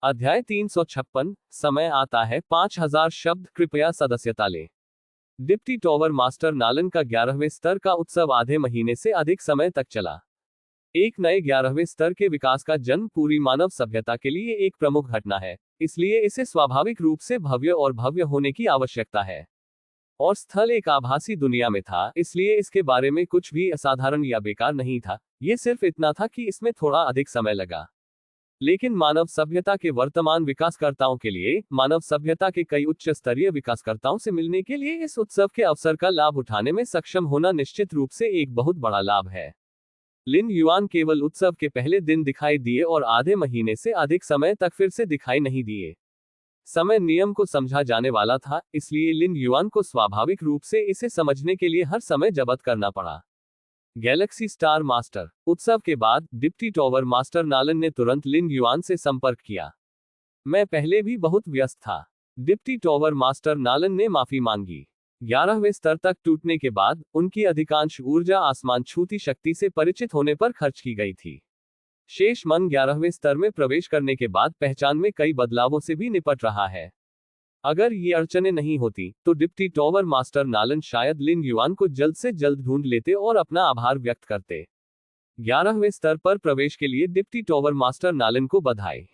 अध्याय 356। समय आता है 5000 शब्द, कृपया सदस्यता लें। डिप्टी टॉवर मास्टर नालन का 11वें स्तर का उत्सव आधे महीने से अधिक समय तक चला। एक नए 11वें स्तर के विकास का जन्म पूरी मानव सभ्यता के लिए एक प्रमुख घटना है, इसलिए इसे स्वाभाविक रूप से भव्य और भव्य होने की आवश्यकता है। और स्थल एक आभासी दुनिया में था, इसलिए इसके बारे में कुछ भी असाधारण या बेकार नहीं था। ये सिर्फ इतना था कि इसमें थोड़ा अधिक समय लगा। लेकिन मानव सभ्यता के वर्तमान विकासकर्ताओं के लिए, मानव सभ्यता के कई उच्च स्तरीय विकासकर्ताओं से मिलने के लिए इस उत्सव के अवसर का लाभ उठाने में सक्षम होना निश्चित रूप से एक बहुत बड़ा लाभ है। लिन युआन केवल उत्सव के पहले दिन दिखाई दिए और आधे महीने से अधिक समय तक फिर से दिखाई नहीं दिए। समय नियम को समझा जाने वाला था, इसलिए लिन युआन को स्वाभाविक रूप से इसे समझने के लिए हर समय जब्त करना पड़ा। गैलेक्सी स्टार मास्टर उत्सव के बाद डिप्टी टॉवर मास्टर नालन ने तुरंत लिन युआन से संपर्क किया। मैं पहले भी बहुत व्यस्त था। डिप्टी टॉवर मास्टर नालन ने माफी मांगी। 11वें स्तर तक टूटने के बाद उनकी अधिकांश ऊर्जा आसमान छूती शक्ति से परिचित होने पर खर्च की गई थी। शेष मन 11वें स्तर में प्रवेश करने के बाद पहचान में कई बदलावों से भी निपट रहा है। अगर ये अड़चनें नहीं होती तो डिप्टी टॉवर मास्टर नालन शायद लिन युआन को जल्द से जल्द ढूंढ लेते और अपना आभार व्यक्त करते। 11वें स्तर पर प्रवेश के लिए डिप्टी टॉवर मास्टर नालन को बधाई।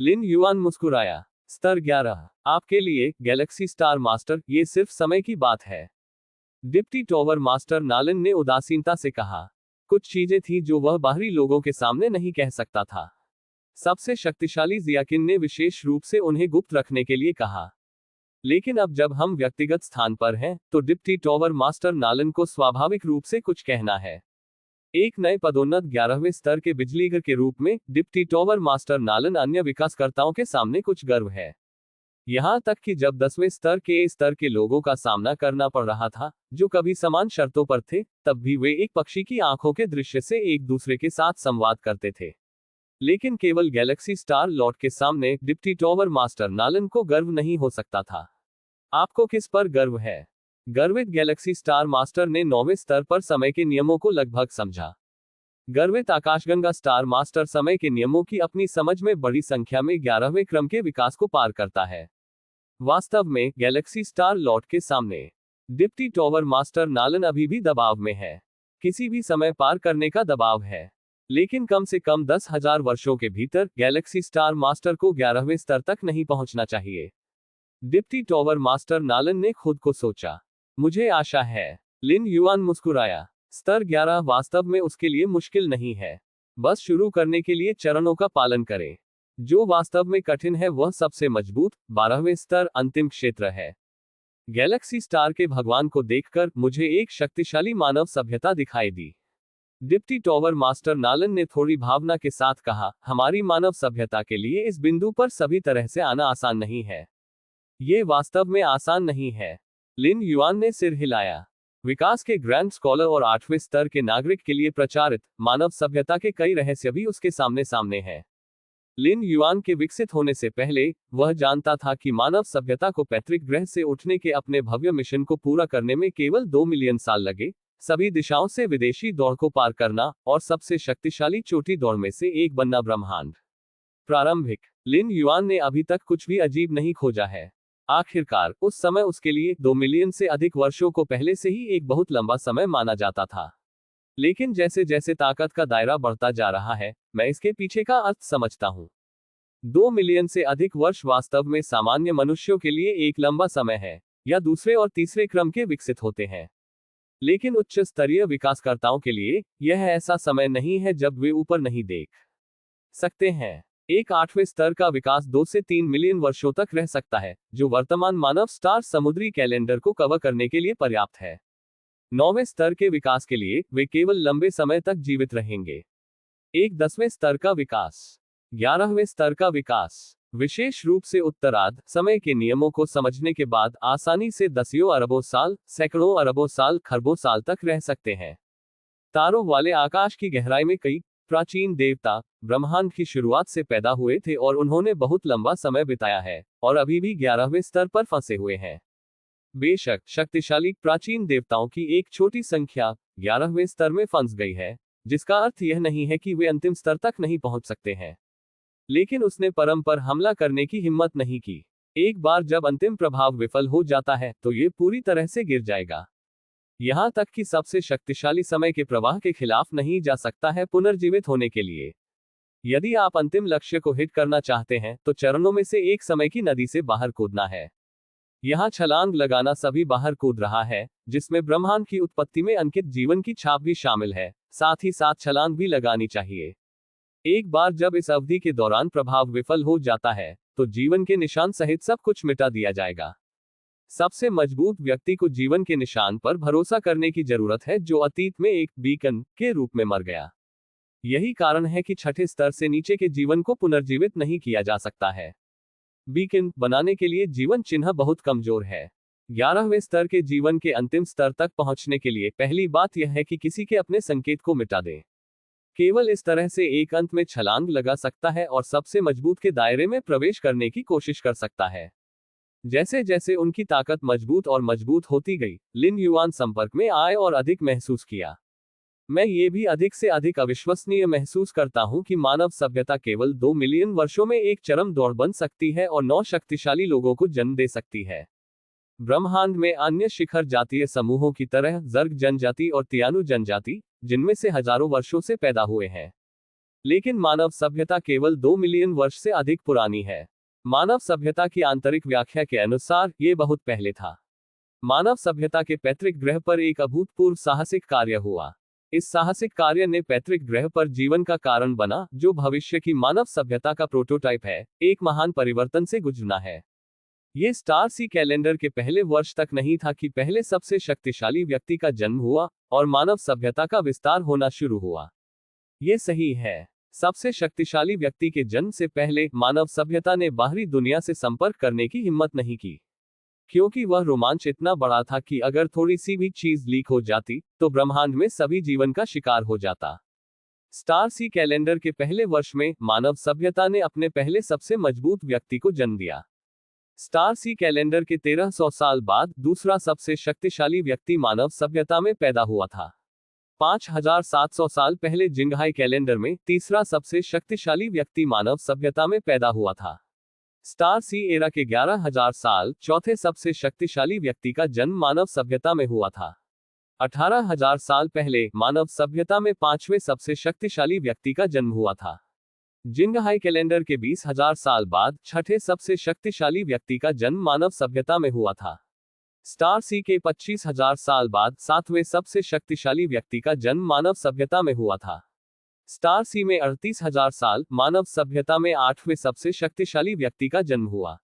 लिन युआन मुस्कुराया। स्तर 11 आपके लिए गैलेक्सी स्टार मास्टर, ये सिर्फ समय की बात है। डिप्टी टॉवर मास्टर नालन ने उदासीनता से कहा। कुछ चीजें थी जो वह बाहरी लोगों के सामने नहीं कह सकता था। सबसे शक्तिशाली जियाकिन ने विशेष रूप से उन्हें गुप्त रखने के लिए कहा। लेकिन अब जब हम व्यक्तिगत स्थान पर हैं, तो डिप्टी टॉवर मास्टर नालन को स्वाभाविक रूप से कुछ कहना है। एक नए पदोन्नत 11वें स्तर के बिजलीगर के रूप में डिप्टी टॉवर मास्टर नालन अन्य विकासकर्ताओं के सामने कुछ गर्व है। यहां तक कि जब 10वें स्तर के लोगों का सामना करना पड़ रहा था, जो कभी समान शर्तों पर थे, तब भी वे एक पक्षी की आंखों के दृश्य से एक दूसरे के साथ संवाद करते थे। लेकिन केवल गैलेक्सी स्टार लॉर्ड के सामने डिप्टी टॉवर मास्टर नालन को गर्व नहीं हो सकता था। आपको किस पर गर्व है? गर्वित गैलेक्सी स्टार मास्टर ने 9वें स्तर पर समय के नियमों को लगभग समझा। गर्वित आकाशगंगा स्टार मास्टर समय के नियमों की अपनी समझ में बड़ी संख्या में 11वें क्रम के विकास को पार करता है। वास्तव में गैलेक्सी स्टार लॉर्ड के सामने डिप्टी टॉवर मास्टर नालन अभी भी दबाव में है। किसी भी समय पार करने का दबाव है। लेकिन कम से कम 10,000 वर्षों के भीतर गैलेक्सी स्टार मास्टर को 11वें स्तर तक नहीं पहुंचना चाहिए। डिप्टी टॉवर मास्टर नालन ने खुद को सोचा। मुझे आशा है। लिन युआन मुस्कुराया। स्तर 11 वास्तव में उसके लिए मुश्किल नहीं है। बस शुरू करने के लिए चरणों का पालन करें। जो वास्तव में कठिन है वह सबसे मजबूत 12वें स्तर अंतिम क्षेत्र है। गैलेक्सी स्टार के भगवान को देखकर मुझे एक शक्तिशाली मानव सभ्यता दिखाई दी। डिप्टी टॉवर मास्टर नालन ने थोड़ी भावना के साथ कहा, हमारी मानव सभ्यता के लिए इस बिंदु पर सभी तरह से आना आसान नहीं है। ये वास्तव में आसान नहीं है। लिन युआन ने सिर हिलाया। विकास के ग्रैंड स्कॉलर और 8वें स्तर के नागरिक के लिए प्रचारित मानव सभ्यता के कई रहस्य भी उसके सामने सामने हैं। लिन युआन के विकसित होने से पहले वह जानता था कि मानव सभ्यता को पैतृक ग्रह से उठने के अपने भव्य मिशन को पूरा करने में केवल 2 मिलियन साल लगे, सभी दिशाओं से विदेशी दौड़ को पार करना और सबसे शक्तिशाली चोटी दौड़ में से एक बनना ब्रह्मांड। प्रारंभिक लिन युआन ने अभी तक कुछ भी अजीब नहीं खोजा है। आखिरकार उस समय उसके लिए 2 मिलियन से अधिक वर्षों को पहले से ही एक बहुत लंबा समय माना जाता था। लेकिन जैसे जैसे ताकत का दायरा बढ़ता जा रहा है, मैं इसके पीछे का अर्थ समझता हूं। 2 मिलियन से अधिक वर्ष वास्तव में सामान्य मनुष्यों के लिए एक लंबा समय है, या दूसरे और तीसरे क्रम के विकसित होते हैं। लेकिन उच्च स्तरीय विकासकर्ताओं के लिए यह ऐसा समय नहीं है जब वे ऊपर नहीं देख सकते हैं। एक 8वें स्तर का विकास 2 से 3 मिलियन वर्षों तक रह सकता है, जो वर्तमान मानव स्टार समुद्री कैलेंडर को कवर करने के लिए पर्याप्त है। 9वें स्तर के विकास के लिए वे केवल लंबे समय तक जीवित रहेंगे। एक 10वें स्तर का विकास, 11वें स्तर का विकास, विशेष रूप से उत्तरार्ध समय के नियमों को समझने के बाद आसानी से दसियों अरबों साल, सैकड़ों अरबों साल, खरबों साल तक रह सकते हैं। तारों वाले आकाश की गहराई में कई प्राचीन देवता ब्रह्मांड की शुरुआत से पैदा हुए थे और उन्होंने बहुत लंबा समय बिताया है और अभी भी 11वें स्तर पर फंसे हुए हैं। बेशक शक्तिशाली प्राचीन देवताओं की एक छोटी संख्या 11वें स्तर में फंस गई है, जिसका अर्थ यह नहीं है कि वे अंतिम स्तर तक नहीं पहुंच सकते हैं। लेकिन उसने परम पर हमला करने की हिम्मत नहीं की। एक बार जब अंतिम प्रभाव विफल हो जाता है तो ये पूरी तरह से गिर जाएगा। यहां तक कि सबसे शक्तिशाली समय के प्रवाह के खिलाफ नहीं जा सकता है पुनर्जीवित होने के लिए। यदि आप अंतिम लक्ष्य को हिट करना चाहते हैं तो चरणों में से एक समय की नदी से बाहर कूदना है। यहाँ छलांग लगाना सभी बाहर कूद रहा है, जिसमें ब्रह्मांड की उत्पत्ति में अंकित जीवन की छाप भी शामिल है, साथ ही साथ छलांग भी लगानी चाहिए। एक बार जब इस अवधि के दौरान प्रभाव विफल हो जाता है तो जीवन के निशान सहित सब कुछ मिटा दिया जाएगा। सबसे मजबूत व्यक्ति को जीवन के निशान पर भरोसा करने की जरूरत है, जो अतीत में एक बीकन के रूप में मर गया। यही कारण है कि छठे स्तर से नीचे के जीवन को पुनर्जीवित नहीं किया जा सकता है। बीकन बनाने के लिए जीवन चिन्ह बहुत कमजोर है। 11वें स्तर के जीवन के अंतिम स्तर तक पहुंचने के लिए पहली बात यह है कि किसी के अपने संकेत को मिटा दें। केवल इस तरह से एक अंत में छलांग लगा सकता है और सबसे मजबूत के दायरे में प्रवेश करने की कोशिश कर सकता है। जैसे जैसे उनकी ताकत मजबूत और मजबूत होती गई, लिन युआन संपर्क में आए और अधिक महसूस किया। मैं ये भी अधिक से अधिक अविश्वसनीय महसूस करता हूं कि मानव सभ्यता केवल 2 मिलियन वर्षों में एक चरम दौड़ बन सकती है और 9 शक्तिशाली लोगों को जन्म दे सकती है। ब्रह्मांड में अन्य शिखर जातीय समूहों की तरह जर्ग जनजाति और तियानु जनजाति, जिनमें से हजारों वर्षों से पैदा हुए हैं। लेकिन मानव सभ्यता केवल 2 मिलियन वर्ष से अधिक पुरानी है। मानव सभ्यता की आंतरिक व्याख्या के अनुसार ये बहुत पहले था। मानव सभ्यता के पैतृक ग्रह पर एक अभूतपूर्व साहसिक कार्य हुआ। इस साहसिक कार्य ने पैतृक ग्रह पर जीवन का कारण बना, जो भविष्य की मानव सभ्यता का प्रोटोटाइप है, एक महान परिवर्तन से गुजरना है। ये स्टार सी कैलेंडर के पहले वर्ष तक नहीं था कि पहले सबसे शक्तिशाली व्यक्ति का जन्म हुआ और मानव सभ्यता का विस्तार होना शुरू हुआ। ये सही है। सबसे शक्तिशाली व्यक्ति के जन्म से पहले मानव सभ्यता ने बाहरी दुनिया से संपर्क करने की हिम्मत नहीं की, क्योंकि वह रोमांच इतना बड़ा था कि अगर थोड़ी सी भी चीज लीक हो जाती तो ब्रह्मांड में सभी जीवन का शिकार हो जाता। स्टार सी कैलेंडर के पहले वर्ष में मानव सभ्यता ने अपने पहले सबसे मजबूत व्यक्ति को जन्म दिया। स्टार सी कैलेंडर के 1300 साल बाद दूसरा सबसे शक्तिशाली व्यक्ति मानव सभ्यता में पैदा हुआ था। 5700 साल पहले जिंगहाई कैलेंडर में तीसरा सबसे शक्तिशाली व्यक्ति मानव सभ्यता में पैदा हुआ था। स्टार सी एरा के 11000 साल चौथे सबसे शक्तिशाली व्यक्ति का जन्म मानव सभ्यता में हुआ था। 18000 साल पहले मानव सभ्यता में पांचवें सबसे शक्तिशाली व्यक्ति का जन्म हुआ था। जिंगहाई कैलेंडर के 20000 साल बाद छठे सबसे शक्तिशाली व्यक्ति का जन्म मानव सभ्यता में हुआ था। स्टार सी के 25000 साल बाद सातवें सबसे शक्तिशाली व्यक्ति का जन्म मानव सभ्यता में हुआ था। स्टार सी में 38000 साल मानव सभ्यता में आठवें सबसे शक्तिशाली व्यक्ति का जन्म हुआ।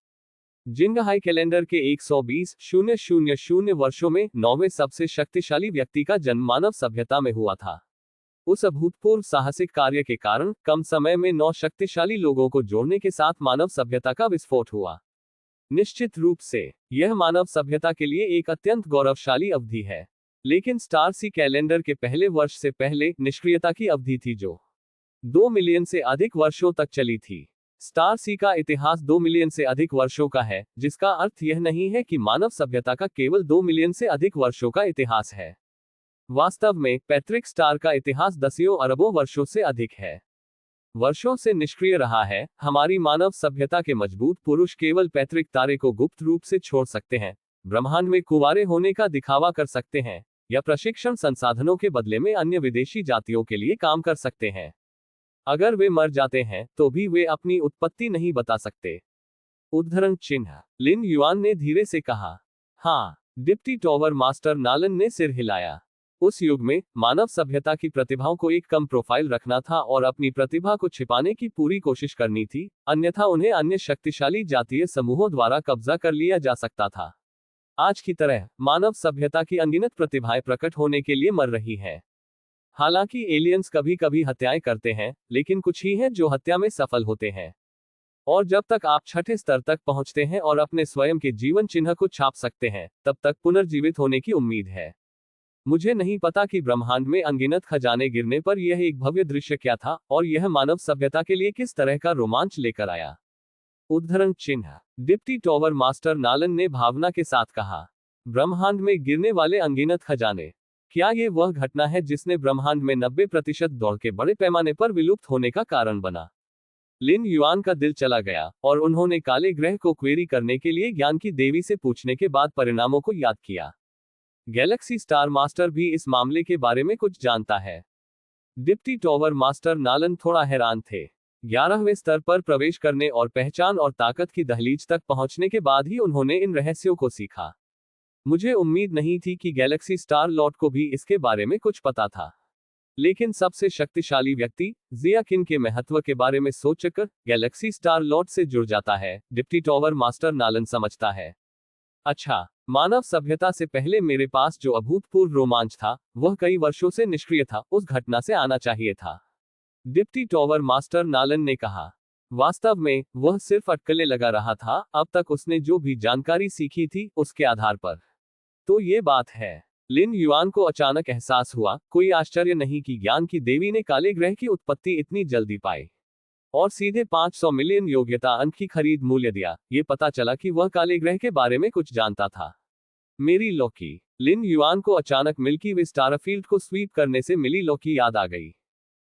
जिंगहाई कैलेंडर के 120,000 वर्षों में नौवें सबसे शक्तिशाली व्यक्ति का जन्म मानव सभ्यता में हुआ था। उस अभूतपूर्व साहसिक कार्य के कारण कम समय में 9 शक्तिशाली लोगों को जोड़ने के साथ मानव सभ्यता का विस्फोट हुआ। निश्चित रूप से यह मानव सभ्यता के लिए एक अत्यंत गौरवशाली अवधि है, लेकिन स्टार सी कैलेंडर के पहले वर्ष से पहले निष्क्रियता की अवधि थी जो 2 मिलियन से अधिक वर्षों तक चली थी। स्टार सी का इतिहास 2 मिलियन से अधिक वर्षों का है, जिसका अर्थ यह नहीं है कि मानव सभ्यता का केवल 2 मिलियन से अधिक वर्षों का इतिहास है। वास्तव में पैतृक स्टार का इतिहास दसियों अरबों वर्षों से अधिक है। वर्षों से निष्क्रिय रहा है। हमारी मानव सभ्यता के मजबूत पुरुष केवल पैतृक तारे को गुप्त रूप से छोड़ सकते हैं, ब्रह्मांड में कुंवारे होने का दिखावा कर सकते हैं, या प्रशिक्षण संसाधनों के बदले में अन्य विदेशी जातियों के लिए काम कर सकते हैं। अगर वे मर जाते हैं तो भी वे अपनी उत्पत्ति नहीं बता सकते। उद्धरण चिन्ह। लिन युआन ने धीरे से कहा। हाँ। डिप्टी टॉवर मास्टर नालन ने सिर हिलाया। उस युग में मानव सभ्यता की प्रतिभाओं को एक कम प्रोफाइल रखना था और अपनी प्रतिभा को छिपाने की पूरी कोशिश करनी थी, अन्यथा उन्हें अन्य शक्तिशाली जातीय समूहों द्वारा कब्जा कर लिया जा सकता था। आज की तरह मानव सभ्यता की अनगिनत प्रतिभाएं प्रकट होने के लिए मर रही हैं। हालांकि एलियंस कभी कभी हत्याएं करते हैं, लेकिन कुछ ही हैं जो हत्या में सफल होते हैं। और जब तक आप छठे स्तर तक पहुंचते हैं और अपने स्वयं के जीवन चिन्ह को छाप सकते हैं, तब तक पुनर्जीवित होने की उम्मीद है। मुझे नहीं पता कि ब्रह्मांड में अनगिनत खजाने गिरने पर यह एक भव्य दृश्य क्या था और यह मानव सभ्यता के लिए किस तरह का रोमांच लेकर आया। उद्धरण चिन्ह। डिप्टी टॉवर मास्टर नालन ने भावना के साथ कहा। ब्रह्मांड में गिरने वाले अनगिनत खजाने। क्या ये वह घटना है जिसने ब्रह्मांड में 90% दौड़ के बड़े पैमाने पर विलुप्त होने का कारण बना? लिन युआन का दिल चला गया और उन्होंने काले ग्रह को क्वेरी करने के लिए ज्ञान की देवी से पूछने के बाद परिणामों को याद किया। गैलेक्सी स्टार मास्टर भी इस मामले के बारे में कुछ जानता है। डिप्टी टॉवर मास्टर नालन थोड़ा हैरान थे। 11वें स्तर पर प्रवेश करने और पहचान और ताकत की दहलीज तक पहुंचने के बाद ही उन्होंने इन रहस्यों को सीखा। मुझे उम्मीद नहीं थी कि गैलेक्सी स्टार लॉर्ड को भी इसके बारे में कुछ पता था। लेकिन सबसे शक्तिशाली व्यक्ति जियाकिन के महत्व के बारे में सोचकर गैलेक्सी स्टार लॉर्ड से जुड़ जाता है, डिप्टी टॉवर मास्टर नालन समझता है। अच्छा, मानव सभ्यता से पहले मेरे पास जो अभूतपूर्व रोमांच था, वह कई वर्षों से निष्क्रिय था, उस घटना से आना चाहिए था। डिप्टी टॉवर मास्टर नालन ने कहा। वास्तव में, वह सिर्फ अटकलें लगा रहा था, अब तक उसने जो भी जानकारी सीखी थी, उसके आधार पर। तो ये बात है। लिन युआन को अचानक एहसास हुआ, कोई आश्चर्य नहीं कि ज्ञान की देवी ने काले ग्रह की उत्पत्ति इतनी जल्दी पाई और सीधे 500 मिलियन योग्यता अंक की खरीद मूल्य दिया। ये पता चला कि वह काले ग्रह के बारे में कुछ जानता था। मेरी लौकी। लिन युआन को अचानक मिल्की वे स्टारफील्ड को स्वीप करने से मिली लौकी याद आ गई।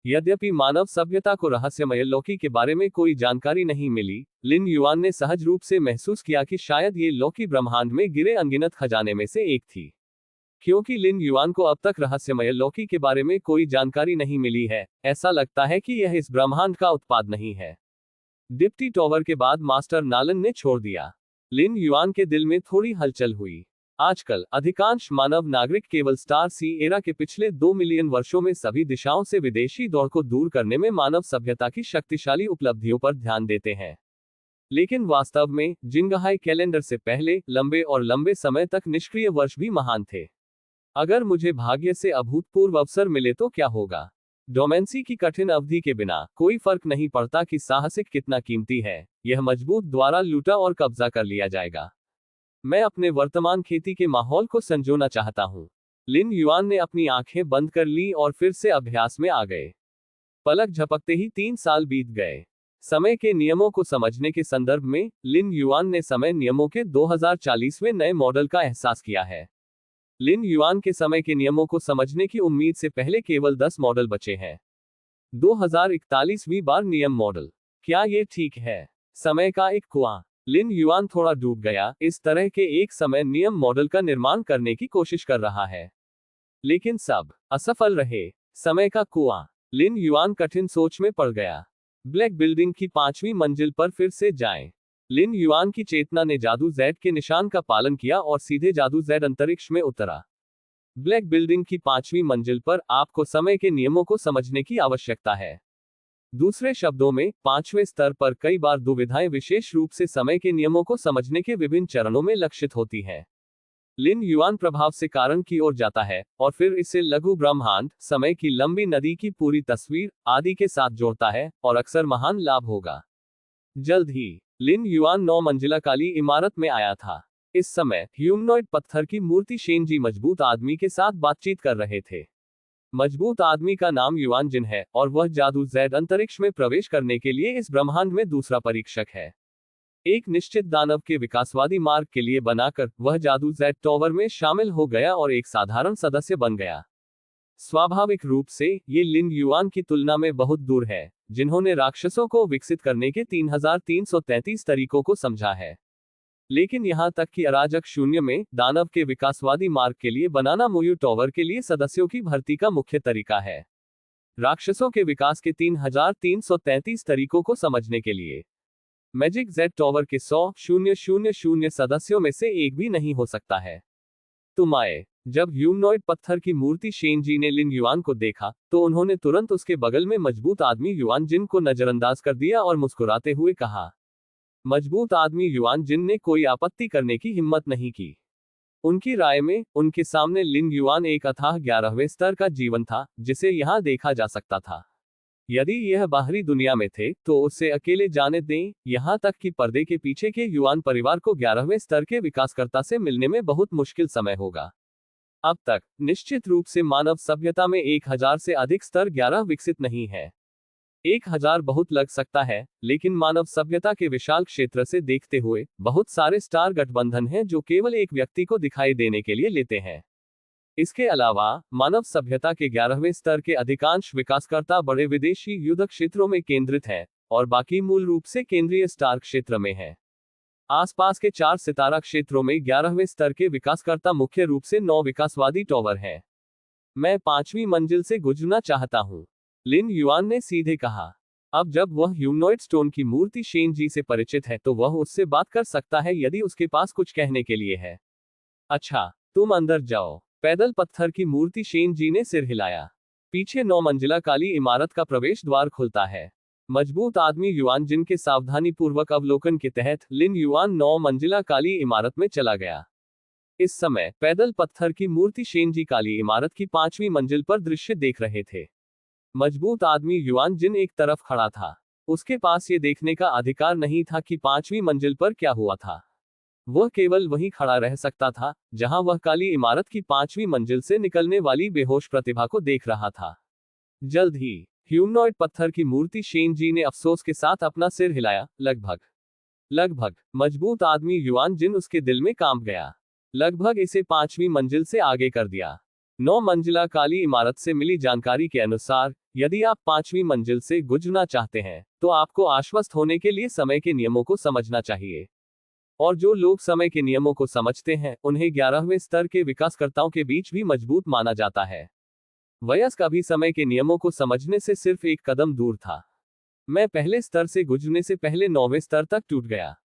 यद्यपि मानव सभ्यता को रहस्यमय लौकी के बारे में कोई जानकारी नहीं मिली, लिन युआन ने सहज रूप से महसूस किया कि शायद ये लौकी ब्रह्मांड में गिरे अनगिनत खजाने में से एक थी। क्योंकि लिन युआन को अब तक रहस्यमय लौकी के बारे में कोई जानकारी नहीं मिली है, ऐसा लगता है कि यह इस ब्रह्मांड का उत्पाद नहीं है। डिप्टी टॉवर के बाद मास्टर नालन ने छोड़ दिया। लिन युआन के दिल में थोड़ी हलचल हुई। आजकल अधिकांश मानव नागरिक केवल स्टार सी एरा के पिछले 2 मिलियन वर्षों में सभी दिशाओं से विदेशी दौड़ को दूर करने में मानव सभ्यता की शक्तिशाली उपलब्धियों पर ध्यान देते हैं। लेकिन वास्तव में जिंगहाई कैलेंडर से पहले लंबे समय तक निष्क्रिय वर्ष भी महान थे। अगर मुझे भाग्य से अभूतपूर्व अवसर मिले तो क्या होगा? डोमेंसी की कठिन अवधि के बिना कोई फर्क नहीं पड़ता कि साहसिक कितना कीमती है, यह मजबूत द्वारा लूटा और कब्जा कर लिया जाएगा। मैं अपने वर्तमान खेती के माहौल को संजोना चाहता हूं। लिन युआन ने अपनी आंखें बंद कर ली और फिर से अभ्यास में आ गए। पलक झपकते ही 3 साल बीत गए। समय के नियमों को समझने के संदर्भ में लिन युआन ने समय नियमों के 2040वें नए मॉडल का एहसास किया है। लिन युआन के समय के नियमों को समझने की उम्मीद से पहले केवल 10 मॉडल बचे हैं। 2041वीं बार नियम मॉडल। क्या ये ठीक है? समय का एक कुआं। लिन युआन थोड़ा डूब गया, इस तरह के एक समय नियम मॉडल का निर्माण करने की कोशिश कर रहा है, लेकिन सब असफल रहे। समय का कुआं। लिन युआन कठिन सोच में पड़ गया। ब्लैक बिल्डिंग की 5वीं मंजिल पर फिर से जाएं। लिन युआन की चेतना ने जादू जेड के निशान का पालन किया और सीधे जादू जेड अंतरिक्ष में उतरा। ब्लैक बिल्डिंग की 5वीं मंजिल पर आपको समय के नियमों को समझने की आवश्यकता है। दूसरे शब्दों में, 5वें स्तर पर कई बार दुविधाएं विशेष रूप से समय के नियमों को समझने के विभिन्न चरणों में लक्षित होती हैं। लिन युआन प्रभाव से कारण की ओर जाता है और फिर इसे लघु ब्रह्मांड, समय की लंबी नदी की पूरी तस्वीर आदि के साथ जोड़ता है और अक्सर महान लाभ होगा। जल्द ही लिन युआन 9 मंजिला काली इमारत में आया था। इस समय ह्यूमनॉइड पत्थर की मूर्ति शेनजी मजबूत आदमी के साथ बातचीत कर रहे थे। मजबूत आदमी का नाम युआन जिन है और वह जादू जेड अंतरिक्ष में प्रवेश करने के लिए इस ब्रह्मांड में दूसरा परीक्षक है। एक निश्चित दानव के विकासवादी मार्ग के लिए बनाकर वह जादू जेड टॉवर में शामिल हो गया और एक साधारण सदस्य बन गया। स्वाभाविक रूप से ये लिन युआन की तुलना में बहुत दूर है, जिन्होंने राक्षसों को विकसित करने के 3333 तरीकों को समझा है। लेकिन यहां तक कि अराजक शून्य में दानव के विकासवादी मार्ग के लिए बनाना मुयू टॉवर के लिए सदस्यों की भर्ती का मुख्य तरीका है। राक्षसों के विकास के 3333 तरीकों को समझने के लिए मैजिक जेड टॉवर के 100,000 सदस्यों में से एक भी नहीं हो सकता है। तुम आए। जब ह्यूमनॉइड पत्थर की मूर्ति शेनजी ने लिन युआन को देखा, तो उन्होंने तुरंत उसके बगल में मजबूत आदमी युआन जिन को नजरअंदाज कर दिया और मुस्कुराते हुए कहा। मजबूत आदमी युआन जिन ने कोई आपत्ति करने की हिम्मत नहीं की। उनकी राय में, उनके सामने लिन युआन एक अथाह 11वें स्तर का जीवन था, जिसे यहां देखा जा सकता था। यदि यह बाहरी दुनिया में थे, तो उसे अकेले जाने दें, यहां तक कि पर्दे के पीछे के युआन परिवार को 11वें स्तर के विकासकर्ता से मिलने में बहुत मुश्किल समय होगा। अब तक निश्चित रूप से मानव सभ्यता में 1000 से अधिक स्तर 11 विकसित नहीं है। 1000 बहुत लग सकता है, लेकिन मानव सभ्यता के विशाल क्षेत्र से देखते हुए बहुत सारे स्टार गठबंधन हैं जो केवल एक व्यक्ति को दिखाई देने के लिए लेते हैं। इसके अलावा मानव सभ्यता के 11वें स्तर के अधिकांश विकासकर्ता बड़े विदेशी युद्ध क्षेत्रों में केंद्रित हैं और बाकी मूल रूप से केंद्रीय स्टार क्षेत्र में है। आसपास के 4 सितारा क्षेत्रों में 11वें स्तर के विकासकर्ता मुख्य रूप से 9 विकासवादी टॉवर हैं। मैं 5वीं मंजिल से गुजरना चाहता हूं, लिन युआन ने सीधे कहा। अब जब वह ह्यूमनॉइड स्टोन की मूर्ति शेन जी से परिचित है तो वह उससे बात कर सकता है यदि उसके पास कुछ कहने के लिए है। अच्छा, तुम अंदर जाओ। पैदल पत्थर की मूर्ति शेन जी ने सिर हिलाया। पीछे 9 मंजिला काली इमारत का प्रवेश द्वार खुलता है। मजबूत आदमी युआन जिन के सावधानी पूर्वक अवलोकन के तहत लिन युआन 9 मंजिला काली इमारत में चला गया। इस समय पैदल पत्थर की मूर्ति शेन जी काली इमारत की 5वीं मंजिल पर दृश्य देख रहे थे। मजबूत आदमी युआन जिन एक तरफ खड़ा था। उसके पास ये देखने का अधिकार नहीं था कि 5वीं मंजिल पर क्या हुआ था। वह केवल वहीं खड़ा रह सकता था जहां वह काली इमारत की 5वीं मंजिल से निकलने वाली बेहोश प्रतिभा को देख रहा था। जल्द ही ह्यूमनॉइड पत्थर की मूर्ति शेन जी ने अफसोस के साथ अपना सिर हिलाया। लगभग मजबूत आदमी युआन जिन उसके दिल में कांप गया। लगभग इसे 5वीं मंजिल से आगे कर दिया। 9 मंजिला काली इमारत से मिली जानकारी के अनुसार यदि आप 5वीं मंजिल से गुजरना चाहते हैं तो आपको आश्वस्त होने के लिए समय के नियमों को समझना चाहिए। और जो लोग समय के नियमों को समझते हैं उन्हें 11वें स्तर के विकासकर्ताओं के बीच भी मजबूत माना जाता है। वयस्क अभी समय के नियमों को समझने से सिर्फ एक कदम दूर था। मैं पहले स्तर से गुजरने से पहले 9वें स्तर तक टूट गया।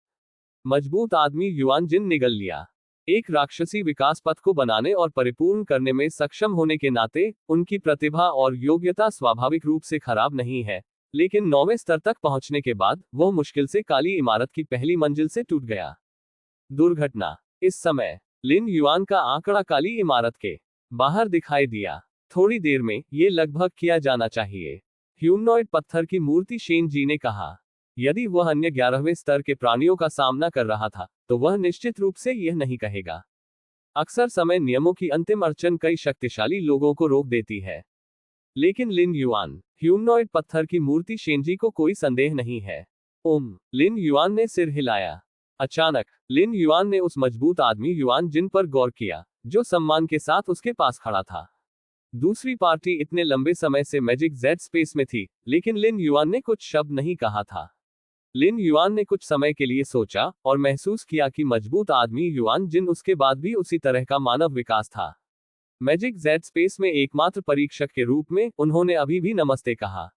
मजबूत आदमी युआन जिन निगल लिया। एक राक्षसी विकास पथ को बनाने और परिपूर्ण करने में सक्षम होने के नाते उनकी प्रतिभा और योग्यता स्वाभाविक रूप से खराब नहीं है, लेकिन 9वें स्तर तक पहुंचने के बाद वह मुश्किल से काली इमारत की पहली मंजिल से टूट गया। दुर्घटना। इस समय लिन युआन का आंकड़ा काली इमारत के बाहर दिखाई दिया। थोड़ी देर में ये लगभग किया जाना चाहिए, ह्यूमनॉइड पत्थर की मूर्ति शेन जी ने कहा। यदि वह अन्य 11वें स्तर के प्राणियों का सामना कर रहा था तो वह निश्चित रूप से यह नहीं कहेगा। अक्सर समय नियमों की अंतिम अड़चन कई शक्तिशाली लोगों को रोक देती है, लेकिन लिन युआन ह्यूमनॉइड पत्थर की मूर्ति शेनजी को कोई संदेह नहीं है। लिन युआन ने सिर हिलाया। अचानक लिन युआन ने उस मजबूत आदमी युआन जिन पर गौर किया जो सम्मान के साथ उसके पास खड़ा था। दूसरी पार्टी इतने लंबे समय से मैजिक जेड स्पेस में थी, लेकिन लिन युआन ने कुछ शब्द नहीं कहा था। लिन युआन ने कुछ समय के लिए सोचा और महसूस किया कि मजबूत आदमी युआन जिन उसके बाद भी उसी तरह का मानव विकास था। मैजिक जेड स्पेस में एकमात्र परीक्षक के रूप में उन्होंने अभी भी नमस्ते कहा।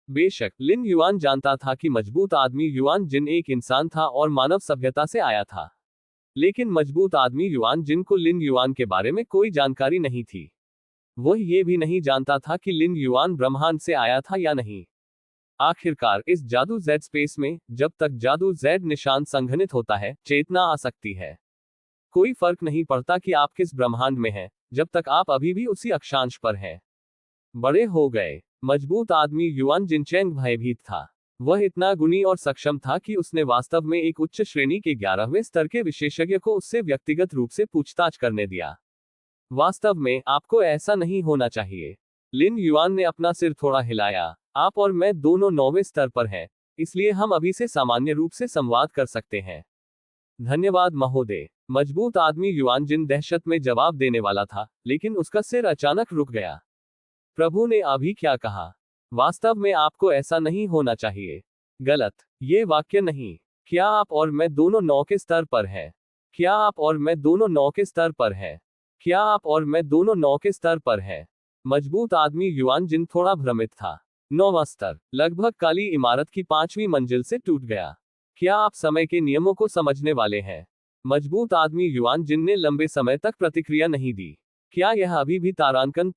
बेशक लिन युआन जानता था कि मजबूत आदमी युआन जिन एक इंसान था और मानव सभ्यता से आया था, लेकिन मजबूत आदमी युआन जिन को लिन युआन के बारे में कोई जानकारी नहीं थी। वह ये भी नहीं जानता था कि लिन युआन ब्रह्मांड से आया था या नहीं। आखिरकार इस जादू जेड स्पेस में जब तक जादू जेड निशान संघनित होता है, चेतना आ सकती है। कोई फर्क नहीं पड़ता कि आप किस ब्रह्मांड में हैं, जब तक आप अभी भी उसी अक्षांश पर हैं। बड़े हो गए मजबूत आदमी युआन जिनचेंग भयभीत था। वह इतना गुणी और सक्षम था कि उसने वास्तव में एक उच्च श्रेणी के 11वें स्तर के विशेषज्ञ को उससे व्यक्तिगत रूप से पूछताछ करने दिया। वास्तव में आपको ऐसा नहीं होना चाहिए। लिन युआन ने अपना सिर थोड़ा हिलाया। आप और मैं दोनों 9वें स्तर पर हैं, इसलिए हम अभी से सामान्य रूप से संवाद कर सकते हैं। धन्यवाद महोदय। मजबूत आदमी युआन जिन दहशत में जवाब देने वाला था, लेकिन उसका सिर अचानक रुक गया। प्रभु ने अभी क्या कहा? वास्तव में आपको ऐसा नहीं होना चाहिए। गलत। ये वाक्य नहीं। क्या आप और मैं दोनों 9 के स्तर पर हैं? क्या आप और मैं दोनों 9 के स्तर पर हैं? क्या आप और मैं दोनों 9 के स्तर पर हैं? मजबूत आदमी युआन जिन थोड़ा भ्रमित था। 9वां स्तर लगभग काली इमारत की 5वीं मंजिल से टूट गया। क्या आप समय के नियमों को समझने वाले हैं? मजबूत आदमी युआन जिन ने लंबे समय तक प्रतिक्रिया नहीं दी। क्या यह अभी भी तारांकन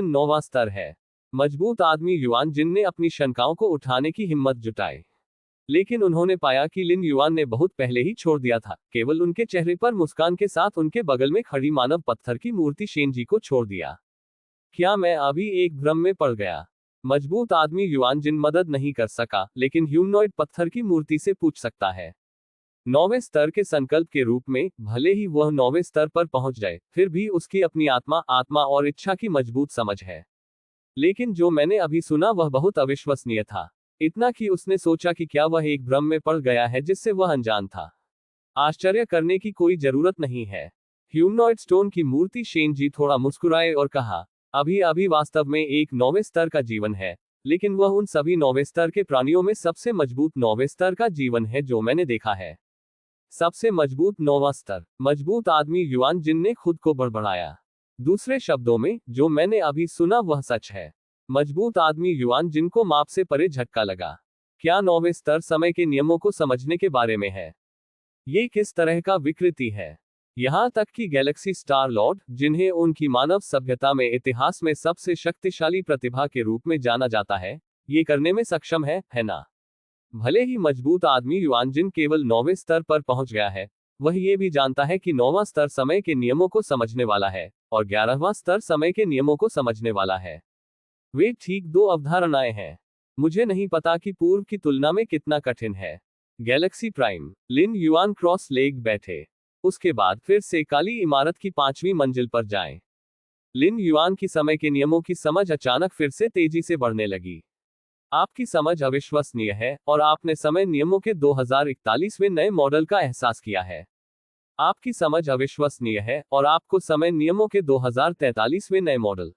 9वां स्तर है? मजबूत आदमी युआन जिन ने अपनी शंकाओं को उठाने की हिम्मत जुटाई, लेकिन उन्होंने पाया कि लिन युआन ने बहुत पहले ही छोड़ दिया था, केवल उनके चेहरे पर मुस्कान के साथ उनके बगल में खड़ी मानव पत्थर की मूर्ति शेन जी को छोड़ दिया। क्या मैं अभी एक भ्रम में पड़ गया? मजबूत आदमी युआन जिन मदद नहीं कर सका, लेकिन ह्यूमनॉइड पत्थर की मूर्ति से पूछ सकता है। 9वें स्तर के संकल्प के रूप में भले ही वह 9वें स्तर पर पहुंच जाए, फिर भी उसकी अपनी आत्मा और इच्छा की मजबूत समझ है। लेकिन जो मैंने अभी सुना वह बहुत अविश्वसनीय था। इतना कि उसने सोचा कि क्या वह एक भ्रम में पड़ गया है जिससे वह अनजान था। आश्चर्य करने की कोई जरूरत नहीं है। ह्यूमनॉइड स्टोन की मूर्ति शेन जी थोड़ा मुस्कुराए और कहा, अभी अभी वास्तव में एक 9वें स्तर का जीवन है, लेकिन वह उन सभी 9वें स्तर के प्राणियों में सबसे मजबूत 9वें स्तर का जीवन है जो मैंने देखा है। सबसे मजबूत 9वां स्तर, मजबूत आदमी युआन जिन ने खुद को बड़बड़ाया। दूसरे शब्दों में, जो मैंने अभी सुना वह सच है। मजबूत आदमी युआन जिनको माप से परे झटका लगा। क्या 9वें स्तर समय के नियमों को समझने के बारे में है? ये किस तरह का विकृति है? यहां तक कि गैलेक्सी स्टार लॉर्ड, जिन्हें उनकी मानव सभ्यता में इतिहास में सबसे शक्तिशाली प्रतिभा के रूप में जाना जाता है, ये करने में सक्षम है ना? भले ही मजबूत आदमी युआन जिन केवल 9वें स्तर पर पहुंच गया है, वह ये भी जानता है कि 9वां स्तर समय के नियमों को समझने वाला है, और 11वां स्तर समय के नियमों को समझने वाला है। वे ठीक दो अवधारणाएं हैं। मुझे नहीं पता कि पूर्व की तुलना में कितना कठिन है। Galaxy Prime, Lin yuan cross leg बैठे। उसके बाद फिर से काली इमारत की 5वीं मंजिल पर जाएं। लिन युआन की समय के नियमों की समझ अचानक फिर से तेजी से बढ़ने लगी। आपकी समझ अविश्वसनीय है, और आपने समय नियमों के 2041वें नए मॉडल का एहसास किया है। आपकी समझ अविश्वसनीय है, और आपको समय नियमों के 2043वें नए मॉडल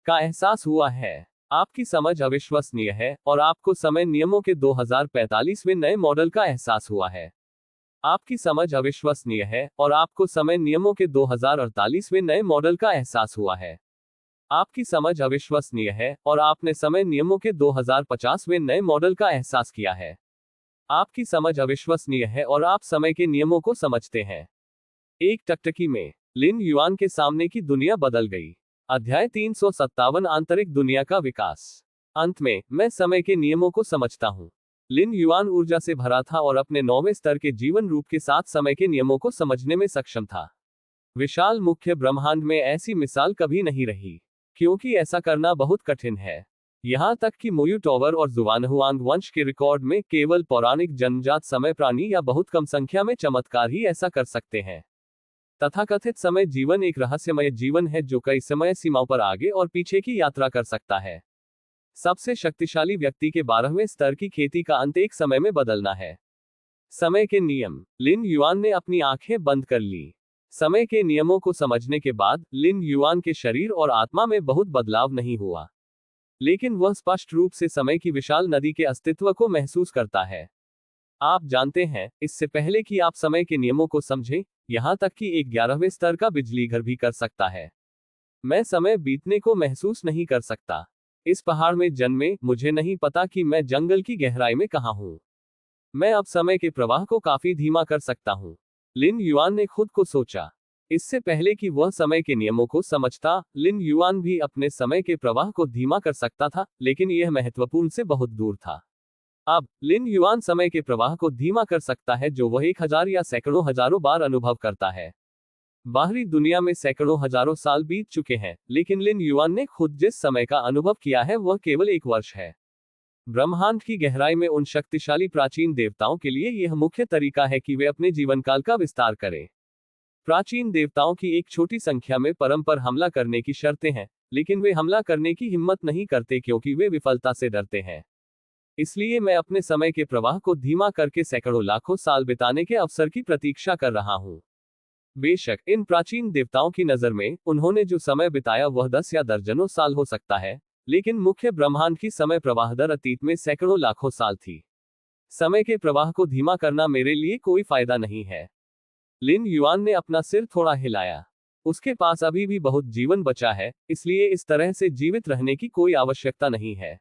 का एहसास हुआ है। आपकी समझ अविश्वसनीय है, और आपको समय नियमों के 2045वें नए मॉडल का एहसास हुआ है। आपकी समझ अविश्वसनीय है, और आपको समय नियमों के 2048वें नए मॉडल का एहसास हुआ है। आपकी समझ अविश्वसनीय है, और आपने समय नियमों के 2050वें नए मॉडल का एहसास किया है। आपकी समझ अविश्वसनीय है, और आप समय के नियमों को समझते हैं। एक टकटकी में लिन युआन के सामने की दुनिया बदल गई। अध्याय 357, आंतरिक दुनिया का विकास। अंत में, मैं समय के नियमों को समझता हूं। लिन युआन ऊर्जा से भरा था और अपने 9वें स्तर के जीवन रूप के साथ समय के नियमों को समझने में सक्षम था। विशाल मुख्य ब्रह्मांड में ऐसी मिसाल कभी नहीं रही, क्योंकि ऐसा करना बहुत कठिन है। यहां तक कि मोयू टॉवर और जुआनहुआंग वंश के रिकॉर्ड में केवल पौराणिक जन्मजात समय प्राणी या बहुत कम संख्या में चमत्कार ही ऐसा कर सकते हैं। तथाकथित समय जीवन एक रहस्यमय जीवन है जो कई समय सीमाओं पर आगे और पीछे की यात्रा कर सकता है। सबसे शक्तिशाली व्यक्ति के 12वें स्तर की खेती का अंत एक समय में बदलना है। समय के नियम। लिन युआन ने अपनी आंखें बंद कर ली। समय के नियमों को समझने के बाद लिन युआन के शरीर और आत्मा में बहुत बदलाव नहीं हुआ, लेकिन वह स्पष्ट रूप से समय की विशाल नदी के अस्तित्व को महसूस करता है। आप जानते हैं, इससे पहले कि आप समय के नियमों को समझें, यहां तक कि एक 11वें स्तर का बिजली घर भी कर सकता है। मैं समय बीतने को महसूस नहीं कर सकता। इस पहाड़ में जन्मे, मुझे नहीं पता कि मैं जंगल की गहराई में कहां हूं। मैं अब समय के प्रवाह को काफी धीमा कर सकता हूं। लिन युआन ने खुद को सोचा। इससे पहले कि वह समय के नियमों को समझता, लिन युआन भी अपने समय के प्रवाह को धीमा कर सकता था, लेकिन यह महत्वपूर्ण से बहुत दूर था। अब लिन युआन समय के प्रवाह को धीमा कर सकता है, जो वह 1000 या सैकड़ों हजारों बार अनुभव करता है। बाहरी दुनिया में सैकड़ों हजारों साल बीत चुके हैं, लेकिन लिन युआन ने खुद जिस समय का अनुभव किया है वह केवल 1 वर्ष है। ब्रह्मांड की गहराई में उन शक्तिशाली प्राचीन देवताओं के लिए यह मुख्य तरीका है कि वे अपने जीवनकाल का विस्तार करें। प्राचीन देवताओं की एक छोटी संख्या में परम पर हमला करने की शर्तें हैं, लेकिन वे हमला करने की हिम्मत नहीं करते क्योंकि वे विफलता से डरते हैं। इसलिए मैं अपने समय के प्रवाह को धीमा करके सैकड़ों लाखों साल बिताने के अवसर की प्रतीक्षा कर रहा हूं। बेशक इन प्राचीन देवताओं की नजर में उन्होंने जो समय बिताया वह 10 या दर्जनों साल हो सकता है, लेकिन मुख्य ब्रह्मांड की समय प्रवाह दर अतीत में सैकड़ों लाखों साल थी। समय के प्रवाह को धीमा करना मेरे लिए कोई फायदा नहीं है। लिन युआन ने अपना सिर थोड़ा हिलाया। उसके पास अभी भी बहुत जीवन बचा है, इसलिए इस तरह से जीवित रहने की कोई आवश्यकता नहीं है।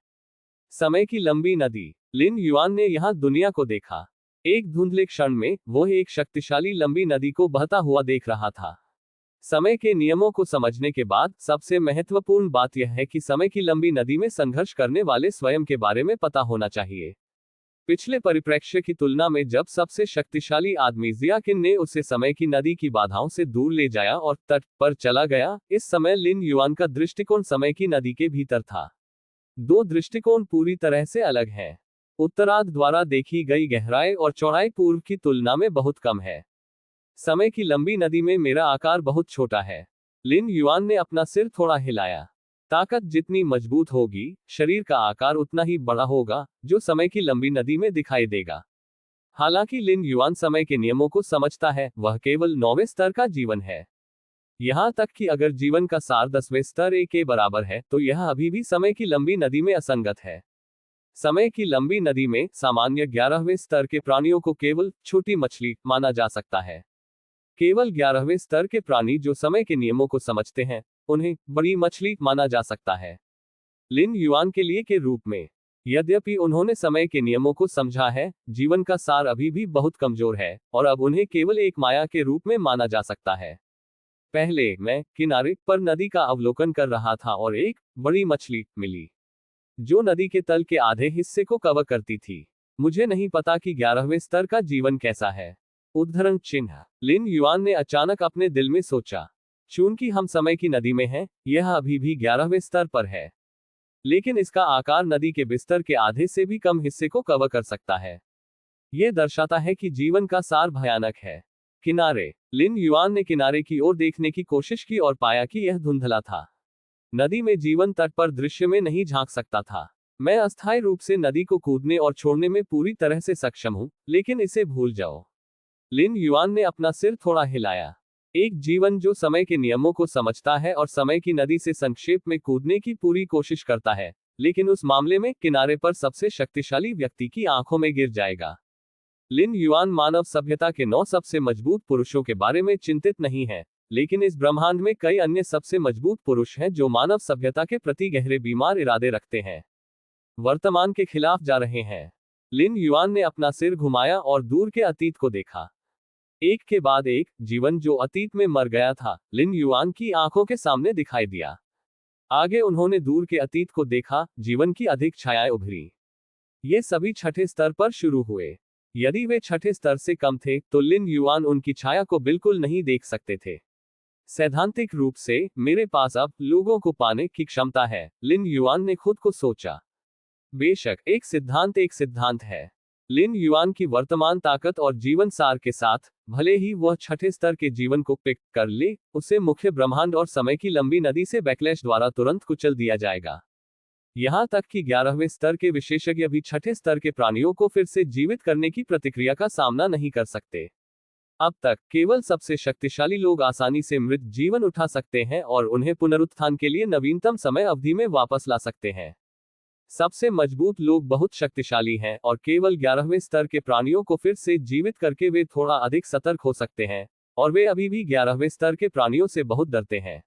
समय की लंबी नदी। लिन युआन ने यहां दुनिया को देखा। एक धुंधले क्षण में वह एक शक्तिशाली लंबी नदी को बहता हुआ देख रहा था। समय के नियमों को समझने के बाद सबसे महत्वपूर्ण बात यह है कि समय की लंबी नदी में संघर्ष करने वाले स्वयं के बारे में पता होना चाहिए। पिछले परिप्रेक्ष्य की तुलना में जब सबसे शक्तिशाली आदमी जियाकिन ने उसे समय की नदी की बाधाओं से दूर ले जाया और तट पर चला गया, इस समय लिन युआन का दृष्टिकोण समय की नदी के भीतर था। 2 दृष्टिकोण पूरी तरह से अलग हैं। उत्तरार्ध द्वारा देखी गई गहराई और चौड़ाई पूर्व की तुलना में बहुत कम है। समय की लंबी नदी में मेरा आकार बहुत छोटा है। लिन युआन ने अपना सिर थोड़ा हिलाया। ताकत जितनी मजबूत होगी, शरीर का आकार उतना ही बड़ा होगा, जो समय की लंबी नदी में दिखाई देगा। हालांकि लिन युआन समय के नियमों को समझता है, वह केवल 9वें स्तर का जीवन है। यहां तक कि अगर जीवन का सार 10वें स्तर ए के बराबर है तो यह अभी भी समय की लंबी नदी में असंगत है। समय की लंबी नदी में सामान्य 11वें स्तर के प्राणियों को केवल छोटी मछली माना जा सकता है। केवल 11वें स्तर के प्राणी जो समय के नियमों को समझते हैं, उन्हें बड़ी मछली माना जा सकता है। लिन युआन के लिए के रूप में, यद्यपि उन्होंने समय के नियमों को समझा है, जीवन का सार अभी भी बहुत कमजोर है और अब उन्हें केवल एक माया के रूप में माना जा सकता है। पहले मैं किनारे पर नदी का अवलोकन कर रहा था और एक बड़ी मछली मिली जो नदी के तल के आधे हिस्से को कवर करती थी। मुझे नहीं पता कि 11वें स्तर का जीवन कैसा है। उद्धरण चिन्ह। लिन युआन ने अचानक अपने दिल में सोचा, चूंकि हम समय की नदी में हैं, यह अभी भी 11वें स्तर पर है, लेकिन इसका आकार नदी के बिस्तर के आधे से भी कम हिस्से को कवर कर सकता है। यह दर्शाता है कि जीवन का सार भयानक है। किनारे। लिन युआन ने किनारे की ओर देखने की कोशिश की और पाया कि यह धुंधला था। नदी में जीवन तट पर दृश्य में नहीं झांक सकता था। मैं अस्थायी रूप से नदी को कूदने और छोड़ने में पूरी तरह से सक्षम हूं, लेकिन इसे भूल जाओ। लिन युआन ने अपना सिर थोड़ा हिलाया। एक जीवन जो समय के नियमों को समझता है और समय की नदी से संक्षेप में कूदने की पूरी कोशिश करता है, लेकिन उस मामले में किनारे पर सबसे शक्तिशाली व्यक्ति की आंखों में गिर जाएगा। लिन युआन मानव सभ्यता के 9 सबसे मजबूत पुरुषों के बारे में चिंतित नहीं है, लेकिन इस ब्रह्मांड में कई अन्य सबसे मजबूत पुरुष हैं जो मानव सभ्यता के प्रति गहरे बीमार इरादे रखते हैं, वर्तमान के खिलाफ जा रहे हैं। लिन युआन ने अपना सिर घुमाया और दूर के अतीत को देखा। एक के बाद एक जीवन जो अतीत में मर गया था, लिन युआन की आंखों के सामने दिखाई दिया। आगे उन्होंने दूर के अतीत को देखा, जीवन की अधिक छायाएं उभरी। ये सभी छठे स्तर पर शुरू हुए। यदि वे छठे स्तर से कम थे, तो लिन युआन उनकी छाया को बिल्कुल नहीं देख सकते थे। सैद्धांतिक रूप से, मेरे पास अब लोगों को पाने की क्षमता है, लिन युआन ने खुद को सोचा। बेशक एक सिद्धांत है। लिन युआन की वर्तमान ताकत और जीवन सार के साथ, भले ही वह छठे स्तर के जीवन को पिक कर ले, उसे मुख्य ब्रह्मांड और समय की लंबी नदी से बैकलैश द्वारा तुरंत कुचल दिया जाएगा। यहां तक कि 11वें स्तर के विशेषज्ञ भी छठे स्तर के प्राणियों को फिर से जीवित करने की प्रतिक्रिया का सामना नहीं कर सकते। अब तक केवल सबसे शक्तिशाली लोग आसानी से मृत जीवन उठा सकते हैं और उन्हें पुनरुत्थान के लिए नवीनतम समय अवधि में वापस ला सकते हैं। सबसे मजबूत लोग बहुत शक्तिशाली हैं और केवल 11वें स्तर के प्राणियों को फिर से जीवित करके वे थोड़ा अधिक सतर्क हो सकते हैं, और वे अभी भी 11वें स्तर के प्राणियों से बहुत डरते हैं।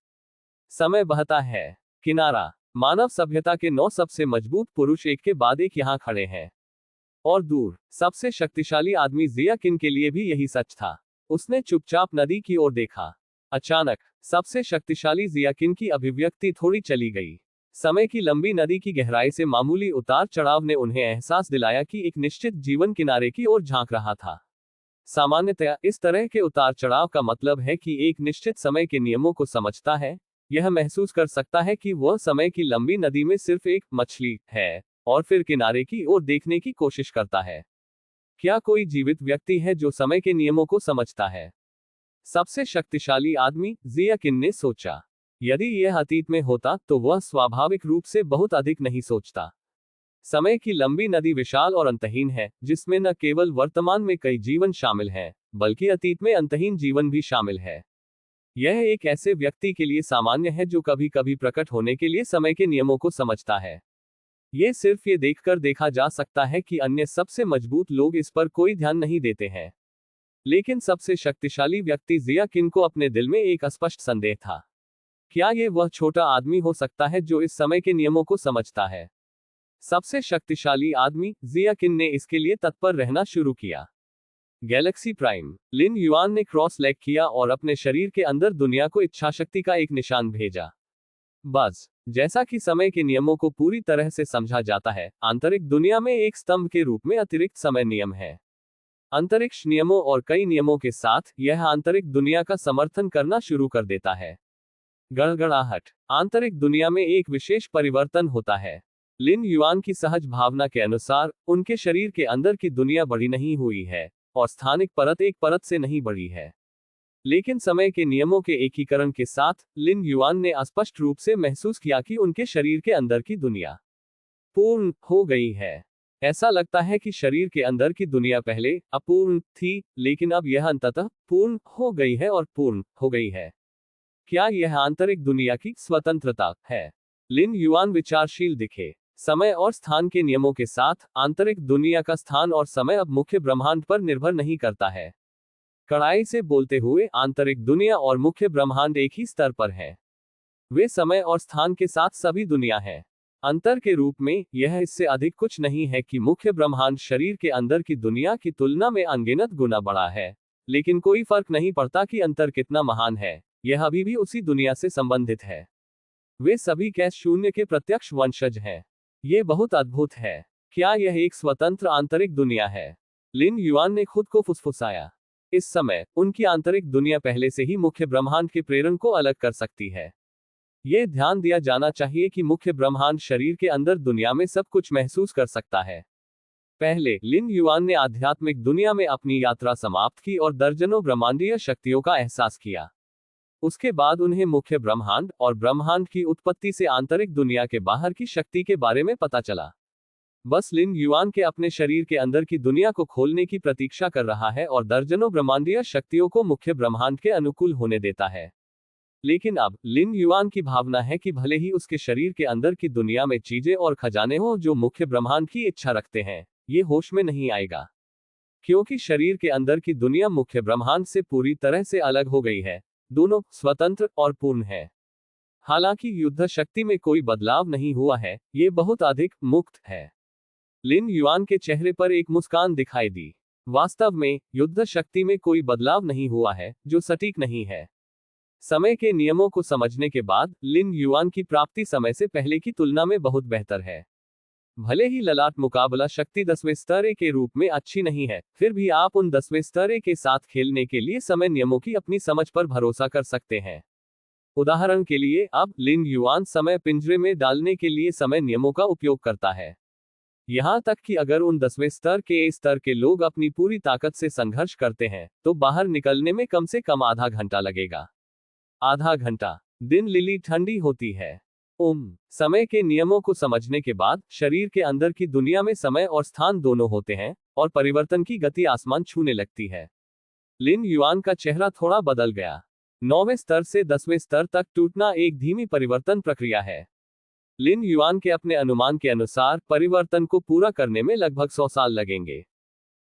समय बहता है। किनारा। मानव सभ्यता के 9 सबसे मजबूत पुरुष एक के बाद एक यहां खड़े हैं। और दूर, सबसे शक्तिशाली आदमी जिया किन के लिए भी यही सच था। उसने चुपचाप नदी की ओर देखा। अचानक, सबसे शक्तिशाली जिया किन की अभिव्यक्ति थोड़ी चली गई। समय की लंबी नदी की गहराई से मामूली उतार चढ़ाव ने उन्हें एहसास दिलाया कि एक निश्चित जीवन किनारे की ओर झांक रहा था। सामान्यतया इस तरह के उतार चढ़ाव का मतलब है कि एक निश्चित समय के नियमों को समझता है, यह महसूस कर सकता है कि वह समय की लंबी नदी में सिर्फ एक मछली है, और फिर किनारे की ओर देखने की कोशिश करता है। क्या कोई जीवित व्यक्ति है जो समय के नियमों को समझता है? सबसे शक्तिशाली आदमी, जिया किन ने सोचा। यदि यह अतीत में होता तो वह स्वाभाविक रूप से बहुत अधिक नहीं सोचता। समय की लंबी नदी विशाल और अंतहीन है, जिसमें न केवल वर्तमान में कई जीवन शामिल हैं, बल्कि अतीत में अंतहीन जीवन भी शामिल है। यह एक ऐसे व्यक्ति के लिए सामान्य है जो कभी कभी प्रकट होने के लिए समय के नियमों को समझता है। यह सिर्फ ये देखकर देखा जा सकता है कि अन्य सबसे मजबूत लोग इस पर कोई ध्यान नहीं देते हैं। लेकिन सबसे शक्तिशाली व्यक्ति जिया किन को अपने दिल में एक अस्पष्ट संदेह था। क्या यह वह छोटा आदमी हो सकता है जो इस समय के नियमों को समझता है? सबसे शक्तिशाली आदमी, जिया किन ने इसके लिए तत्पर रहना शुरू किया। Galaxy Prime. लिन युआन ने क्रॉस लेग किया और अपने शरीर के अंदर दुनिया को इच्छाशक्ति का एक निशान भेजा। बस जैसा कि समय के नियमों को पूरी तरह से समझा जाता है, आंतरिक दुनिया में एक स्तंभ के रूप में अतिरिक्त समय नियम है। अंतरिक्ष नियमों और कई नियमों के साथ, यह आंतरिक दुनिया का समर्थन करना शुरू कर देता है। गड़गड़ाहट। आंतरिक दुनिया में एक विशेष परिवर्तन होता है। लिन युआन की सहज भावना के अनुसार, उनके शरीर के अंदर की दुनिया बड़ी नहीं हुई है, और स्थानिक परत एक परत से नहीं बढ़ी है। लेकिन समय के नियमों के एकीकरण के साथ, लिन युआन ने स्पष्ट रूप से महसूस किया कि उनके शरीर के अंदर की दुनिया पूर्ण हो गई है। ऐसा लगता है कि शरीर के अंदर की दुनिया पहले अपूर्ण थी, लेकिन अब यह अंततः पूर्ण हो गई है और पूर्ण हो गई है। क्या यह आंतरिक दुनिया की स्वतंत्रता है? लिन युआन विचारशील दिखे। समय और स्थान के नियमों के साथ आंतरिक दुनिया का स्थान और समय अब मुख्य ब्रह्मांड पर निर्भर नहीं करता है। कड़ाई से बोलते हुए आंतरिक दुनिया और मुख्य ब्रह्मांड एक ही स्तर पर है। वे समय और स्थान के साथ सभी दुनिया है। अंतर के रूप में यह इससे अधिक कुछ नहीं है कि मुख्य ब्रह्मांड शरीर के अंदर की दुनिया की तुलना में अनगिनत गुना बड़ा है, लेकिन कोई फर्क नहीं पड़ता कि अंतर कितना महान है, यह अभी भी उसी दुनिया से संबंधित है। वे सभी कैश शून्य के प्रत्यक्ष वंशज हैं। ये बहुत अद्भुत है। क्या यह एक स्वतंत्र आंतरिक दुनिया है? लिन युआन ने खुद को फुसफुसाया। इस समय उनकी आंतरिक दुनिया पहले से ही मुख्य ब्रह्मांड के प्रेरण को अलग कर सकती है। यह ध्यान दिया जाना चाहिए कि मुख्य ब्रह्मांड शरीर के अंदर दुनिया में सब कुछ महसूस कर सकता है। पहले लिन युआन ने आध्यात्मिक दुनिया में अपनी यात्रा समाप्त की और दर्जनों ब्रह्मांडीय शक्तियों का एहसास किया। उसके बाद उन्हें मुख्य ब्रह्मांड और ब्रह्मांड की उत्पत्ति से आंतरिक दुनिया के बाहर की शक्ति के बारे में पता चला। बस लिन युआन के अपने शरीर के अंदर की दुनिया को खोलने की प्रतीक्षा कर रहा है और दर्जनों ब्रह्मांडीय शक्तियों को मुख्य ब्रह्मांड के अनुकूल होने देता है। लेकिन अब लिन युआन की भावना है कि भले ही उसके शरीर के अंदर की दुनिया में चीजें और खजाने हों जो मुख्य ब्रह्मांड की इच्छा रखते हैं, ये होश में नहीं आएगा, क्योंकि शरीर के अंदर की दुनिया मुख्य ब्रह्मांड से पूरी तरह से अलग हो गई है। दोनों स्वतंत्र और पूर्ण है। हालांकि युद्ध शक्ति में कोई बदलाव नहीं हुआ है, ये बहुत अधिक मुक्त है। लिन युआन के चेहरे पर एक मुस्कान दिखाई दी। वास्तव में युद्ध शक्ति में कोई बदलाव नहीं हुआ है, जो सटीक नहीं है। समय के नियमों को समझने के बाद लिन युआन की प्राप्ति समय से पहले की तुलना में बहुत बेहतर है। भले ही ललाट मुकाबला शक्ति 10वें स्तर के रूप में अच्छी नहीं है, फिर भी आप उन 10वें स्तर के साथ खेलने के लिए समय नियमों की अपनी समझ पर भरोसा कर सकते हैं। उदाहरण के लिए, अब लिन युआन समय पिंजरे में डालने के लिए समय नियमों का उपयोग करता है। यहां तक कि अगर उन 10वें स्तर के लोग अपनी पूरी ताकत से संघर्ष करते हैं, तो बाहर निकलने में कम से कम आधा घंटा लगेगा। आधा घंटा। दिन लिली ठंडी होती है। समय के नियमों को समझने के बाद शरीर के अंदर की दुनिया में समय और स्थान दोनों होते हैं, और परिवर्तन की गति आसमान छूने लगती है। लिन युआन का चेहरा थोड़ा बदल गया। 9वें स्तर से 10वें स्तर तक टूटना एक धीमी परिवर्तन प्रक्रिया है। लिन युआन के अपने अनुमान के अनुसार परिवर्तन को पूरा करने में लगभग 100 साल लगेंगे।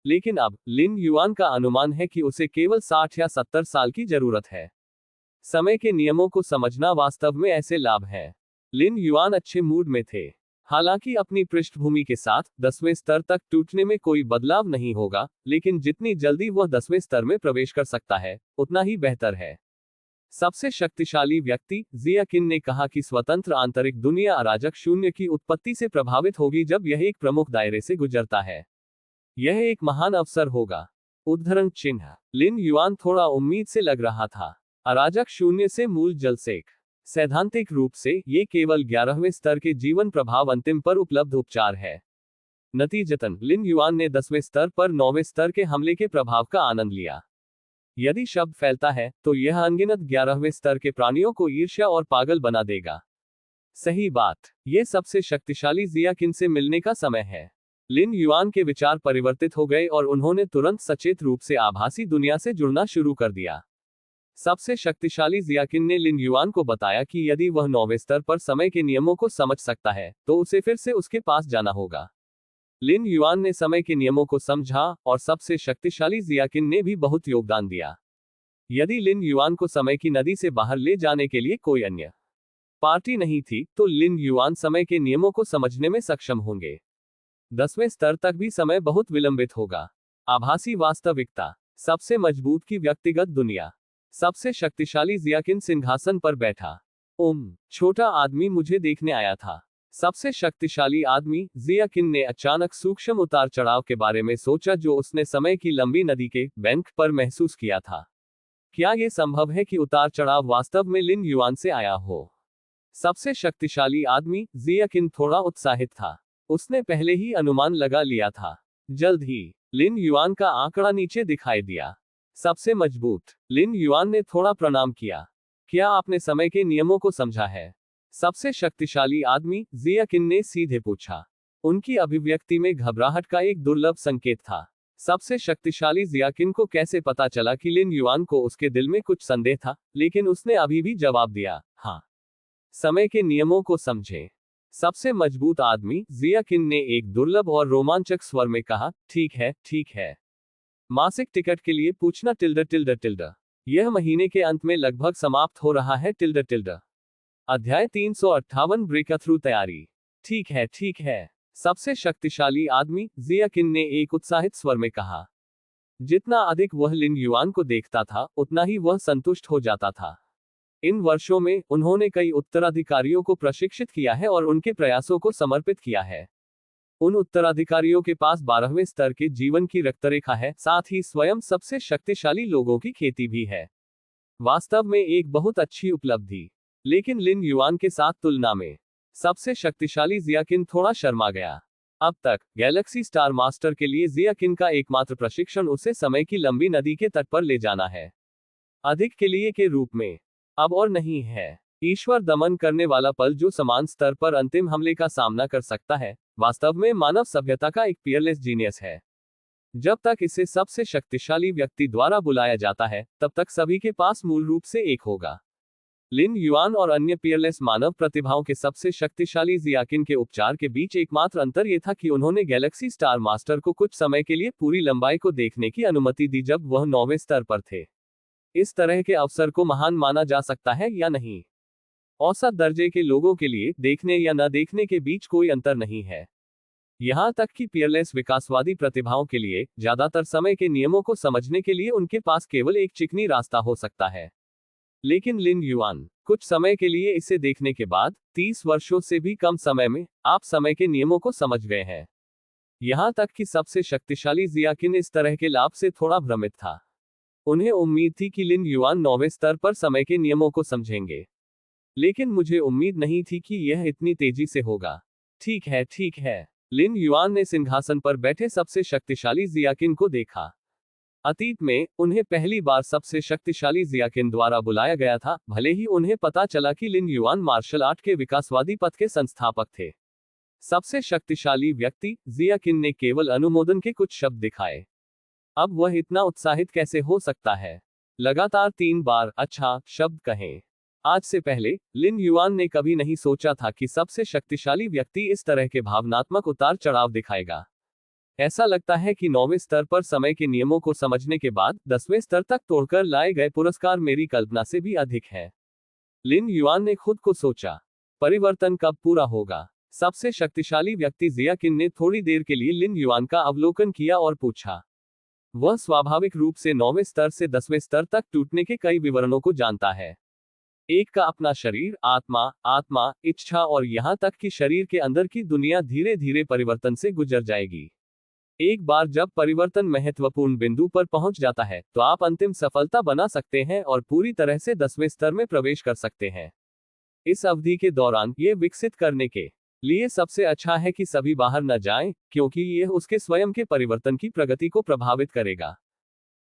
लेकिन अब लिन युआन का अनुमान है कि उसे केवल 60 या 70 साल की जरूरत है। समय के नियमों को समझना वास्तव में ऐसे लाभ है। लिन युआन अच्छे मूड में थे। हालांकि अपनी पृष्ठभूमि के साथ 10वें स्तर तक टूटने में कोई बदलाव नहीं होगा, लेकिन जितनी जल्दी वह 10वें स्तर में प्रवेश कर सकता है, उतना ही बेहतर है। सबसे शक्तिशाली व्यक्ति जिया किन ने कहा कि स्वतंत्र आंतरिक दुनिया अराजक शून्य की उत्पत्ति से प्रभावित होगी जब यह एक प्रमुख दायरे से गुजरता है। यह एक महान अवसर होगा। उद्धरण चिन्ह। लिन युआन थोड़ा उम्मीद से लग रहा था। अराजक शून्य से मूल जलसेक। सैद्धांतिक रूप से ये केवल 11वें स्तर के जीवन प्रभाव अंतिम पर उपलब्ध उपचार है। नतीजतन लिन युआन ने 10वें स्तर पर 9वें स्तर के हमले के प्रभाव का आनंद लिया। यदि शब्द फैलता है तो यह अनगिनत 11वें स्तर के प्राणियों को ईर्ष्या और पागल बना देगा। सही बात। ये सबसे शक्तिशाली जिया किन से मिलने का समय है। लिन युआन के विचार परिवर्तित हो गए और उन्होंने तुरंत सचेत रूप से आभासी दुनिया से जुड़ना शुरू कर दिया। सबसे शक्तिशाली जिया किन ने लिन युआन को बताया कि यदि वह 9वें स्तर पर समय के नियमों को समझ सकता है, तो उसे फिर से उसके पास जाना होगा। लिन युआन ने समय के नियमों को समझा, और सबसे शक्तिशाली जिया किन ने भी बहुत योगदान दिया। यदि लिन युआन को समय की नदी से बाहर ले जाने के लिए कोई अन्य पार्टी नहीं थी, तो लिन युआन समय के नियमों को समझने में सक्षम होंगे। 10वें स्तर तक भी समय बहुत विलंबित होगा। आभासी वास्तविकता। सबसे मजबूत की व्यक्तिगत दुनिया। सबसे शक्तिशाली जिया किन सिंहासन पर बैठा। छोटा आदमी मुझे देखने आया था। सबसे शक्तिशाली आदमी जिया किन ने अचानक सूक्ष्म उतार चढ़ाव के बारे में सोचा जो उसने समय की लंबी नदी के बैंक पर महसूस किया था। क्या यह संभव है कि उतार चढ़ाव वास्तव में लिन युआन से आया हो? सबसे शक्तिशाली आदमी जिया किन थोड़ा उत्साहित था। उसने पहले ही अनुमान लगा लिया था। जल्द ही लिन युआन का आंकड़ा नीचे दिखाई दिया। सबसे मजबूत। लिन युआन ने थोड़ा प्रणाम किया। क्या आपने समय के नियमों को समझा है? सबसे शक्तिशाली आदमी जिया किन ने सीधे पूछा। उनकी अभिव्यक्ति में घबराहट का एक दुर्लभ संकेत था। सबसे शक्तिशाली जियाकिन को कैसे पता चला कि लिन युआन को उसके दिल में कुछ संदेह था, लेकिन उसने अभी भी जवाब दिया, हाँ। समय के नियमों को समझें। सबसे मजबूत आदमी, जियाकिन ने एक दुर्लभ और रोमांचक स्वर में कहा, ठीक है, ठीक है। मासिक टिकट के लिए पूछना टिल्डर टिल्डर टिल्डर। यह महीने के अंत में लगभग समाप्त हो रहा है टिल्डर टिल्डर। अध्याय 358 ब्रेकथ्रू तैयारी। ठीक है, ठीक है। सबसे शक्तिशाली आदमी, जियाकिन ने एक उत्साहित स्वर में कहा। जितना अधिक वह लिन युआन को देखता था, उतना ही वह संतुष्ट हो जाता था। इन वर्षों में उन्होंने कई उत्तराधिकारियों को प्रशिक्षित किया है और उनके प्रयासों को समर्पित किया है। उन उत्तराधिकारियों के पास 12वें स्तर के जीवन की रक्तरेखा है, साथ ही स्वयं सबसे शक्तिशाली लोगों की खेती भी है। वास्तव में एक बहुत अच्छी उपलब्धि। लेकिन लिन युआन के साथ तुलना में सबसे शक्तिशाली जियाकिन थोड़ा शर्मा गया। अब तक गैलेक्सी स्टार मास्टर के लिए जियाकिन का एकमात्र प्रशिक्षण उसे समय की लंबी नदी के तट पर ले जाना है, अधिक के लिए के रूप में। अब और नहीं है। ईश्वर दमन करने वाला पल जो समान स्तर पर अंतिम हमले का सामना कर सकता है, वास्तव में मानव सभ्यता का एक पियरलेस जीनियस है। जब तक इसे सबसे शक्तिशाली व्यक्ति द्वारा बुलाया जाता है, तब तक सभी के पास मूल रूप से एक होगा। लिन युआन और अन्य पियरलेस मानव प्रतिभाओं के सबसे शक्तिशाली जियाकिन के उपचार के बीच एकमात्र अंतर यह था कि उन्होंने गैलेक्सी स्टार मास्टर को कुछ समय के लिए पूरी लंबाई को देखने की अनुमति दी जब वह 9वें स्तर पर थे। इस तरह के अवसर को महान माना जा सकता है या नहीं? औसत दर्जे के लोगों के लिए देखने या न देखने के बीच कोई अंतर नहीं है। यहां तक कि पियरलेस विकासवादी प्रतिभाओं के लिए ज्यादातर समय के नियमों को समझने के लिए उनके पास केवल एक चिकनी रास्ता हो सकता है। लेकिन लिन युआन, कुछ समय के लिए इसे देखने के बाद, 30 वर्षों से भी कम समय में, आप समय के नियमों को समझ गए हैं। यहां तक कि सबसे शक्तिशाली जियाकिन इस तरह के लाभ से थोड़ा भ्रमित था। उन्हें उम्मीद थी कि लिन युआन 9वें स्तर पर समय के नियमों को समझेंगे, लेकिन मुझे उम्मीद नहीं थी कि यह इतनी तेजी से होगा। ठीक है, ठीक है। लिन युआन ने सिंहासन पर बैठे सबसे शक्तिशाली जियाकिन को देखा। अतीत में उन्हें पहली बार सबसे शक्तिशाली जियाकिन द्वारा बुलाया गया था, भले ही उन्हें पता चला कि लिन युआन मार्शल आर्ट के विकासवादी पथ के संस्थापक थे। सबसे शक्तिशाली व्यक्ति, जियाकिन ने केवल अनुमोदन के कुछ शब्द दिखाए। अब वह इतना उत्साहित कैसे हो सकता है? लगातार 3 बार अच्छा शब्द कहें। आज से पहले लिन युआन ने कभी नहीं सोचा था कि सबसे शक्तिशाली व्यक्ति इस तरह के भावनात्मक उतार चढ़ाव दिखाएगा। ऐसा लगता है कि 9वें स्तर पर समय के नियमों को समझने के बाद 10वें स्तर तक तोड़कर लाए गए पुरस्कार मेरी कल्पना से भी अधिक है। लिन युआन ने खुद को सोचा, परिवर्तन कब पूरा होगा? सबसे शक्तिशाली व्यक्ति जियाकिन ने थोड़ी देर के लिए लिन युआन का अवलोकन किया और पूछा। वह स्वाभाविक रूप से 9वें स्तर से 10वें स्तर तक टूटने के कई विवरणों को जानता है। एक का अपना शरीर, आत्मा, इच्छा और यहां तक कि शरीर के अंदर की दुनिया धीरे धीरे परिवर्तन से गुजर जाएगी। एक बार जब परिवर्तन महत्वपूर्ण बिंदु पर पहुंच जाता है, तो आप अंतिम सफलता बना सकते हैं और पूरी तरह से 10वें स्तर में प्रवेश कर सकते हैं। इस अवधि के दौरान ये विकसित करने के लिए सबसे अच्छा है कि सभी बाहर न जाएं, क्योंकि यह उसके स्वयं के परिवर्तन की प्रगति को प्रभावित करेगा।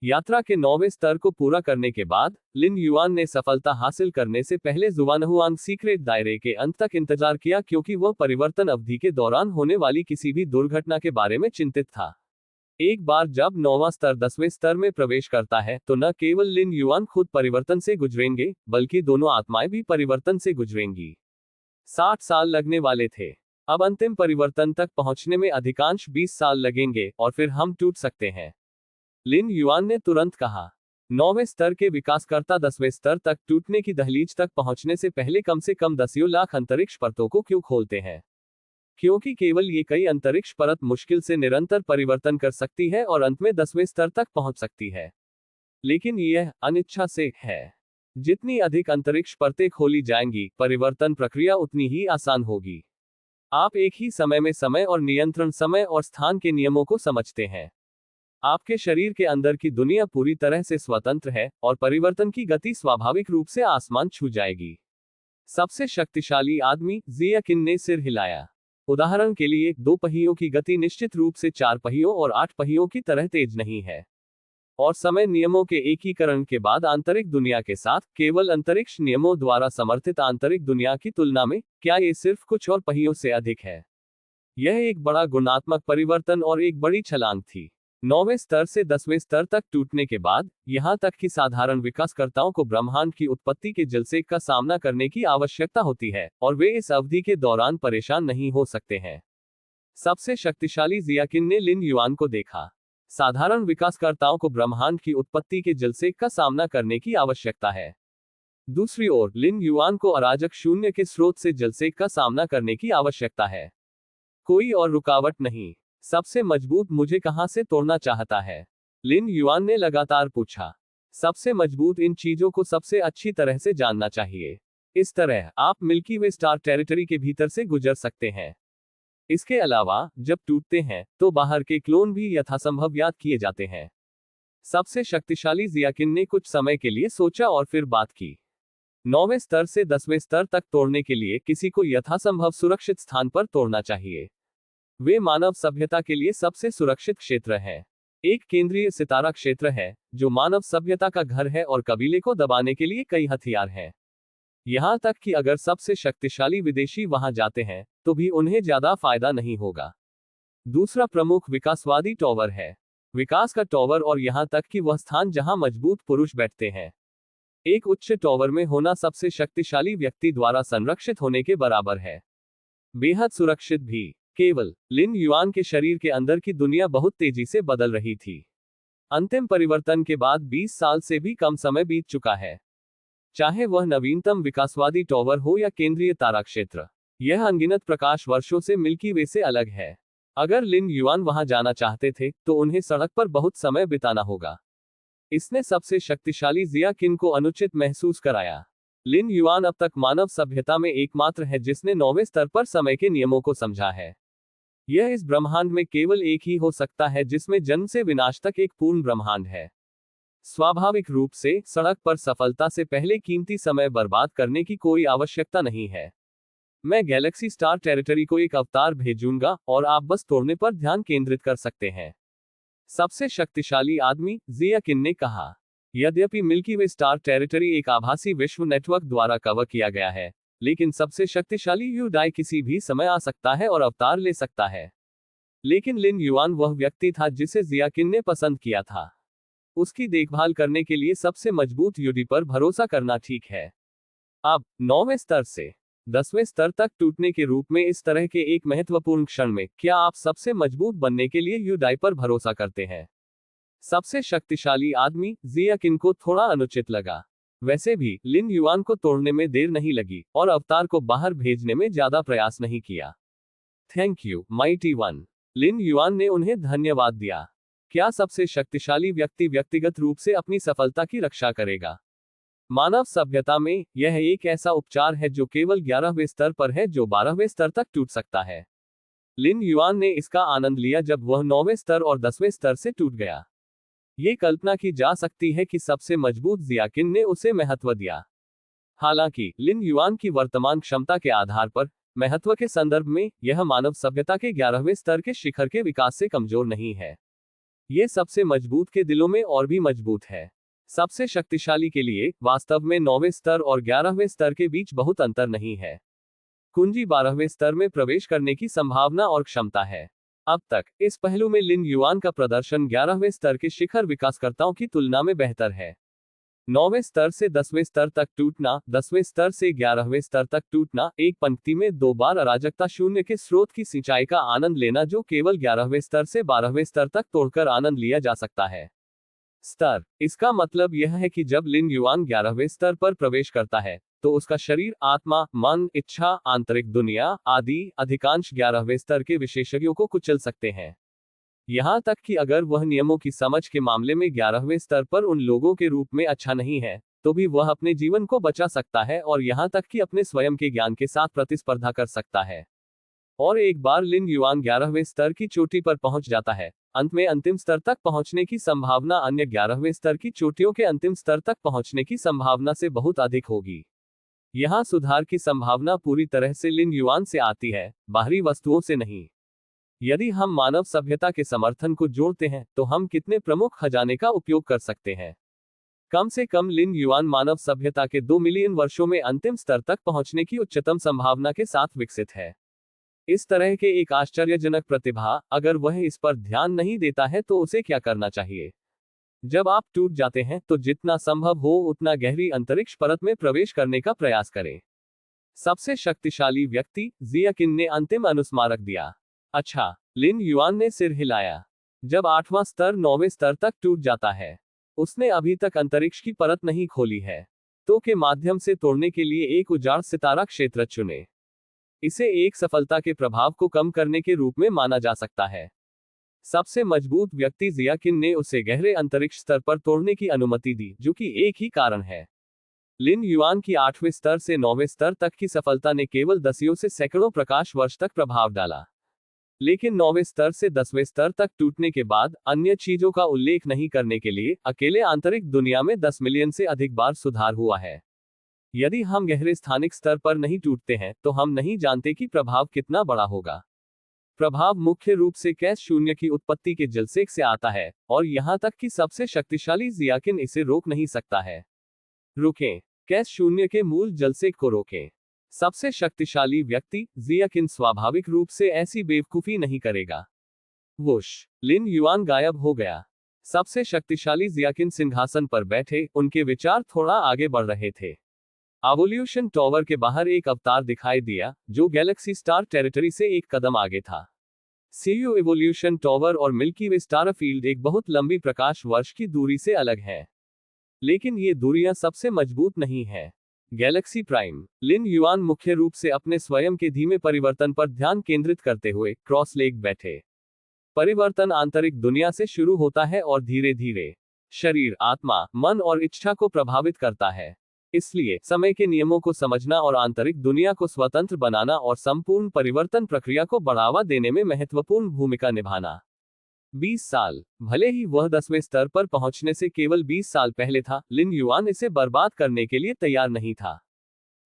यात्रा के 9वें स्तर को पूरा करने के बाद, लिन युआन ने सफलता हासिल करने से पहले जुआनहुआंग सीक्रेट दायरे के अंत तक इंतजार किया, क्योंकि वह परिवर्तन अवधि के दौरान होने वाली किसी भी दुर्घटना के बारे में चिंतित था। एक बार जब 9वां स्तर 10वें स्तर में प्रवेश करता है, तो न केवल लिन युआन खुद परिवर्तन से गुजरेंगे, बल्कि दोनों आत्माएं भी परिवर्तन से गुजरेंगी। 60 साल लगने वाले थे। अब अंतिम परिवर्तन तक पहुंचने में अधिकांश 20 साल लगेंगे, और फिर हम टूट सकते हैं। लिन युआन ने तुरंत कहा। 9वें स्तर के विकासकर्ता 10वें स्तर तक टूटने की दहलीज तक पहुंचने से पहले कम से कम दसियों लाख अंतरिक्ष परतों को क्यों खोलते हैं? क्योंकि केवल ये कई अंतरिक्ष परत मुश्किल से निरंतर परिवर्तन कर सकती है और अंत में 10वें स्तर तक पहुंच सकती है। लेकिन यह अनिच्छा से है। जितनी अधिक अंतरिक्ष परतें खोली जाएंगी, परिवर्तन प्रक्रिया उतनी ही आसान होगी। आप एक ही समय में समय और नियंत्रण, समय और स्थान के नियमों को समझते हैं। आपके शरीर के अंदर की दुनिया पूरी तरह से स्वतंत्र है, और परिवर्तन की गति स्वाभाविक रूप से आसमान छू जाएगी। सबसे शक्तिशाली आदमी, जियाकिन ने सिर हिलाया। उदाहरण के लिए, 2 पहियों की गति निश्चित रूप से 4 पहियों और 8 पहियों की तरह तेज नहीं है। और समय नियमों के एकीकरण के बाद आंतरिक दुनिया के साथ, केवल अंतरिक्ष नियमों द्वारा समर्थित आंतरिक दुनिया की तुलना में, क्या ये सिर्फ कुछ और पहियों से अधिक है? यह एक बड़ा गुणात्मक परिवर्तन और एक बड़ी छलांग थी। 9वें स्तर से 10वें स्तर तक टूटने के बाद यहां तक कि साधारण विकासकर्ताओं को ब्रह्मांड की उत्पत्ति के जलसेक का सामना करने की आवश्यकता होती है और वे इस अवधि के दौरान परेशान नहीं हो सकते हैं। सबसे शक्तिशाली जियाकिन ने लिन युआन को देखा। साधारण विकासकर्ताओं को ब्रह्मांड की उत्पत्ति के जलसेक का सामना करने की आवश्यकता है। दूसरी ओर लिन युआन को अराजक शून्य के स्रोत से जलसेक का सामना करने की आवश्यकता है। कोई और रुकावट नहीं। सबसे मजबूत मुझे कहां से तोड़ना चाहता है? लिन युआन ने लगातार पूछा। सबसे मजबूत इन चीजों को सबसे अच्छी तरह से जानना चाहिए। इस तरह आप मिल्की वे स्टार टेरिटरी के भीतर से गुजर सकते हैं। इसके अलावा जब टूटते हैं तो बाहर के क्लोन भी यथासंभव याद किए जाते हैं। सबसे शक्तिशाली जियाकिन ने कुछ समय के लिए सोचा और फिर बात की। 9वें स्तर से 10वें स्तर तक तोड़ने के लिए किसी को यथासंभव सुरक्षित स्थान पर तोड़ना चाहिए। वे मानव सभ्यता के लिए सबसे सुरक्षित क्षेत्र है। एक केंद्रीय सितारा क्षेत्र है जो मानव सभ्यता का घर है और कबीले को दबाने के लिए कई हथियार हैं। यहां तक कि अगर सबसे शक्तिशाली विदेशी वहां जाते हैं तो भी उन्हें ज्यादा फायदा नहीं होगा। दूसरा प्रमुख विकासवादी टॉवर है। विकास का टॉवर और यहां तक कि वह स्थान जहां मजबूत पुरुष बैठते हैं। एक उच्च टॉवर में होना सबसे शक्तिशाली व्यक्ति द्वारा संरक्षित होने के बराबर है। बेहद सुरक्षित भी। केवल लिन युआन के शरीर के अंदर की दुनिया बहुत तेजी से बदल रही थी। अंतिम परिवर्तन के बाद 20 साल से भी कम समय बीत चुका है। चाहे वह नवीनतम विकासवादी टॉवर हो या केंद्रीय तारा क्षेत्र, यह अनगिनत प्रकाश वर्षों से मिल्की वे से अलग है। अगर लिन युआन वहां जाना चाहते थे तो उन्हें सड़क पर बहुत समय बिताना होगा। इसने सबसे शक्तिशाली जियाकिन को अनुचित महसूस कराया। लिन युआन अब तक मानव सभ्यता में एकमात्र है जिसने 9वें स्तर पर समय के नियमों को समझा है। यह इस ब्रह्मांड में केवल एक ही हो सकता है जिसमें जन्म से विनाश तक एक पूर्ण ब्रह्मांड है। स्वाभाविक रूप से सड़क पर सफलता से पहले कीमती समय बर्बाद करने की कोई आवश्यकता नहीं है। मैं गैलेक्सी स्टार टेरिटरी को एक अवतार भेजूंगा और आप बस तोड़ने पर ध्यान केंद्रित कर सकते हैं। सबसे शक्तिशाली आदमी, जियाकिन ने कहा। यद्यपि मिल्की वे स्टार टेरिटरी एक आभासी विश्व नेटवर्क द्वारा कवर किया गया है, लेकिन सबसे शक्तिशाली यूडाई किसी भी समय आ सकता है और अवतार ले सकता है। लेकिन लिन युआन वह व्यक्ति था जिसे जियाकिन ने पसंद किया था। उसकी देखभाल करने के लिए सबसे मजबूत यूडी पर भरोसा करना ठीक है। अब 9वें स्तर से 10वें स्तर तक टूटने के रूप में इस तरह के एक महत्वपूर्ण क्षण में क्या आप सबसे मजबूत बनने के लिए यूडाई पर भरोसा करते हैं? सबसे शक्तिशाली आदमी, जियाकिन को थोड़ा अनुचित लगा। वैसे भी लिन युआन को तोड़ने में देर नहीं लगी और अवतार को बाहर भेजने में ज्यादा प्रयास नहीं किया। Thank you mighty one. Lin Yuan ने उन्हें धन्यवाद दिया। क्या सबसे शक्तिशाली व्यक्ति व्यक्तिगत रूप से अपनी सफलता की रक्षा करेगा? मानव सभ्यता में यह एक ऐसा उपचार है जो केवल 11वें स्तर पर है जो 12वें स्तर तक टूट सकता है। लिन युआन ने इसका आनंद लिया जब वह 9वें स्तर और 10वें स्तर से टूट गया। ये कल्पना की जा सकती है कि सबसे मजबूत जियाकिन ने उसे महत्व दिया। हालांकि लिन युआन की वर्तमान क्षमता के आधार पर महत्व के संदर्भ में यह मानव सभ्यता के 11वें स्तर के शिखर के विकास से कमजोर नहीं है। ये सबसे मजबूत के दिलों में और भी मजबूत है। सबसे शक्तिशाली के लिए वास्तव में 9वें स्तर और 11वें स्तर के बीच बहुत अंतर नहीं है। कुंजी 12वें स्तर में प्रवेश करने की संभावना और क्षमता है। अब तक इस पहलू में लिन युआन का प्रदर्शन 11वें स्तर के शिखर विकासकर्ताओं की तुलना में बेहतर है। 9वें स्तर से 10वें स्तर तक टूटना, 10वें स्तर से 11वें स्तर तक टूटना, एक पंक्ति में 2 बार अराजकता शून्य के स्रोत की सिंचाई का आनंद लेना जो केवल 11वें स्तर से 12वें स्तर तक तोड़कर आनंद लिया जा सकता है। स्तर, इसका मतलब यह है कि जब लिन युआन 11वें स्तर पर प्रवेश करता है तो उसका शरीर, आत्मा, मन, इच्छा, आंतरिक दुनिया आदि अधिकांश 11वें स्तर के विशेषज्ञों को कुचल सकते हैं। यहां तक कि अगर वह नियमों की समझ के मामले में 11वें स्तर पर उन लोगों के रूप में अच्छा नहीं है, तो भी वह अपने जीवन को बचा सकता है और यहां तक कि अपने स्वयं के ज्ञान के साथ प्रतिस्पर्धा कर सकता है। और एक बार लिन युआन 11वें स्तर की चोटी पर पहुंच जाता है, अंत में अंतिम स्तर तक पहुंचने की संभावना अन्य 11वें स्तर की चोटियों के अंतिम स्तर तक पहुंचने की संभावना से बहुत अधिक होगी। यहां सुधार की संभावना पूरी तरह से लिन युआन से आती है, बाहरी वस्तुओं से नहीं। यदि हम मानव सभ्यता के समर्थन को जोड़ते हैं तो हम कितने प्रमुख खजाने का उपयोग कर सकते हैं? कम से कम लिन युआन मानव सभ्यता के 2 मिलियन वर्षों में अंतिम स्तर तक पहुंचने की उच्चतम संभावना के साथ विकसित है। इस तरह के एक आश्चर्यजनक प्रतिभा, अगर वह इस पर ध्यान नहीं देता है तो उसे क्या करना चाहिए? जब आप टूट जाते हैं तो जितना संभव हो उतना गहरी अंतरिक्ष परत में प्रवेश करने का प्रयास करें। सबसे शक्तिशाली व्यक्ति, जिया किन ने अंतिम अनुस्मारक दिया। अच्छा, लिन युआन ने सिर हिलाया। जब 8वां स्तर 9वें स्तर तक टूट जाता है, उसने अभी तक अंतरिक्ष की परत नहीं खोली है, तो के माध्यम से तोड़ने के लिए एक उजाड़ सितारा क्षेत्र चुने। इसे एक सफलता के प्रभाव को कम करने के रूप में माना जा सकता है। सबसे मजबूत व्यक्ति जिया किन ने उसे गहरे अंतरिक्ष स्तर पर तोड़ने की अनुमति दी, जो कि एक ही कारण है। लिन युआन की 8वें स्तर से 9वें स्तर तक की सफलता ने केवल दसियों से सैकड़ों प्रकाश वर्ष तक प्रभाव डाला, लेकिन 9वें स्तर से 10वें स्तर तक टूटने के बाद अन्य चीजों का उल्लेख नहीं करने के लिए अकेले आंतरिक दुनिया में 10 मिलियन से अधिक बार सुधार हुआ है। यदि हम गहरे स्थानिक स्तर पर नहीं टूटते हैं तो हम नहीं जानते कि प्रभाव कितना बड़ा होगा। प्रभाव मुख्य रूप से कैस शून्य की उत्पत्ति के जलसेक से आता है, और यहां तक कि सबसे शक्तिशाली जिया किन इसे रोक नहीं सकता है। रुकें, कैस शून्य के मूल जलसेक को रोकें। सबसे शक्तिशाली व्यक्ति, जिया किन स्वाभाविक रूप से ऐसी बेवकूफी नहीं करेगा। वुश, लिन युआन गायब हो गया। सबसे शक्तिशाली जिया किन सिंहासन पर बैठे, उनके विचार थोड़ा आगे बढ़ रहे थे। एवोल्यूशन टॉवर के बाहर एक अवतार दिखाई दिया, जो गैलेक्सी स्टार टेरिटरी से एक कदम आगे था। सीयू एवोल्यूशन टॉवर और मिल्की वे स्टार फील्ड एक बहुत लंबी प्रकाश वर्ष की दूरी से अलग है, लेकिन ये दूरियां सबसे मजबूत नहीं है। Galaxy Prime. लिन युआन मुख्य रूप से अपने स्वयं के धीमे परिवर्तन पर ध्यान केंद्रित करते हुए क्रॉस लेग बैठे। परिवर्तन आंतरिक दुनिया से शुरू होता है और धीरे धीरे शरीर, आत्मा, मन और इच्छा को प्रभावित करता है। इसलिए समय के नियमों को समझना और आंतरिक दुनिया को स्वतंत्र बनाना और संपूर्ण परिवर्तन प्रक्रिया को बढ़ावा देने में महत्वपूर्ण भूमिका निभाना। 20 साल, भले ही वह 10वें स्तर पर पहुंचने से केवल 20 साल पहले था, लिन युआन इसे बर्बाद करने के लिए तैयार नहीं था।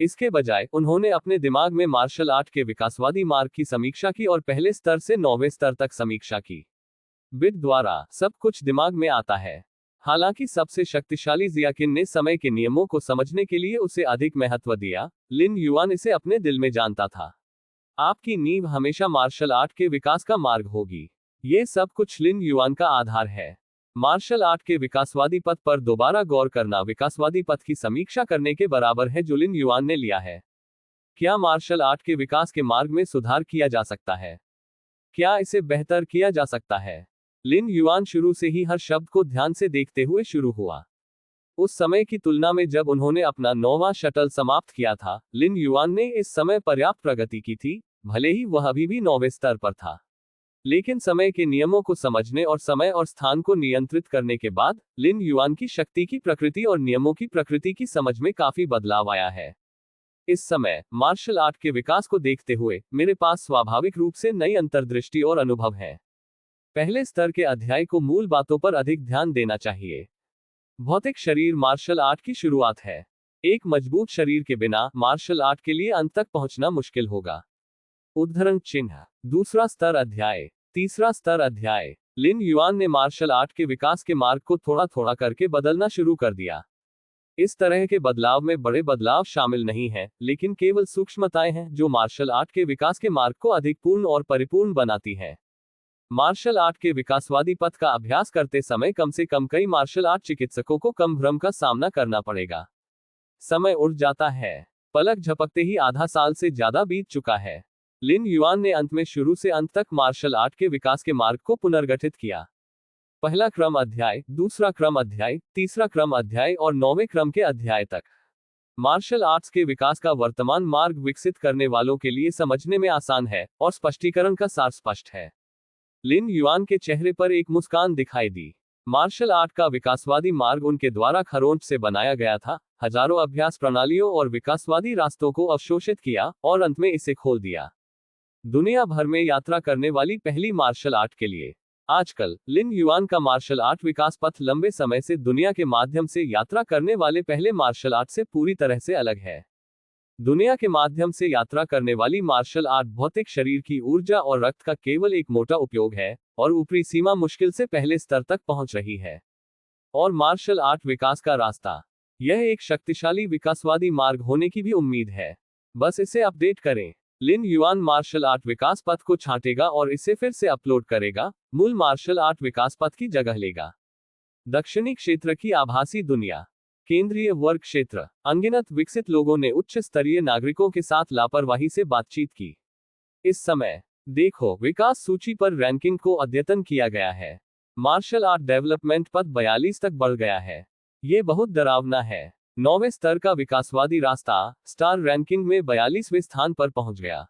इसके बजाय उन्होंने अपने दिमाग में मार्शल आर्ट के विकासवादी मार्ग की समीक्षा की और पहले स्तर से 9वें स्तर तक समीक्षा की। बिट द्वारा सब कुछ दिमाग में आता है। हालांकि सबसे शक्तिशाली जिया किन ने समय के नियमों को समझने के लिए उसे अधिक महत्व दिया, लिन युआन इसे अपने दिल में जानता था। आपकी नींव हमेशा मार्शल आर्ट के विकास का मार्ग होगी। ये सब कुछ लिन युआन का आधार है। मार्शल आर्ट के विकासवादी पथ पर दोबारा गौर करना विकासवादी पथ की समीक्षा करने के बराबर है जो लिन युआन ने लिया है। क्या मार्शल आर्ट के विकास के मार्ग में सुधार किया जा सकता है? क्या इसे बेहतर किया जा सकता है? लिन युआन शुरू से ही हर शब्द को ध्यान से देखते हुए शुरू हुआ। उस समय की तुलना में जब उन्होंने अपना 9वां शटल समाप्त किया था, लिन युआन ने इस समय पर्याप्त प्रगति की थी, भले ही वह अभी भी 9वें स्तर पर था। लेकिन समय के नियमों को समझने और समय और स्थान को नियंत्रित करने के बाद, लिन युआन की शक्ति की प्रकृति और नियमों की प्रकृति की समझ में काफी बदलाव आया है। इस समय, मार्शल आर्ट के विकास को देखते हुए, मेरे पास स्वाभाविक रूप से नई अंतर्दृष्टि और अनुभव है। पहले स्तर के अध्याय को मूल बातों पर अधिक ध्यान देना चाहिए। भौतिक शरीर मार्शल आर्ट की शुरुआत है। एक मजबूत शरीर के बिना मार्शल आर्ट के लिए अंत तक पहुंचना मुश्किल होगा। उद्धरण चिन्ह। दूसरा स्तर अध्याय। तीसरा स्तर अध्याय। लिन युआन ने मार्शल आर्ट के विकास के मार्ग को थोड़ा थोड़ा करके बदलना शुरू कर दिया। इस तरह के बदलाव में बड़े बदलाव शामिल नहीं हैं, लेकिन केवल सूक्ष्मताएं हैं जो मार्शल आर्ट के विकास के मार्ग को अधिक पूर्ण और परिपूर्ण बनाती हैं। मार्शल आर्ट के विकासवादी पथ का अभ्यास करते समय कम से कम कई मार्शल आर्ट चिकित्सकों को कम भ्रम का सामना करना पड़ेगा। समय उड़ जाता है। पलक झपकते ही आधा साल से ज्यादा बीत चुका है। लिन युआन ने अंत में शुरू से अंत तक मार्शल आर्ट के विकास के मार्ग को पुनर्गठित किया। पहला क्रम अध्याय, दूसरा क्रम अध्याय, तीसरा क्रम अध्याय और 9वें क्रम के अध्याय तक। मार्शल आर्ट्स के विकास का वर्तमान मार्ग विकसित करने वालों के लिए समझने में आसान है और स्पष्टीकरण का सार स्पष्ट है। लिन युआन के चेहरे पर एक मुस्कान दिखाई दी। मार्शल आर्ट का विकासवादी मार्ग उनके द्वारा खरोंच से बनाया गया था, हजारों अभ्यास प्रणालियों और विकासवादी रास्तों को अवशोषित किया और अंत में इसे खोल दिया। दुनिया भर में यात्रा करने वाली पहली मार्शल आर्ट के लिए। आजकल, लिन युआन का मार्शल आर्ट विकास पथ लंबे समय से दुनिया के माध्यम से यात्रा करने वाले पहले मार्शल आर्ट से पूरी तरह से अलग है। दुनिया के माध्यम से यात्रा करने वाली मार्शल आर्ट भौतिक शरीर की ऊर्जा और रक्त का केवल एक मोटा उपयोग है, और ऊपरी सीमा मुश्किल से पहले स्तर तक पहुंच रही है। और मार्शल आर्ट विकास का रास्ता, यह एक शक्तिशाली विकासवादी मार्ग होने की भी उम्मीद है। बस इसे अपडेट करें। लिन युआन मार्शल आर्ट विकास पथ को छांटेगा और इसे फिर से अपलोड करेगा, मूल मार्शल आर्ट विकास पथ की जगह लेगा। दक्षिणी क्षेत्र की आभासी दुनिया। केंद्रीय वर्ग क्षेत्र। अनगिनत विकसित लोगों ने उच्च स्तरीय नागरिकों के साथ लापरवाही से बातचीत की। इस समय देखो विकास सूची पर रैंकिंग को अद्यतन किया गया है। मार्शल आर्ट डेवलपमेंट पद 42 तक बढ़ गया है। ये बहुत डरावना है। 9वें स्तर का विकासवादी रास्ता स्टार रैंकिंग में 42वें स्थान पर पहुंच गया।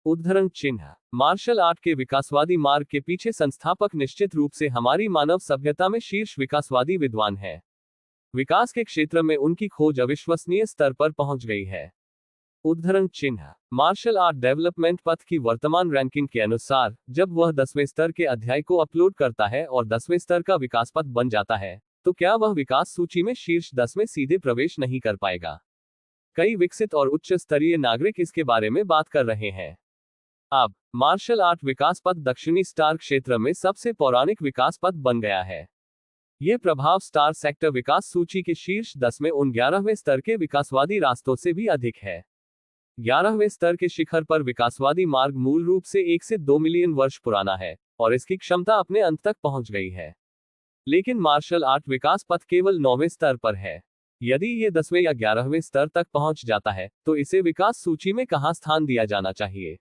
उद्धरण चिन्ह। मार्शल आर्ट के विकासवादी मार्ग के पीछे संस्थापक निश्चित रूप से हमारी मानव सभ्यता में शीर्ष विकासवादी विद्वान है। विकास के क्षेत्र में उनकी खोज अविश्वसनीय स्तर पर पहुंच गई है। उद्धरण चिन्ह। मार्शल आर्ट डेवलपमेंट पथ की वर्तमान रैंकिंग के अनुसार जब वह 10वें स्तर के अध्याय को अपलोड करता है और 10वें स्तर का विकास पथ बन जाता है, तो क्या वह विकास सूची में शीर्ष 10 में सीधे प्रवेश नहीं कर पाएगा? कई विकसित और उच्च स्तरीय नागरिक इसके बारे में बात कर रहे हैं। अब मार्शल आर्ट विकास पथ दक्षिणी स्टार क्षेत्र में सबसे पौराणिक विकास पथ बन गया है। यह प्रभाव स्टार सेक्टर विकास सूची के शीर्ष 10 में उन 11वें स्तर के विकासवादी रास्तों से भी अधिक है। 11वें स्तर के शिखर पर विकासवादी मार्ग मूल रूप से 1 से 2 मिलियन वर्ष पुराना है और इसकी क्षमता अपने अंत तक पहुंच गई है। लेकिन मार्शल आर्ट विकास पथ केवल 9वें स्तर पर है। यदि ये 10वें या 11वें स्तर तक पहुंच जाता है तो इसे विकास सूची में कहां स्थान दिया जाना चाहिए?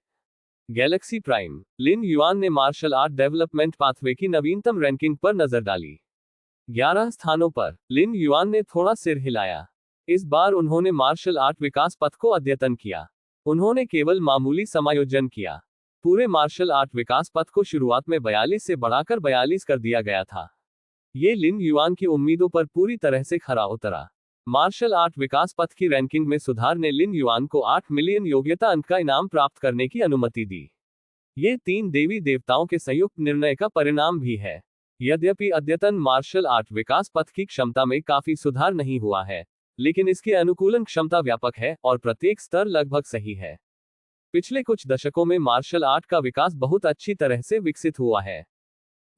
Galaxy Prime. लिन युआन ने मार्शल आर्ट डेवलपमेंट पाथवे की नवीनतम रैंकिंग पर नजर डाली। 11 स्थानों पर लिन युआन ने थोड़ा सिर हिलाया। इस बार उन्होंने मार्शल आर्ट विकास पथ को अद्यतन किया। उन्होंने केवल मामूली समायोजन किया। पूरे मार्शल आर्ट विकास पथ को शुरुआत में 42 से बढ़ाकर 42 कर दिया गया था। ये लिन युआन की उम्मीदों पर पूरी तरह से खरा उतरा। मार्शल आर्ट विकास पथ की रैंकिंग में सुधार ने लिन युआन को 8 मिलियन योग्यता अंक का इनाम प्राप्त करने की अनुमति दी। ये 3 देवी देवताओं के संयुक्त निर्णय का परिणाम भी है। यद्यपि अद्यतन मार्शल आर्ट विकास पथ की क्षमता में काफी सुधार नहीं हुआ है, लेकिन इसकी अनुकूलन क्षमता व्यापक है और प्रत्येक स्तर लगभग सही है। पिछले कुछ दशकों में मार्शल आर्ट का विकास बहुत अच्छी तरह से विकसित हुआ है।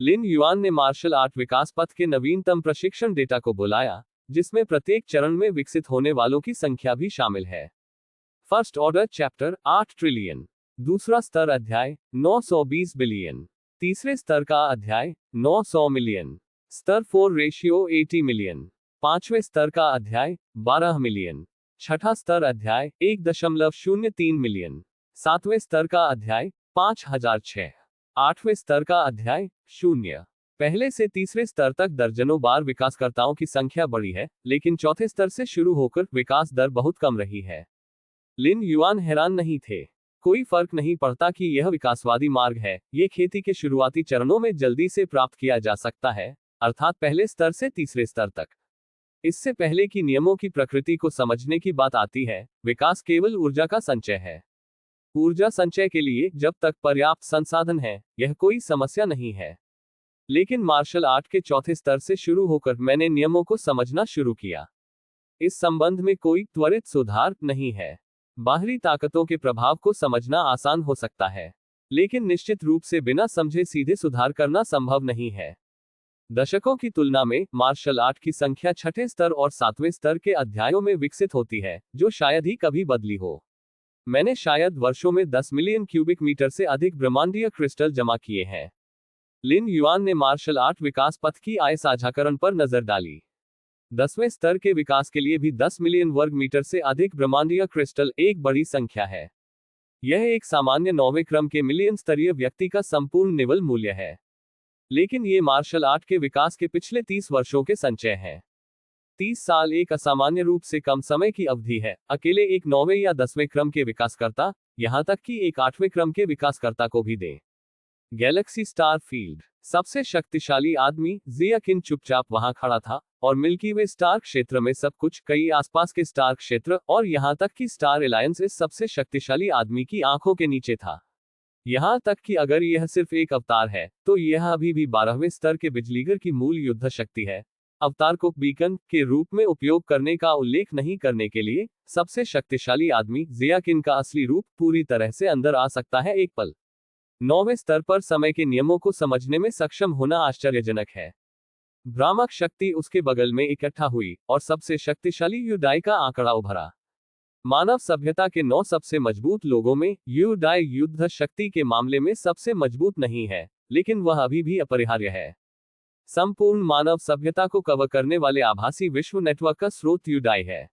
लिन युआन ने मार्शल आर्ट विकास पथ के नवीनतम प्रशिक्षण डेटा को बुलाया, जिसमें प्रत्येक चरण में विकसित होने वालों की संख्या भी शामिल है। First order chapter 8 trillion. दूसरा स्तर अध्याय 920 बिलियन। तीसरे स्तर का अध्याय 900 मिलियन। स्तर 4 रेशियो 80 मिलियन। पांचवें स्तर का अध्याय 12 मिलियन। छठा स्तर अध्याय 1.03 मिलियन। सातवें स्तर का अध्याय 5006। आठवें स्तर का अध्याय 0। पहले से तीसरे स्तर तक दर्जनों बार विकासकर्ताओं की संख्या बढ़ी है, लेकिन चौथे स्तर से शुरू होकर विकास दर बहुत कम रही है। लिन युआन हैरान नहीं थे। कोई फर्क नहीं पड़ता कि यह विकासवादी मार्ग है, ये खेती के शुरुआती चरणों में जल्दी से प्राप्त किया जा सकता है, अर्थात पहले स्तर से तीसरे स्तर तक। इससे पहले कि नियमों की प्रकृति को समझने की बात आती है, विकास केवल ऊर्जा का संचय है। ऊर्जा संचय के लिए जब तक पर्याप्त संसाधन है, यह कोई समस्या नहीं है। लेकिन मार्शल आर्ट के चौथे स्तर से शुरू होकर मैंने नियमों को समझना शुरू किया। इस संबंध में कोई त्वरित सुधार नहीं है। बाहरी ताकतों के प्रभाव को समझना आसान हो सकता है, लेकिन निश्चित रूप से बिना समझे सीधे सुधार करना संभव नहीं है। दशकों की तुलना में मार्शल आर्ट की संख्या छठे स्तर और सातवें स्तर के अध्यायों में विकसित होती है, जो शायद ही कभी बदली हो। मैंने शायद वर्षों में 10 मिलियन क्यूबिक मीटर से अधिक ब्रह्मांडीय क्रिस्टल जमा किए हैं। लिन युआन ने मार्शल आर्ट विकास पथ की आय साझाकरण पर नजर डाली। 10वें स्तर के विकास के लिए भी 10 मिलियन वर्ग मीटर से अधिक ब्रह्मांडीय क्रिस्टल एक बड़ी संख्या है। यह एक सामान्य 9वें क्रम के मिलियन स्तरीय व्यक्ति का संपूर्ण निवल मूल्य है। लेकिन ये मार्शल आर्ट के विकास के पिछले 30 वर्षों के संचय हैं। 30 साल एक असामान्य रूप से कम समय की अवधि है, अकेले एक 9वें या 10वें क्रम के विकासकर्ता, यहां तक कि एक 8वें क्रम के विकासकर्ता को भी दें। Galaxy star field. सबसे शक्तिशाली आदमी जियाकिन चुपचाप वहां खड़ा था, और मिल्की वे स्टार क्षेत्र में सब कुछ, कई आसपास के स्टार क्षेत्र और यहां तक कि स्टार एलायंस इस सबसे शक्तिशाली आदमी की आंखों के नीचे था। यहां तक कि अगर यह सिर्फ एक अवतार है, तो यह अभी भी 12वें स्तर के बिजलीगर की मूल युद्ध शक्ति है। अवतार को बीकन के रूप में उपयोग करने का उल्लेख नहीं करने के लिए, सबसे शक्तिशाली आदमी जियाकिन का असली रूप पूरी तरह से अंदर आ सकता है एक पल। 9वें स्तर पर समय के नियमों को समझने में सक्षम होना आश्चर्यजनक है। भ्रामक शक्ति उसके बगल में इकट्ठा हुई और सबसे शक्तिशाली युदाई का आंकड़ा उभरा। मानव सभ्यता के 9 सबसे मजबूत लोगों में यू डाई युद्ध शक्ति के मामले में सबसे मजबूत नहीं है, लेकिन वह अभी भी अपरिहार्य है। संपूर्ण मानव सभ्यता को कवर करने वाले आभासी विश्व नेटवर्क का स्रोत यूडाई है।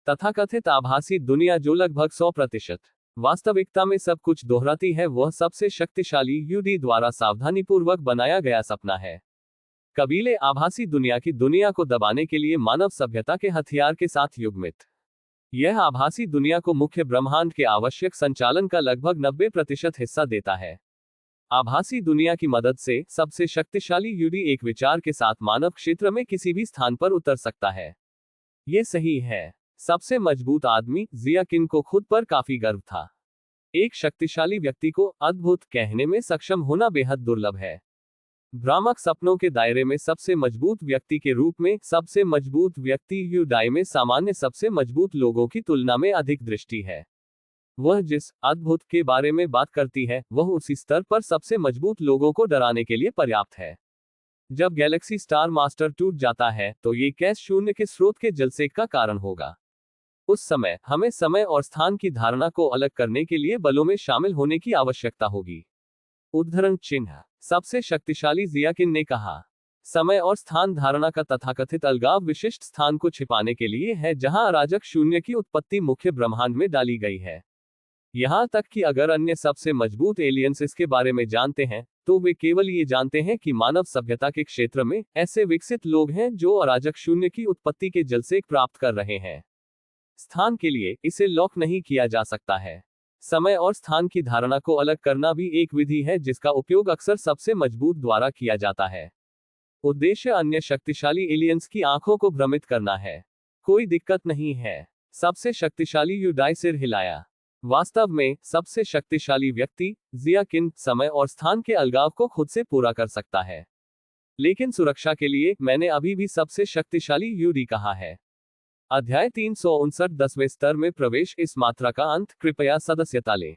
तथाकथित आभासी दुनिया जो लगभग 100% वास्तविकता में सब कुछ दोहराती है, वह सबसे शक्तिशाली यूडी द्वारा सावधानीपूर्वक बनाया गया सपना है। कबीले आभासी दुनिया को दबाने के लिए मानव सभ्यता के हथियार के साथ युग्मित। यह आभासी दुनिया को मुख्य ब्रह्मांड के आवश्यक संचालन का लगभग 90% हिस्सा देता है। आभासी दुनिया की मदद से सबसे शक्तिशाली यूडी एक विचार के साथ मानव क्षेत्र में किसी भी स्थान पर उतर सकता है। यह सही है। सबसे मजबूत आदमी जियाकिन को खुद पर काफी गर्व था। एक शक्तिशाली व्यक्ति को अद्भुत कहने में सक्षम होना बेहद दुर्लभ है। भ्रामक सपनों के दायरे में सबसे मजबूत व्यक्ति के रूप में सबसे मजबूत व्यक्ति यूडाई में सामान्य सबसे मजबूत लोगों की तुलना में अधिक दृष्टि है। वह जिस अद्भुत के बारे में बात करती है, वह उसी स्तर पर सबसे मजबूत लोगों को डराने के लिए पर्याप्त है। जब गैलेक्सी स्टार मास्टर टूट जाता है, तो ये कैश शून्य के स्रोत के जलसेक का कारण होगा। उस समय हमें समय और स्थान की धारणा को अलग करने के लिए बलों में शामिल होने की आवश्यकता होगी। उद्धरण चिन्ह। सबसे शक्तिशाली जियाकिन ने कहा, समय और स्थान धारणा का तथाकथित अलगाव विशिष्ट स्थान को छिपाने के लिए है जहां अराजक शून्य की उत्पत्ति मुख्य ब्रह्मांड में डाली गई है। यहां तक कि अगर अन्य सबसे मजबूत एलियंस इसके बारे में जानते हैं, तो वे केवल ये जानते हैं कि मानव सभ्यता के क्षेत्र में ऐसे विकसित लोग हैं जो अराजक शून्य की उत्पत्ति के जलसेक प्राप्त कर रहे हैं। स्थान के लिए इसे लॉक नहीं किया जा सकता है। समय और स्थान की धारणा को अलग करना भी एक विधि है जिसका उपयोग अक्सर सबसे मजबूत द्वारा किया जाता है। उद्देश्य अन्य शक्तिशाली एलियंस की आंखों को भ्रमित करना है। कोई दिक्कत नहीं है। सबसे शक्तिशाली यूडाई सिर हिलाया। वास्तव में सबसे शक्तिशाली व्यक्ति जियाकिन समय और स्थान के अलगाव को खुद से पूरा कर सकता है, लेकिन सुरक्षा के लिए मैंने अभी भी सबसे शक्तिशाली यूडी कहा है। अध्याय 359 10वें स्तर में प्रवेश। इस मात्रा का अंत। कृपया सदस्यता लें।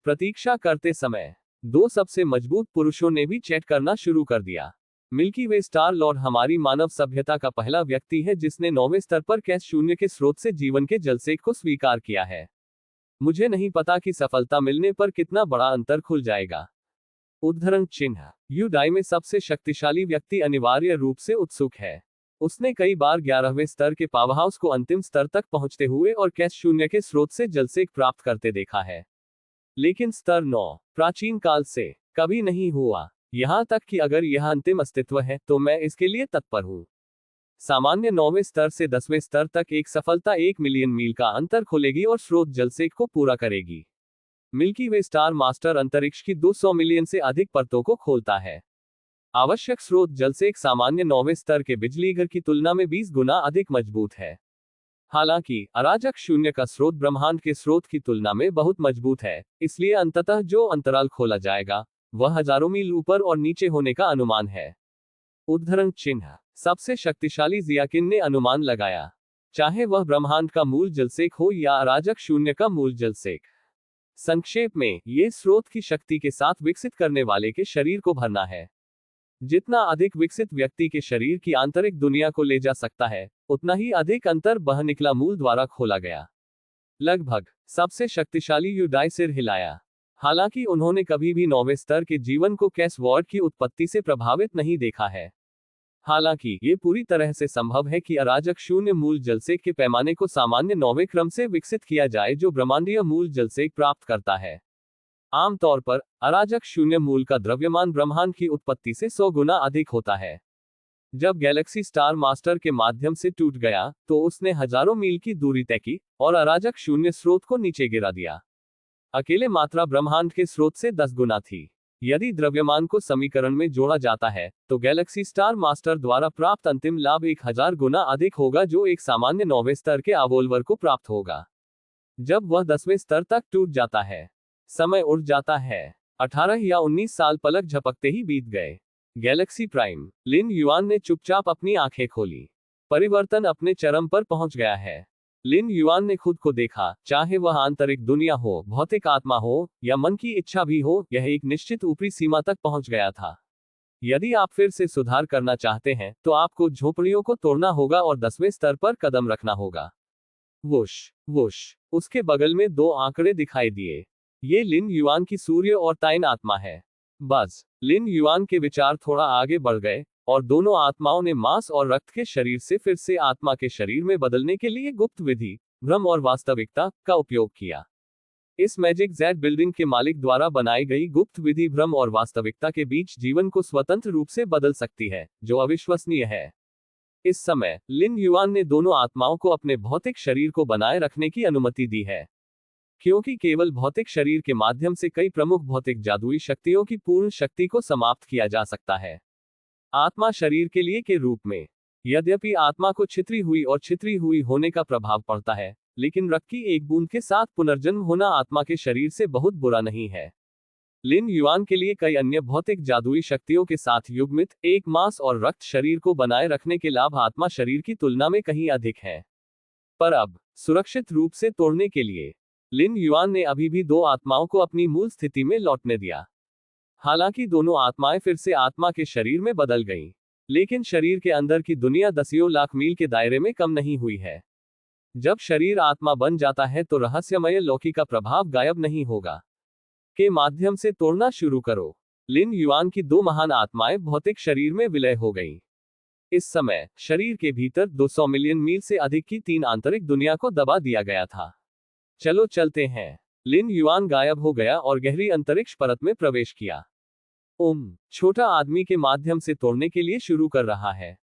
प्रतीक्षा करते समय 2 सबसे मजबूत पुरुषों ने भी चैट करना शुरू कर दिया। मिल्की वे स्टार लॉर्ड हमारी मानव सभ्यता का पहला व्यक्ति है जिसने 9वें स्तर पर कैश शून्य के स्रोत से जीवन के जलसेक को स्वीकार किया है। मुझे नहीं पता कि सफलता मिलने पर कितना बड़ा अंतर खुल जाएगा। उद्धरण चिन्ह। यूडाई में सबसे शक्तिशाली व्यक्ति अनिवार्य रूप से उत्सुक है। उसने कई बार 11वें स्तर के पावरहाउस को अंतिम स्तर तक पहुंचते हुए और कैश शून्य के स्रोत से जलसेक प्राप्त करते देखा है, लेकिन स्तर 9 प्राचीन काल से कभी नहीं हुआ। यहां तक कि अगर यह अंतिम अस्तित्व है, तो मैं इसके लिए तत्पर हूं। सामान्य 9वें स्तर से 10वें स्तर तक एक सफलता 1 मिलियन मील का अंतर खोलेगी और स्रोत जलसेक को पूरा करेगी। मिल्की वे स्टार मास्टर अंतरिक्ष की 200 मिलियन से अधिक परतों को खोलता है। आवश्यक स्रोत जलसेक सामान्य 9वें स्तर के बिजलीघर की तुलना में 20 गुना अधिक मजबूत है। हालांकि अराजक शून्य का स्रोत ब्रह्मांड के स्रोत की तुलना में बहुत मजबूत है, इसलिए अंततः जो अंतराल खोला जाएगा वह हजारों मील ऊपर और नीचे होने का अनुमान है। उद्धरण चिन्ह। सबसे शक्तिशाली जियाकिन ने अनुमान लगाया, चाहे वह ब्रह्मांड का मूल जलसेक हो या अराजक शून्य का मूल जलसेक। संक्षेप में, ये स्रोत की शक्ति के साथ विकसित करने वाले के शरीर को भरना है। जितना अधिक विकसित व्यक्ति के शरीर की आंतरिक दुनिया को ले जा सकता है, उतना ही अधिक अंतर बह निकला मूल द्वारा खोला गया। लगभग सबसे शक्तिशाली यूडाई सिर हिलाया। हालांकि उन्होंने कभी भी 9वें स्तर के जीवन को कैश वॉर्ड की उत्पत्ति से प्रभावित नहीं देखा है। हालांकि ये पूरी तरह से संभव है कि अराजक शून्य मूल जलसेक के पैमाने को सामान्य 9वें क्रम से विकसित किया जाए जो ब्रह्मांडीय मूल जलसेक प्राप्त करता है। आमतौर पर अराजक शून्य मूल का द्रव्यमान ब्रह्मांड की उत्पत्ति से 100 गुना अधिक होता है। जब गैलेक्सी स्टार मास्टर के माध्यम से टूट गया, तो उसने हजारों मील की दूरी तय की और अराजक शून्य स्रोत को नीचे गिरा दिया। अकेले मात्रा ब्रह्मांड के स्रोत से 10 गुना थी। यदि द्रव्यमान को समीकरण में जोड़ा जाता है, तो गैलेक्सी स्टार मास्टर द्वारा प्राप्त अंतिम लाभ 1000 गुना अधिक होगा, जो एक सामान्य 9वें स्तर के अवोल्वर को प्राप्त होगा। जब वह 10वें स्तर तक टूट जाता है, समय उड़ जाता है। 18 या 19 साल पलक झपकते ही बीत गए। Galaxy Prime. लिन युआन ने चुपचाप अपनी आंखें खोली। परिवर्तन अपने चरम पर पहुंच गया है। लिन युआन ने खुद को देखा, चाहे वह आंतरिक दुनिया हो, भौतिक आत्मा हो, या मन की इच्छा भी हो, यह एक निश्चित ऊपरी सीमा तक पहुंच गया था। यदि आप फिर से सुधार करना चाहते हैं, तो आपको झोपड़ियों को तोड़ना होगा और 10वें स्तर पर कदम रखना होगा। Whoosh whoosh. उसके बगल में दो आंकड़े दिखाई दिए। ये लिन युआन की सूर्य और ताइन आत्मा है। बस लिन युआन के विचार थोड़ा आगे बढ़ गए और दोनों आत्माओं ने मांस और रक्त के शरीर से फिर से आत्मा के शरीर में बदलने के लिए गुप्त विधि, भ्रम और वास्तविकता का उपयोग किया। इस मैजिक जेड बिल्डिंग के मालिक द्वारा बनाई गई गुप्त विधि भ्रम और वास्तविकता के बीच जीवन को स्वतंत्र रूप से बदल सकती है, जो अविश्वसनीय है। इस समय लिन युआन ने दोनों आत्माओं को अपने भौतिक शरीर को बनाए रखने की अनुमति दी है, क्योंकि केवल भौतिक शरीर के माध्यम से कई प्रमुख भौतिक जादुई शक्तियों की पूर्ण शक्ति को समाप्त किया जा सकता है। आत्मा शरीर के लिए के रूप में। यद्यपि आत्मा को छितरी हुई और छितरी हुई होने का प्रभाव पड़ता है, लेकिन रक्त की एक बूंद के साथ पुनर्जन्म होना आत्मा के शरीर से बहुत बुरा नहीं है। लिन युआन के लिए कई अन्य भौतिक जादुई शक्तियों के साथ युग्मित एक मांस और रक्त शरीर को बनाए रखने के लाभ आत्मा शरीर की तुलना में कहीं अधिक हैं। पर अब सुरक्षित रूप से तोड़ने के लिए लिन युआन ने अभी भी दो आत्माओं को अपनी मूल स्थिति में लौटने दिया। हालांकि दोनों आत्माएं फिर से आत्मा के शरीर में बदल गईं, लेकिन शरीर के अंदर की दुनिया दसियों लाख मील के दायरे में कम नहीं हुई है। जब शरीर आत्मा बन जाता है तो रहस्यमय लौकी का प्रभाव गायब नहीं होगा। के माध्यम से तोड़ना शुरू करो। लिन युआन की दो महान आत्माएं भौतिक शरीर में विलय हो गईं। इस समय शरीर के भीतर 200 मिलियन मील से अधिक की तीन आंतरिक दुनिया को दबा दिया गया था। चलो चलते हैं। लिन युआन गायब हो गया और गहरी अंतरिक्ष परत में प्रवेश किया। छोटा आदमी के माध्यम से तोड़ने के लिए शुरू कर रहा है।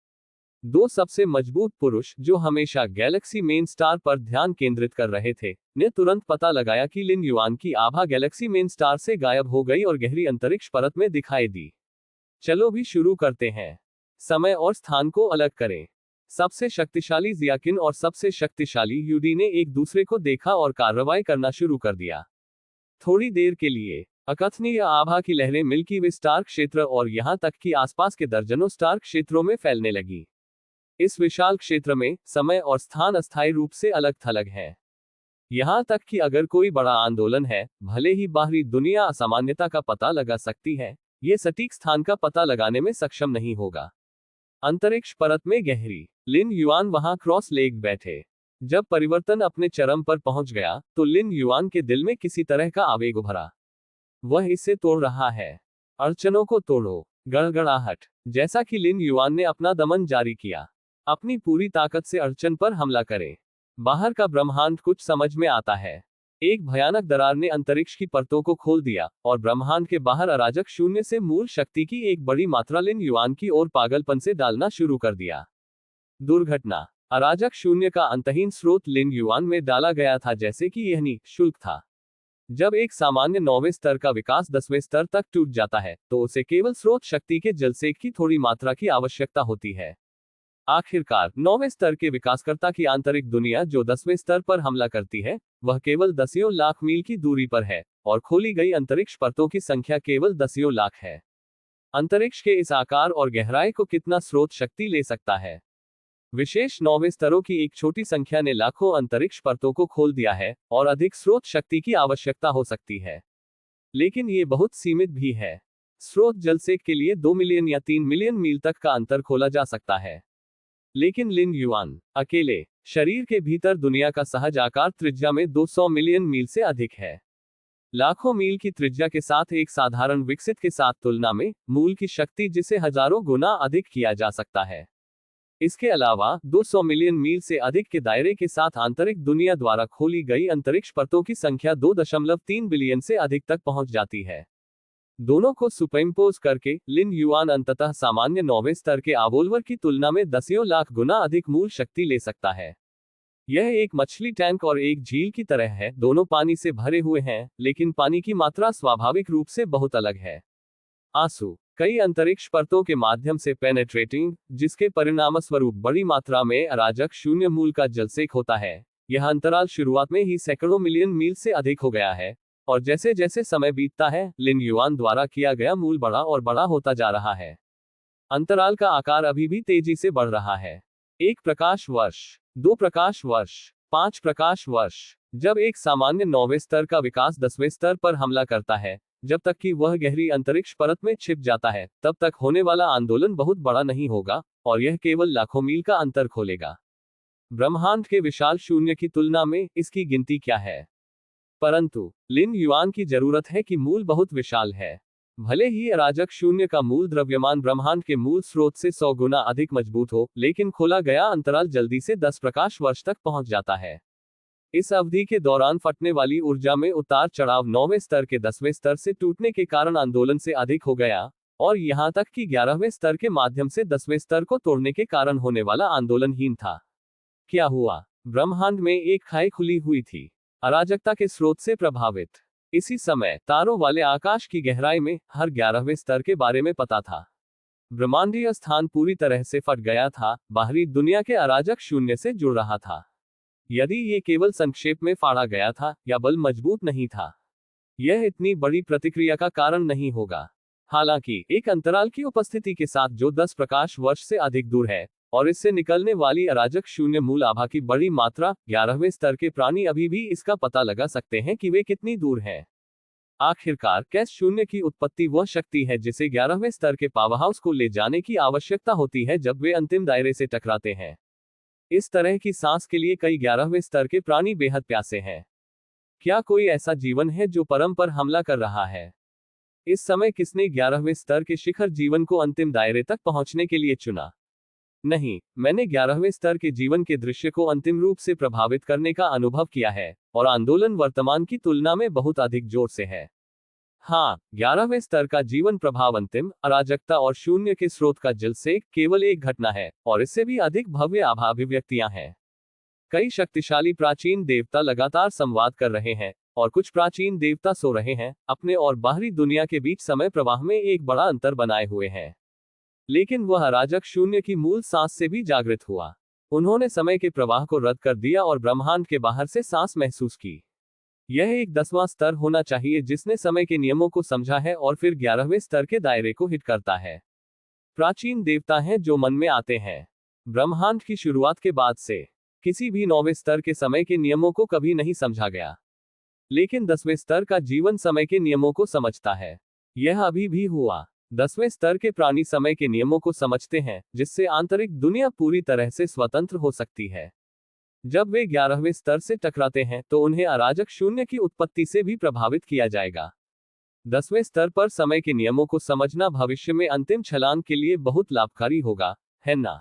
दो सबसे मजबूत पुरुष जो हमेशा गैलेक्सी मेन स्टार पर ध्यान केंद्रित कर रहे थे, ने तुरंत पता लगाया कि लिन युआन की आभा गैलेक्सी मेन स्टार से गायब हो गई और गहरी अंतरिक्ष परत में दिखाई दी। चलो भी शुरू करते हैं। समय और स्थान को अलग करें। सबसे शक्तिशाली जियाकिन और सबसे शक्तिशाली यूडी ने एक दूसरे को देखा और कार्रवाई करना शुरू कर दिया। थोड़ी देर के लिए अकथनीय आभा की लहरें मिल्की वे स्टार क्षेत्र और यहां तक कि आसपास के दर्जनों स्टार क्षेत्रों में फैलने लगी। इस विशाल क्षेत्र में समय और स्थान अस्थायी रूप से अलग थलग है। यहां तक कि अगर कोई बड़ा आंदोलन है, भले ही बाहरी दुनिया असामान्यता का पता लगा सकती है, ये सटीक स्थान का पता लगाने में सक्षम नहीं होगा। अंतरिक्ष परत में गहरी। लिन युआन वहां क्रॉस लेग बैठे। जब परिवर्तन अपने चरम पर पहुंच गया तो लिन युआन के दिल में किसी तरह का आवेग उभरा। वह इसे तोड़ रहा है। अड़चनों को तोड़ो। गड़गड़ाहट। जैसा कि लिन युआन ने अपना दमन जारी किया, अपनी पूरी ताकत से अड़चन पर हमला करें। बाहर का ब्रह्मांड कुछ समझ में आता है। एक भयानक दरार ने अंतरिक्ष की परतों को खोल दिया और ब्रह्मांड के बाहर अराजक शून्य से मूल शक्ति की एक बड़ी मात्रा लिन युआन की ओर पागलपन से डालना शुरू कर दिया। दुर्घटना। अराजक शून्य का अंतहीन स्रोत लिन युआन में डाला गया था, जैसे कि यह निःशुल्क था। जब एक सामान्य 9वें स्तर का विकास 10वें स्तर तक टूट जाता है तो उसे केवल स्रोत शक्ति के जलसेक की थोड़ी मात्रा की आवश्यकता होती है। आखिरकार 9वें स्तर के विकासकर्ता की आंतरिक दुनिया जो 10वें स्तर पर हमला करती है, वह केवल दसियों लाख मील की दूरी पर है और खोली गई अंतरिक्ष परतों की संख्या केवल दसियों लाख है। अंतरिक्ष के इस आकार और गहराई को कितना स्रोत शक्ति ले सकता है? विशेष 9वें स्तरों की एक छोटी संख्या ने लाखों अंतरिक्ष परतों को खोल दिया है और अधिक स्रोत शक्ति की आवश्यकता हो सकती है, लेकिन ये बहुत सीमित भी है। स्रोत जलसेक के लिए 2 मिलियन या 3 मिलियन मील तक का अंतर खोला जा सकता है, लेकिन लिन युआन अकेले शरीर के भीतर दुनिया का सहज आकार त्रिज्या में 200 मिलियन मील से अधिक है। लाखों मील की त्रिज्या के साथ एक साधारण विकसित के साथ तुलना में मूल की शक्ति जिसे हजारों गुना अधिक किया जा सकता है। इसके अलावा 200 मिलियन मील से अधिक के दायरे के साथ आंतरिक दुनिया द्वारा खोली गई अंतरिक्ष परतों की संख्या 2.3 बिलियन से अधिक तक पहुंच जाती है। दोनों को सुपरइम्पोज करके लिन युआन अंततः सामान्य 9वें स्तर के आवोल्वर की तुलना में दसियों लाख गुना अधिक मूल शक्ति ले सकता है। यह एक मछली टैंक और एक झील की तरह है। दोनों पानी से भरे हुए हैं, लेकिन पानी की मात्रा स्वाभाविक रूप से बहुत अलग है। आंसू कई अंतरिक्ष परतों के माध्यम से पेनेट्रेटिंग, जिसके परिणामस्वरूप बड़ी मात्रा में अराजक शून्य मूल का जलसेक होता है। यह अंतराल शुरुआत में ही सैकड़ों मिलियन मील से अधिक हो गया है, और जैसे जैसे समय बीतता है, लिन युआन द्वारा किया गया मूल बड़ा और बड़ा होता जा रहा है। अंतराल का आकार अभी भी तेजी से बढ़ रहा है। 1 प्रकाश वर्ष, 2 प्रकाश वर्ष, 5 प्रकाश वर्ष। जब एक सामान्य 9वें स्तर का विकास 10वें स्तर पर हमला करता है, जब तक कि वह गहरी अंतरिक्ष परत में छिप जाता है, तब तक होने वाला आंदोलन बहुत बड़ा नहीं होगा और यह केवल लाखों मील का अंतर खोलेगा। ब्रह्मांड के विशाल शून्य की तुलना में इसकी गिनती क्या है? परंतु लिन युआन की जरूरत है कि मूल बहुत विशाल है। भले ही अराजक शून्य का मूल द्रव्यमान ब्रह्मांड के मूल स्रोत से 100 गुना अधिक मजबूत हो, लेकिन खोला गया अंतराल जल्दी से 10 प्रकाश वर्ष तक पहुंच जाता है। इस अवधि के दौरान फटने वाली ऊर्जा में उतार चढ़ाव 9वें स्तर के 10वें स्तर से टूटने के कारण आंदोलन से अधिक हो गया, और यहां तक कि 11वें स्तर के माध्यम से 10वें स्तर को तोड़ने के कारण होने वाला आंदोलनहीन था। क्या हुआ? ब्रह्मांड में एक खाई खुली हुई थी, अराजकता के स्रोत से प्रभावित। इसी समय तारों वाले आकाश की गहराई में हर 11वें स्तर के बारे में पता था। ब्रह्मांडीय स्थान पूरी तरह से फट गया था, बाहरी दुनिया के अराजक शून्य से जुड़ रहा था। यदि ये केवल संक्षेप में फाड़ा गया था या बल मजबूत नहीं था, यह इतनी बड़ी प्रतिक्रिया का कारण नहीं होगा। हालांकि एक अंतराल की उपस्थिति के साथ जो 10 प्रकाश वर्ष से अधिक दूर है, और इससे निकलने वाली अराजक शून्य मूल आभा की बड़ी मात्रा, 11वें स्तर के प्राणी अभी भी इसका पता लगा सकते हैं कि वे कितनी दूर हैं। आखिरकार कैस शून्य की उत्पत्ति वह शक्ति है जिसे 11वें स्तर के पावरहाउस को ले जाने की आवश्यकता होती है जब वे अंतिम दायरे से टकराते हैं। इस तरह की सांस के लिए कई 11वें स्तर के प्राणी बेहद प्यासे हैं। क्या कोई ऐसा जीवन है जो परम पर हमला कर रहा है? इस समय किसने 11वें स्तर के शिखर जीवन को अंतिम दायरे तक पहुंचने के लिए चुना? नहीं, मैंने 11वें स्तर के जीवन के दृश्य को अंतिम रूप से प्रभावित करने का अनुभव किया है, और आंदोलन वर्तमान की तुलना में बहुत अधिक जोर से है। हाँ, 11वें स्तर का जीवन प्रभाव अंतिम अराजकता और शून्य के स्रोत का जल से केवल एक घटना है, और इससे भी अधिक भव्य आभा अभिव्यक्तियां हैं। कई शक्तिशाली प्राचीन देवता लगातार संवाद कर रहे हैं, और कुछ प्राचीन देवता सो रहे हैं, अपने और बाहरी दुनिया के बीच समय प्रवाह में एक बड़ा अंतर बनाए हुए हैं। लेकिन वह अराजक शून्य की मूल सांस से भी जागृत हुआ। उन्होंने समय के प्रवाह को रद्द कर दिया और ब्रह्मांड के बाहर से सांस महसूस की। यह एक 10वां स्तर होना चाहिए जिसने समय के नियमों को समझा है और फिर 11वें स्तर के दायरे को हिट करता है। प्राचीन देवता हैं जो मन में आते हैं। ब्रह्मांड की शुरुआत के बाद से किसी भी 9वें स्तर के समय के नियमों को कभी नहीं समझा गया, लेकिन 10वें स्तर का जीवन समय के नियमों को समझता है। यह अभी भी हुआ। 10वें स्तर के प्राणी समय के नियमों को समझते हैं, जिससे आंतरिक दुनिया पूरी तरह से स्वतंत्र हो सकती है। जब वे 11वें स्तर से टकराते हैं तो उन्हें अराजक शून्य की उत्पत्ति से भी प्रभावित किया जाएगा। 10वें स्तर पर समय के नियमों को समझना भविष्य में अंतिम छलांग के लिए बहुत लाभकारी होगा, है ना?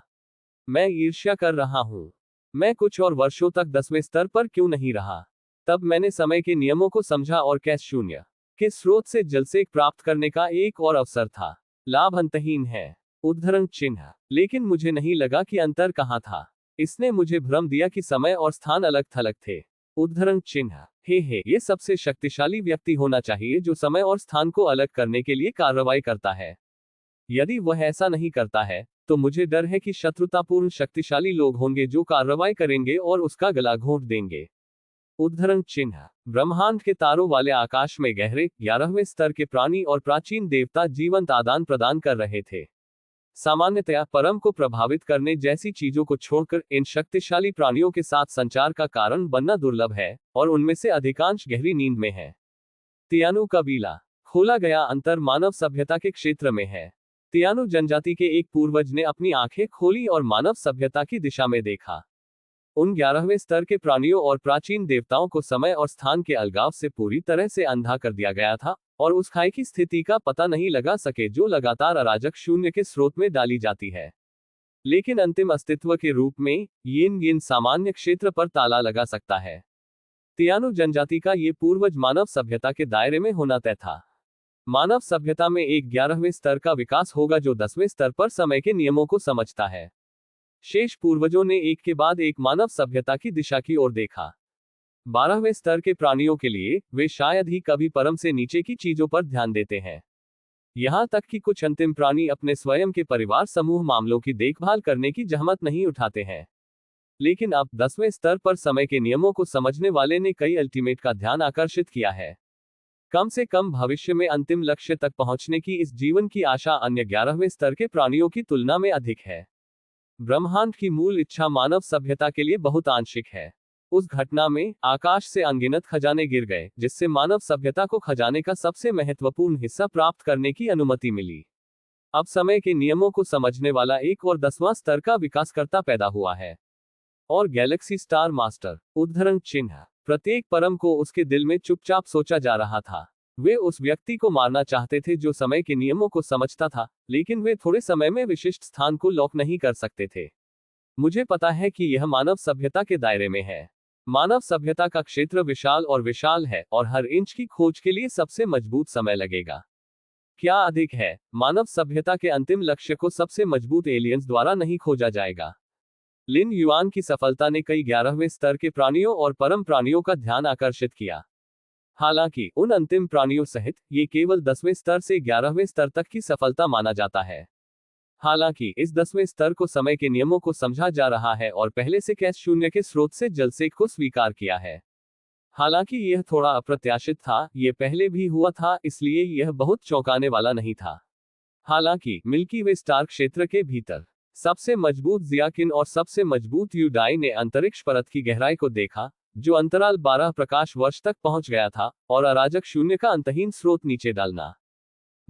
मैं ईर्ष्या कर रहा हूं। मैं कुछ और वर्षों तक 10वें स्तर पर क्यों नहीं रहा? तब मैंने समय के नियमों को समझा और कैस शून्य के स्रोत से जलसेक प्राप्त करने का एक और अवसर था। लाभ अंतहीन है। उद्धरण चिन्ह। लेकिन मुझे नहीं लगा कि अंतर कहां था। इसने मुझे भ्रम दिया कि समय और स्थान अलग थलग थे। उद्धरण चिन्ह। हे, ये सबसे शक्तिशाली व्यक्ति होना चाहिए जो समय और स्थान को अलग करने के लिए कार्रवाई करता है। यदि वह ऐसा नहीं करता है, तो मुझे डर है कि शत्रुतापूर्ण शक्तिशाली लोग होंगे जो कार्रवाई करेंगे और उसका गला घोंट देंगे। उद्धरण चिन्ह। ब्रह्मांड के तारों वाले आकाश में गहरे 11वें स्तर के प्राणी और प्राचीन देवता जीवंत आदान प्रदान कर रहे थे। सामान्यतया परम को प्रभावित करने जैसी चीजों को छोड़कर इन शक्तिशाली प्राणियों के साथ संचार का कारण बनना दुर्लभ है, और उनमें से अधिकांश गहरी नींद में है। तियानु कबीला। खोला गया अंतर मानव सभ्यता के क्षेत्र में है। तियानु जनजाति के एक पूर्वज ने अपनी आंखें खोली और मानव सभ्यता की दिशा में देखा। उन 11वें स्तर के प्राणियों और प्राचीन देवताओं को समय और स्थान के अलगाव से पूरी तरह से अंधा कर दिया गया था, और उस खाई की स्थिति का पता नहीं लगा सके जो लगातार अराजक शून्य के स्रोत में डाली जाती है। लेकिन अंतिम अस्तित्व के रूप में यिन सामान्य क्षेत्र पर ताला लगा सकता है। तियानु जनजाति का ये पूर्वज मानव सभ्यता के दायरे में होना तय था। मानव सभ्यता में एक 11वें स्तर का विकास होगा जो 10वें स्तर पर समय के नियमों को समझता है। शेष पूर्वजों ने एक के बाद एक मानव सभ्यता की दिशा की ओर देखा। 12वें स्तर के प्राणियों के लिए वे शायद ही कभी परम से नीचे की चीजों पर ध्यान देते हैं। यहां तक कि कुछ अंतिम प्राणी अपने स्वयं के परिवार समूह मामलों की देखभाल करने की जहमत नहीं उठाते हैं। लेकिन अब 10वें स्तर पर समय के नियमों को समझने वाले ने कई अल्टीमेट का ध्यान आकर्षित किया है। कम से कम भविष्य में अंतिम लक्ष्य तक पहुंचने की इस जीवन की आशा अन्य 11वें स्तर के प्राणियों की तुलना में अधिक है। ब्रह्मांड की मूल इच्छा मानव सभ्यता के लिए बहुत आंशिक है। उस घटना में आकाश से अनगिनत खजाने गिर गए, जिससे मानव सभ्यता को खजाने का सबसे महत्वपूर्ण हिस्सा प्राप्त करने की अनुमति मिली। अब समय के नियमों को समझने वाला एक और 10वां स्तर का विकासकर्ता पैदा हुआ है। और गैलेक्सी स्टार मास्टर। उद्धरण चिन्ह। प्रत्येक परम को उसके दिल में चुपचाप सोचा जा रहा था। वे उस व्यक्ति को मारना चाहते थे जो समय के नियमों को समझता था, लेकिन वे थोड़े समय में विशिष्ट स्थान को लॉक नहीं कर सकते थे। मुझे पता है कि यह मानव सभ्यता के दायरे में है। मानव सभ्यता का क्षेत्र विशाल और विशाल है, और हर इंच की खोज के लिए सबसे मजबूत समय लगेगा। क्या अधिक है, मानव सभ्यता के अंतिम लक्ष्य को सबसे मजबूत एलियंस द्वारा नहीं खोजा जाएगा। लिन युआन की सफलता ने कई 11वें स्तर के प्राणियों और परम प्राणियों का ध्यान आकर्षित किया। हालांकि उन अंतिम प्राणियों सहित ये केवल 10वें स्तर से 11वें स्तर तक की सफलता माना जाता है। हालांकि इस 10वें स्तर को समय के नियमों को समझा जा रहा है और पहले से कैश शून्य के स्रोत से जलसेक को स्वीकार किया है। हालांकि यह थोड़ा अप्रत्याशित था, यह पहले भी हुआ था, इसलिए यह बहुत चौंकाने वाला नहीं था। हालांकि मिल्की वे स्टार क्षेत्र के भीतर सबसे मजबूत जियाकिन और सबसे मजबूत यूडाई ने अंतरिक्ष परत की गहराई को देखा, जो अंतराल 12 प्रकाश वर्ष तक पहुंच गया था, और अराजक शून्य का अंतहीन स्रोत नीचे डालना।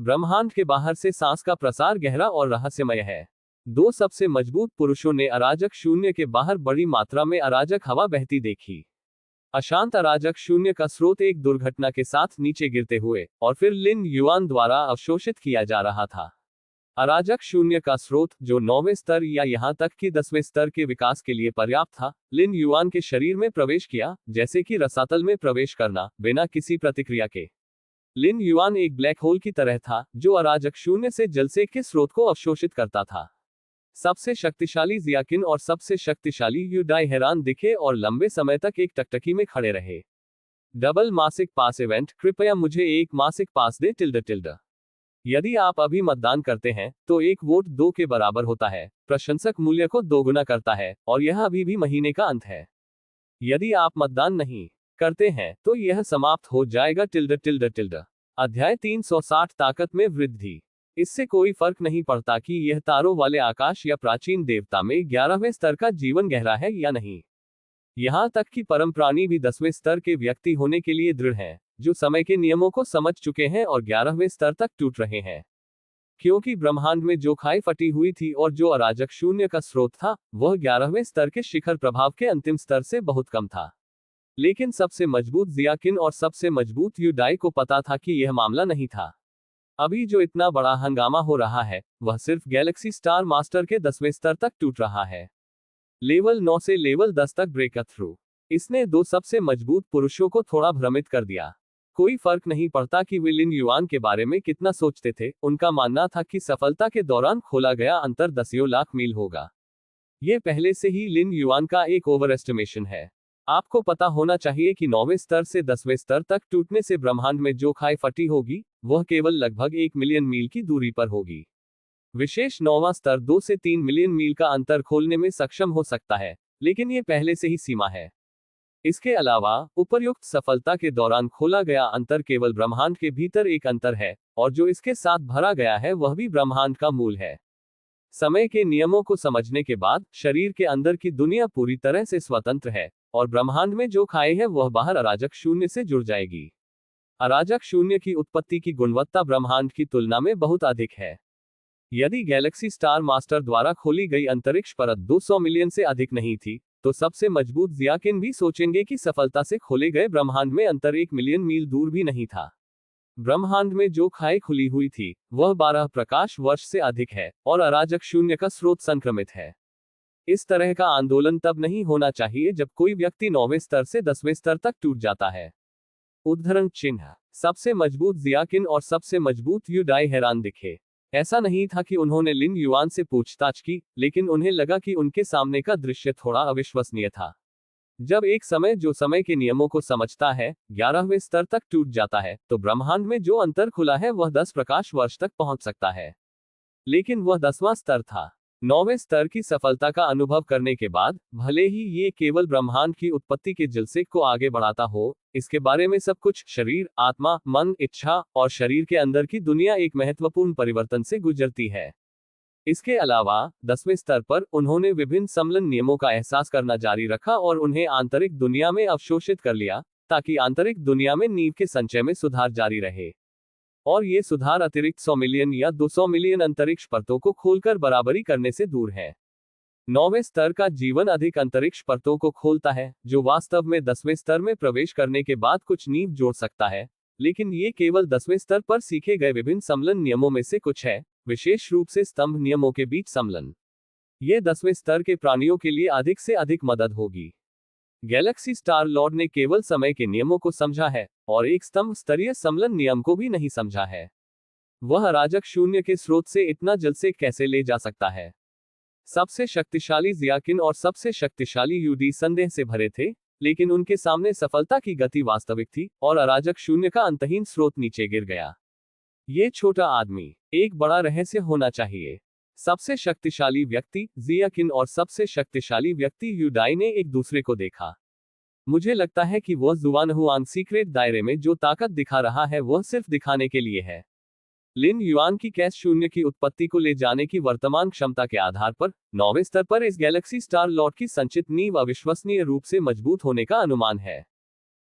ब्रह्मांड के बाहर से सांस का प्रसार गहरा और रहस्यमय है। दो सबसे मजबूत पुरुषों ने अराजक शून्य के बाहर बड़ी मात्रा में अराजक हवा बहती देखी। अशांत अराजक शून्य का स्रोत एक दुर्घटना के साथ नीचे गिरते हुए और फिर लिन युआन द्वारा अवशोषित किया जा रहा था। अराजक शून्य का स्रोत, जो 9वें स्तर या यहां तक कि 10वें स्तर के विकास के लिए पर्याप्त था, लिन युआन के शरीर में प्रवेश किया, जैसे कि रसातल में प्रवेश करना, बिना किसी प्रतिक्रिया के। लिन युआन एक ब्लैक होल की तरह था, जो अराजक शून्य से जलसेक के स्रोत को अवशोषित करता था। सबसे शक्तिशाली जियाकिन और सबसे शक्तिशाली यूडाई हैरान दिखे और लंबे समय तक एक टकटकी में खड़े रहे। डबल मासिक पास इवेंट, कृपया मुझे एक मासिक पास दे टिल्ड। यदि आप अभी मतदान करते हैं, तो एक वोट 2 के बराबर होता है, प्रशंसक मूल्य को दोगुना करता है, और यह अभी भी महीने का अंत है। यदि आप मतदान नहीं करते हैं, तो यह समाप्त हो जाएगा टिल्ड। अध्याय 360 ताकत में वृद्धि। इससे कोई फर्क नहीं पड़ता कि यह तारों वाले आकाश या प्राचीन देवता में 11वें स्तर का जीवन गहरा है या नहीं। यहां तक कि परम प्राणी भी 10वें स्तर के व्यक्ति होने के लिए दृढ़ हैं, जो समय के नियमों को समझ चुके हैं और 11वें स्तर तक टूट रहे हैं। क्योंकि ब्रह्मांड में जो खाई फटी हुई थी और जो अराजक शून्य का स्रोत था, वह 11वें स्तर के शिखर प्रभाव के अंतिम स्तर से बहुत कम था। लेकिन सबसे मजबूत जियाकिन और सबसे मजबूत यूडाई को पता था कि यह मामला नहीं था। अभी जो इतना बड़ा हंगामा हो रहा है, वह सिर्फ गैलेक्सी स्टार मास्टर के 10वें स्तर तक टूट रहा है। लेवल 9 से लेवल 10 तक ब्रेक थ्रू। इसने दो सबसे मजबूत पुरुषों को थोड़ा भ्रमित कर दिया। कोई फर्क नहीं पड़ता कि वे लिन युआन के बारे में कितना सोचते थे, उनका मानना था कि सफलता के दौरान खोला गया अंतर दसियों लाख मील होगा। यह पहले से ही लिन युआन का एक ओवर एस्टिमेशन है। आपको पता होना चाहिए कि 9वें स्तर से 10वें स्तर तक टूटने से ब्रह्मांड में जो खाई फटी होगी, वह केवल लगभग 1 मिलियन मील की दूरी पर होगी। विशेष 9वां स्तर 2 से 3 मिलियन मील का अंतर खोलने में सक्षम हो सकता है, लेकिन यह पहले से ही सीमा है। इसके अलावा, उपर्युक्त सफलता के दौरान खोला गया अंतर केवल ब्रह्मांड के भीतर एक अंतर है, और जो इसके साथ भरा गया है वह भी ब्रह्मांड का मूल है। समय के नियमों को समझने के बाद, शरीर के अंदर की दुनिया पूरी तरह से स्वतंत्र है, और ब्रह्मांड में जो खाई है वह बाहर अराजक शून्य से जुड़ जाएगी। अराजक शून्य की उत्पत्ति की गुणवत्ता ब्रह्मांड की तुलना में बहुत अधिक है। यदि गैलेक्सी स्टार मास्टर द्वारा खोली गई अंतरिक्ष परत 200 मिलियन से अधिक नहीं थी, तो सबसे मजबूत जियाकिन भी सोचेंगे कि सफलता से खोले गए ब्रह्मांड में अंतर 1 मिलियन मील दूर भी नहीं था। ब्रह्मांड में जो खाई खुली हुई थी, वह 12 प्रकाश वर्ष से अधिक है, और अराजक शून्य का स्रोत संक्रमित है। इस तरह का आंदोलन तब नहीं होना चाहिए जब कोई व्यक्ति 9वें स्तर से 10वें स्तर तक टूट जाता है। उद्धरण चिन्ह। सबसे मजबूत जियाकिन और सबसे मजबूत यूडाई हैरान दिखे। ऐसा नहीं था कि उन्होंने लिन युआन से पूछताछ की, लेकिन उन्हें लगा कि उनके सामने का दृश्य थोड़ा अविश्वसनीय था। जब एक समय जो समय के नियमों को समझता है, 11वें स्तर तक टूट जाता है, तो ब्रह्मांड में जो अंतर खुला है वह 10 प्रकाश वर्ष तक पहुंच सकता है। लेकिन वह 10वां स्तर था। 9वें स्तर की सफलता का अनुभव करने के बाद, भले ही ये केवल ब्रह्मांड की उत्पत्ति के जलसेक को आगे बढ़ाता हो, इसके बारे में सब कुछ, शरीर, आत्मा, मन, इच्छा और शरीर के अंदर की दुनिया एक महत्वपूर्ण परिवर्तन से गुजरती है। इसके अलावा, 10वें स्तर पर, उन्होंने विभिन्न सम्मिलन नियमों का एहसास करना जारी रखा और उन्हें आंतरिक दुनिया में अवशोषित कर लिया, ताकि आंतरिक दुनिया में नींव के संचय में सुधार जारी रहे। और ये सुधार अतिरिक्त 100 मिलियन या 200 मिलियन अंतरिक्ष परतों को खोलकर बराबरी करने से दूर है। 9वें स्तर का जीवन अधिक अंतरिक्ष परतों को खोलता है, जो वास्तव में 10वें स्तर में प्रवेश करने के बाद कुछ नींव जोड़ सकता है, लेकिन ये केवल 10वें स्तर पर सीखे गए विभिन्न सम्मिलन नियमों में से कुछ है, विशेष रूप से स्तंभ नियमों के बीच सम्मिलन। ये 10वें स्तर के प्राणियों के लिए अधिक से अधिक मदद होगी। गैलेक्सी स्टार लॉर्ड ने केवल समय के नियमों को समझा है, और एक स्तंभ स्तरीय सम्मिलन नियम को भी नहीं समझा है। वह अराजक शून्य के स्रोत से इतना जल्द से कैसे ले जा सकता है? सबसे शक्तिशाली जियाकिन और सबसे शक्तिशाली यूडी संदेह से भरे थे, लेकिन उनके सामने सफलता की गति वास्तविक थी, और अराजक शून्य का अंतहीन स्रोत नीचे गिर गया। ये छोटा आदमी एक बड़ा रहस्य होना चाहिए। सबसे शक्तिशाली व्यक्ति जियाकिन और सबसे शक्तिशाली व्यक्ति यूडाई ने एक दूसरे को देखा। मुझे लगता है कि वह जुआनहुआंग सीक्रेट दायरे में जो ताकत दिखा रहा है वह सिर्फ दिखाने के लिए है। लिन युआन की कैश शून्य की उत्पत्ति को ले जाने की वर्तमान क्षमता के आधार पर 9वें स्तर पर इस गैलेक्सी स्टार लॉर्ड की संचित नींव अविश्वसनीय रूप से मजबूत होने का अनुमान है।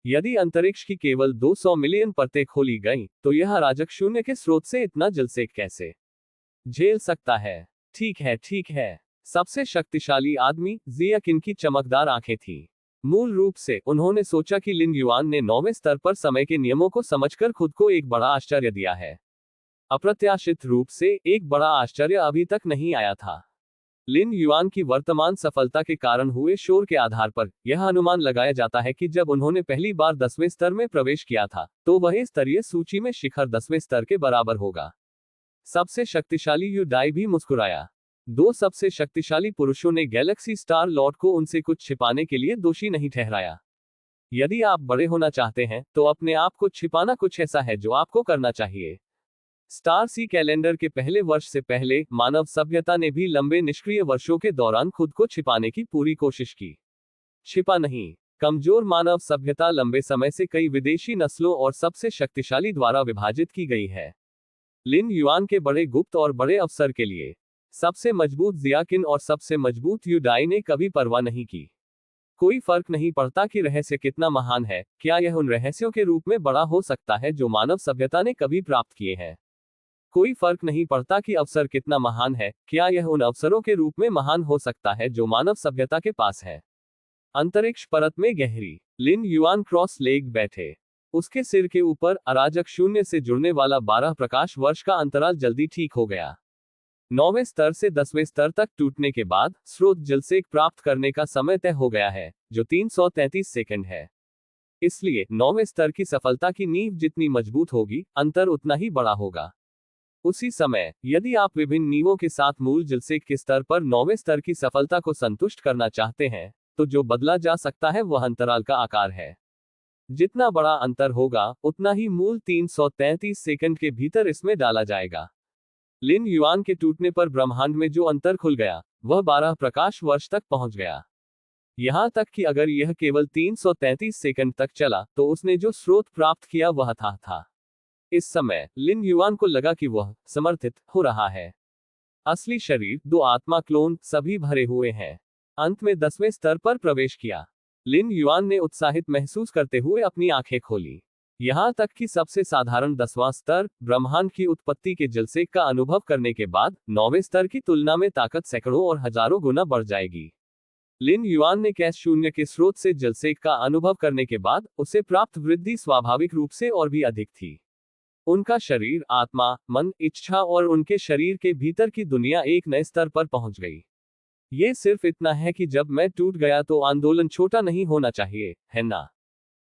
यदि अंतरिक्ष की केवल 200 मिलियन परतें खोली गईं, तो यह अराजक शून्य के स्रोत से इतना जल्द से कैसे झेल सकता है? ठीक है। सबसे शक्तिशाली आदमी जियाकिन की चमकदार आंखें थी। मूल रूप से उन्होंने सोचा कि लिन युआन ने 9वें स्तर पर समय के नियमों को समझकर खुद को एक बड़ा आश्चर्य दिया है। अप्रत्याशित रूप से एक बड़ा आश्चर्य अभी तक नहीं आया था। लिन युआन की वर्तमान सफलता के कारण हुए शोर के आधार पर यह अनुमान लगाया जाता है कि जब उन्होंने पहली बार 10वें स्तर में प्रवेश किया था, तो वह स्तरीय सूची में शिखर 10वें स्तर के बराबर होगा। सबसे शक्तिशाली यूडाई भी मुस्कुराया। दो सबसे शक्तिशाली पुरुषों ने गैलेक्सी स्टार लॉर्ड को उनसे कुछ छिपाने के लिए दोषी नहीं ठहराया। यदि आप बड़े होना चाहते हैं, तो अपने आप को छिपाना कुछ ऐसा है जो आपको करना चाहिए। स्टार सी कैलेंडर के पहले वर्ष से पहले मानव सभ्यता ने भी लंबे निष्क्रिय वर्षों के दौरान खुद को छिपाने की पूरी कोशिश की। छिपा नहीं। कमजोर मानव सभ्यता लंबे समय से कई विदेशी नस्लों और सबसे शक्तिशाली द्वारा विभाजित की गई है। लिन युआन के बड़े गुप्त और बड़े अवसर के लिए सबसे मजबूत जियाकिन और सबसे मजबूत यूडाई ने कभी परवाह नहीं की। कोई फर्क नहीं पड़ता कि रहस्य कितना महान है, क्या यह उन रहस्यों के रूप में बड़ा हो सकता है जो मानव सभ्यता ने कभी प्राप्त किए हैं। कोई फर्क नहीं पड़ता कि अवसर कितना महान है, क्या यह उन अवसरों के रूप में महान हो सकता है जो मानव सभ्यता के पास है। अंतरिक्ष परत में गहरी। लिन युआन क्रॉस लेग बैठे। उसके सिर के ऊपर अराजक शून्य से जुड़ने वाला 12 प्रकाश वर्ष का अंतराल जल्दी ठीक हो गया। 9वें स्तर से 10वें स्तर तक टूटने के बाद स्रोत जलसेक प्राप्त करने का समय तय हो गया है, जो 333 सेकंड है। इसलिए 9वें स्तर की सफलता की नींव जितनी मजबूत होगी, अंतर उतना ही बड़ा होगा। उसी समय, यदि आप विभिन्न नींवों के साथ मूल जलसेक के स्तर पर 9वें स्तर की सफलता को संतुष्ट करना चाहते हैं, तो जो बदला जा सकता है वह अंतराल का आकार है। जितना बड़ा अंतर होगा, उतना ही मूल 333 सेकंड के भीतर इसमें डाला जाएगा। लिन युआन के टूटने पर ब्रह्मांड में जो अंतर खुल गया, वह 12 प्रकाश वर्ष तक पहुंच गया। यहां तक कि अगर यह केवल 333 सेकंड तक चला, तो उसने जो स्रोत प्राप्त किया वह था। इस समय लिन युआन को लगा कि वह समर्थित हो रहा है। असली शरीर, 2 आत्मा क्लोन, सभी भरे हुए हैं। अंत में 10वें स्तर पर प्रवेश किया। लिन युआन ने उत्साहित महसूस करते हुए अपनी आंखें खोली। यहां तक कि सबसे साधारण 10वां स्तर, ब्रह्मांड की उत्पत्ति के जलसेक का अनुभव करने के बाद 9वें स्तर की तुलना में ताकत सैकड़ों और हजारों गुना बढ़ जाएगी। लिन युआन ने कैश शून्य के स्रोत से जलसेक का अनुभव करने के बाद उसे प्राप्त वृद्धि स्वाभाविक रूप से और भी अधिक थी। उनका शरीर, आत्मा, मन, इच्छा और उनके शरीर के भीतर की दुनिया एक नए स्तर पर पहुंच गई। ये सिर्फ इतना है कि जब मैं टूट गया तो आंदोलन छोटा नहीं होना चाहिए, है ना?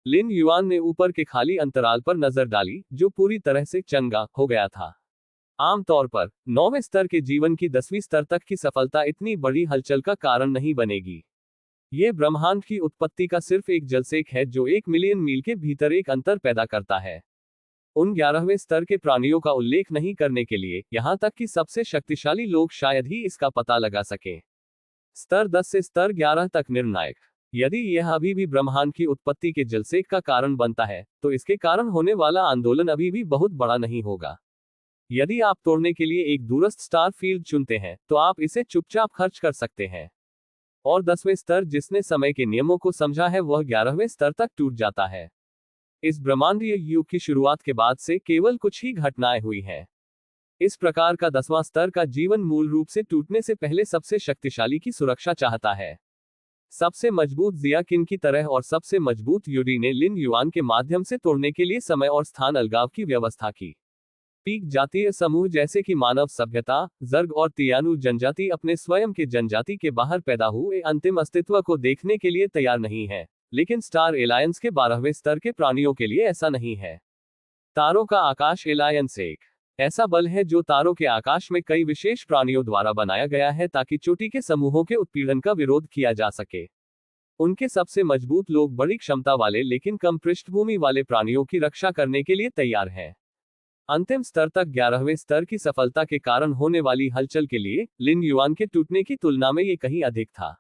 लिन युआन ने ऊपर के खाली अंतराल पर नजर डाली, जो पूरी तरह से चंगा हो गया था। आमतौर पर 9वें स्तर के जीवन की 10वीं स्तर तक की सफलता इतनी बड़ी हलचल का कारण नहीं बनेगी। ये ब्रह्मांड की उत्पत्ति का सिर्फ एक जलसेक है जो 1 मिलियन मील के भीतर एक अंतर पैदा करता है। उन 11वें स्तर के प्राणियों का उल्लेख नहीं करने के लिए, यहां तक कि सबसे शक्तिशाली लोग शायद ही इसका पता लगा सके। स्तर 10 से स्तर 11 तक निर्णायक। यदि यह अभी भी ब्रह्मांड की उत्पत्ति के जलसेक का कारण बनता है, तो इसके कारण होने वाला आंदोलन अभी भी बहुत बड़ा नहीं होगा। यदि आप तोड़ने के लिए एक दूरस्थ स्टार फील्ड चुनते हैं, तो आप इसे चुपचाप खर्च कर सकते हैं। और 10वें स्तर, जिसने समय के नियमों को समझा है, वह 11वें स्तर तक टूट जाता है। इस ब्रह्मांडीय युग की शुरुआत के बाद से केवल कुछ ही घटनाएं हुई हैं। इस प्रकार का 10वां स्तर का जीवन मूल रूप से टूटने से पहले सबसे शक्तिशाली की सुरक्षा चाहता है। सबसे मजबूत जिया किन की तरह और सबसे मजबूत यूडी ने लिन युआन के माध्यम से तोड़ने के लिए समय और स्थान अलगाव की व्यवस्था की। पीक जातीय समूह जैसे कि मानव सभ्यता, जर्ग और तियानु जनजाति अपने स्वयं के जनजाति के बाहर पैदा हुए अंतिम अस्तित्व को देखने के लिए तैयार नहीं है, लेकिन स्टार एलायंस के 12वें स्तर के प्राणियों के लिए ऐसा नहीं है। तारों का आकाश एलायंस एक ऐसा बल है जो तारों के आकाश में कई विशेष प्राणियों द्वारा बनाया गया है ताकि चोटी के समूहों के उत्पीड़न का विरोध किया जा सके। उनके सबसे मजबूत लोग बड़ी क्षमता वाले लेकिन कम पृष्ठभूमि वाले प्राणियों की रक्षा करने के लिए तैयार हैं। अंतिम स्तर तक 11वें स्तर की सफलता के कारण होने वाली हलचल के लिए लिन युआन के टूटने की तुलना में ये कहीं अधिक था।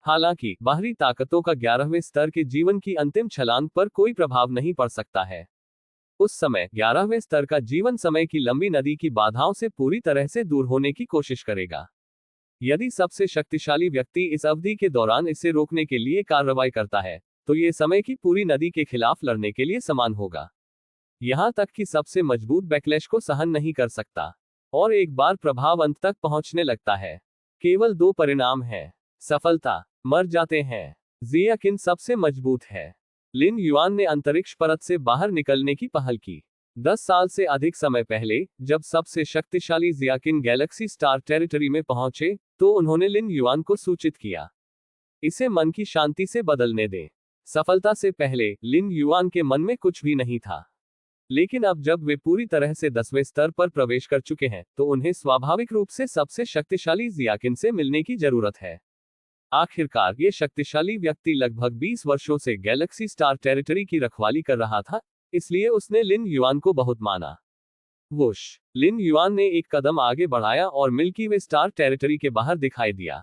हालांकि बाहरी ताकतों का 11वें स्तर के जीवन की अंतिम छलांग पर कोई प्रभाव नहीं पड़ सकता है। उस समय 11वें स्तर का जीवन समय की लंबी नदी की बाधाओं से पूरी तरह से दूर होने की कोशिश करेगा। यदि सबसे शक्तिशाली व्यक्ति इस अवधि के दौरान इसे रोकने के लिए कार्रवाई करता है, तो ये समय की पूरी नदी के खिलाफ लड़ने के लिए समान होगा। यहां तक कि सबसे मजबूत बैकलैश को सहन नहीं कर सकता, और एक बार प्रभाव अंत तक पहुंचने लगता है। केवल 2 परिणाम हैं, सफलता, मर जाते हैं। जिया किन सबसे मजबूत है। लिन युआन ने अंतरिक्ष परत से बाहर निकलने की पहल की। 10 साल से अधिक समय पहले, जब सबसे शक्तिशाली जियाकिन गैलेक्सी स्टार टेरिटरी में पहुंचे, तो उन्होंने लिन युआन को सूचित किया, इसे मन की शांति से बदलने दें। सफलता से पहले लिन युआन के मन में कुछ भी नहीं था, लेकिन अब जब वे पूरी तरह से 10वें स्तर पर प्रवेश कर चुके हैं, तो उन्हें स्वाभाविक रूप से सबसे शक्तिशाली जियाकिन से मिलने की जरूरत है। आखिरकार ये शक्तिशाली व्यक्ति लगभग 20 वर्षों से गैलेक्सी स्टार टेरिटरी की रखवाली कर रहा था, इसलिए उसने लिन युआन को बहुत माना। वुश, लिन युआन ने एक कदम आगे बढ़ाया और मिल्की वे स्टार टेरिटरी के बाहर दिखाई दिया।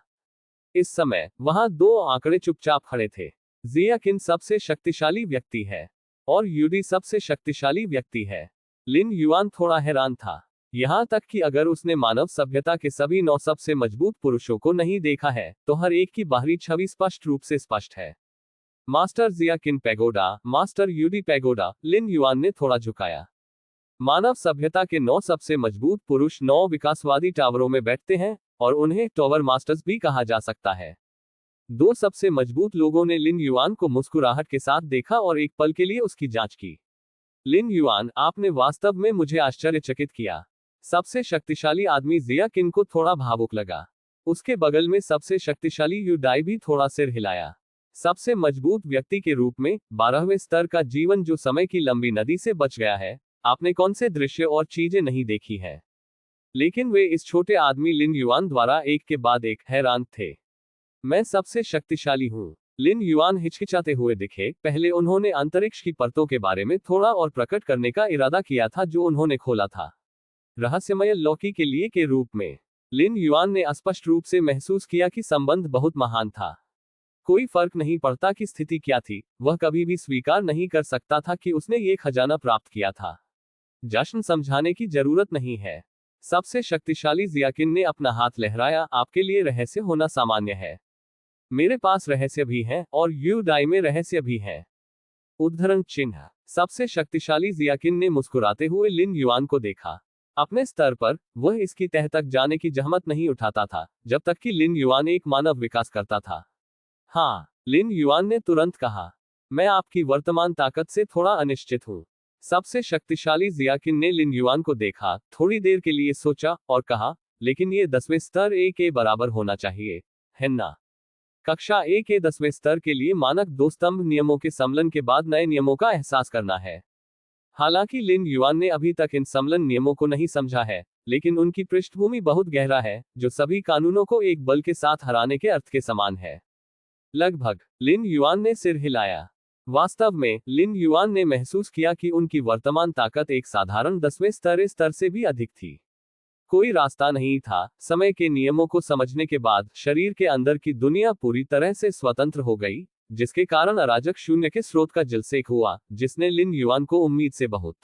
इस समय वहां 2 आंकड़े चुपचाप खड़े थे। जियाकिन सबसे शक्तिशाली व्यक्ति है और यूडी सबसे शक्तिशाली व्यक्ति है। लिन युआन थोड़ा हैरान था, यहां तक कि अगर उसने मानव सभ्यता के सभी 9 सबसे मजबूत पुरुषों को नहीं देखा है, तो हर एक की बाहरी छवि स्पष्ट रूप से स्पष्ट है। Master Jiaqin pagoda, master Yudi pagoda. Lin Yuan ने थोड़ा झुकाया। मानव सभ्यता के 9 सबसे मजबूत पुरुष 9 विकासवादी टावरों में बैठते हैं, और उन्हें टॉवर मास्टर्स भी कहा जा सकता है। 2 सबसे मजबूत लोगों ने लिन युआन को मुस्कुराहट के साथ देखा और एक पल के लिए उसकी जांच की। लिन युआन, आपने वास्तव में मुझे आश्चर्यचकित किया। सबसे शक्तिशाली आदमी जियाकिन को थोड़ा भावुक लगा। उसके बगल में सबसे शक्तिशाली यूडाई भी थोड़ा सिर हिलाया। सबसे मजबूत व्यक्ति के रूप में 12वें स्तर का जीवन जो समय की लंबी नदी से बच गया है, आपने कौन से दृश्य और चीजें नहीं देखी है। लेकिन वे इस छोटे आदमी लिन युआन द्वारा एक के बाद एक हैरान थे। मैं सबसे शक्तिशाली हूँ। लिन युआन हिचकिचाते हुए दिखे। पहले उन्होंने अंतरिक्ष की परतों के बारे में थोड़ा और प्रकट करने का इरादा किया था जो उन्होंने खोला था, रहस्यमय लौकी के लिए के रूप में। लिन युआन ने स्पष्ट रूप से महसूस किया कि संबंध बहुत महान था। कोई फर्क नहीं पड़ता कि स्थिति क्या थी, वह कभी भी स्वीकार नहीं कर सकता था कि उसने ये खजाना प्राप्त किया था। जश्न समझाने की जरूरत नहीं है। सबसे शक्तिशाली जियाकिन ने अपना हाथ लहराया। आपके लिए रहस्य होना सामान्य है। मेरे पास रहस्य भी है और यूडाई में रहस्य भी है। उद्धरण चिन्ह। सबसे शक्तिशाली जियाकिन ने मुस्कुराते हुए लिन युआन को देखा। अपने स्तर पर वह इसकी तह तक जाने की जहमत नहीं उठाता था, जब तक कि लिन युआन एक मानव विकास करता था। हाँ, लिन युआन ने तुरंत कहा, मैं आपकी वर्तमान ताकत से थोड़ा अनिश्चित हूँ। सबसे शक्तिशाली जियाकिन ने लिन युआन को देखा, थोड़ी देर के लिए सोचा और कहा, लेकिन ये 10वें स्तर ए के बराबर होना चाहिए, है ना? कक्षा ए के 10वें स्तर के लिए मानक 2 स्तंभ नियमों के सम्मेलन के बाद नए नियमों का एहसास करना है। हालांकि लिन युआन ने अभी तक इन सम्मेलन नियमों को नहीं समझा है, लेकिन उनकी पृष्ठभूमि बहुत गहरा है, जो सभी कानूनों को एक बल के साथ हराने के अर्थ के समान है। लगभग। लिन युआन ने सिर हिलाया। वास्तव में, लिन युआन ने महसूस किया कि उनकी वर्तमान ताकत एक साधारण 10वें स्तर से भी अधिक थी। कोई रास्ता नहीं था। समय के नियमों को समझने के बाद शरीर के अंदर की दुनिया पूरी तरह से स्वतंत्र हो गई, जिसके कारण अराजक शून्य के स्रोत का जलसेक हुआ, जिसने लिन युआन को उम्मीद से बहुत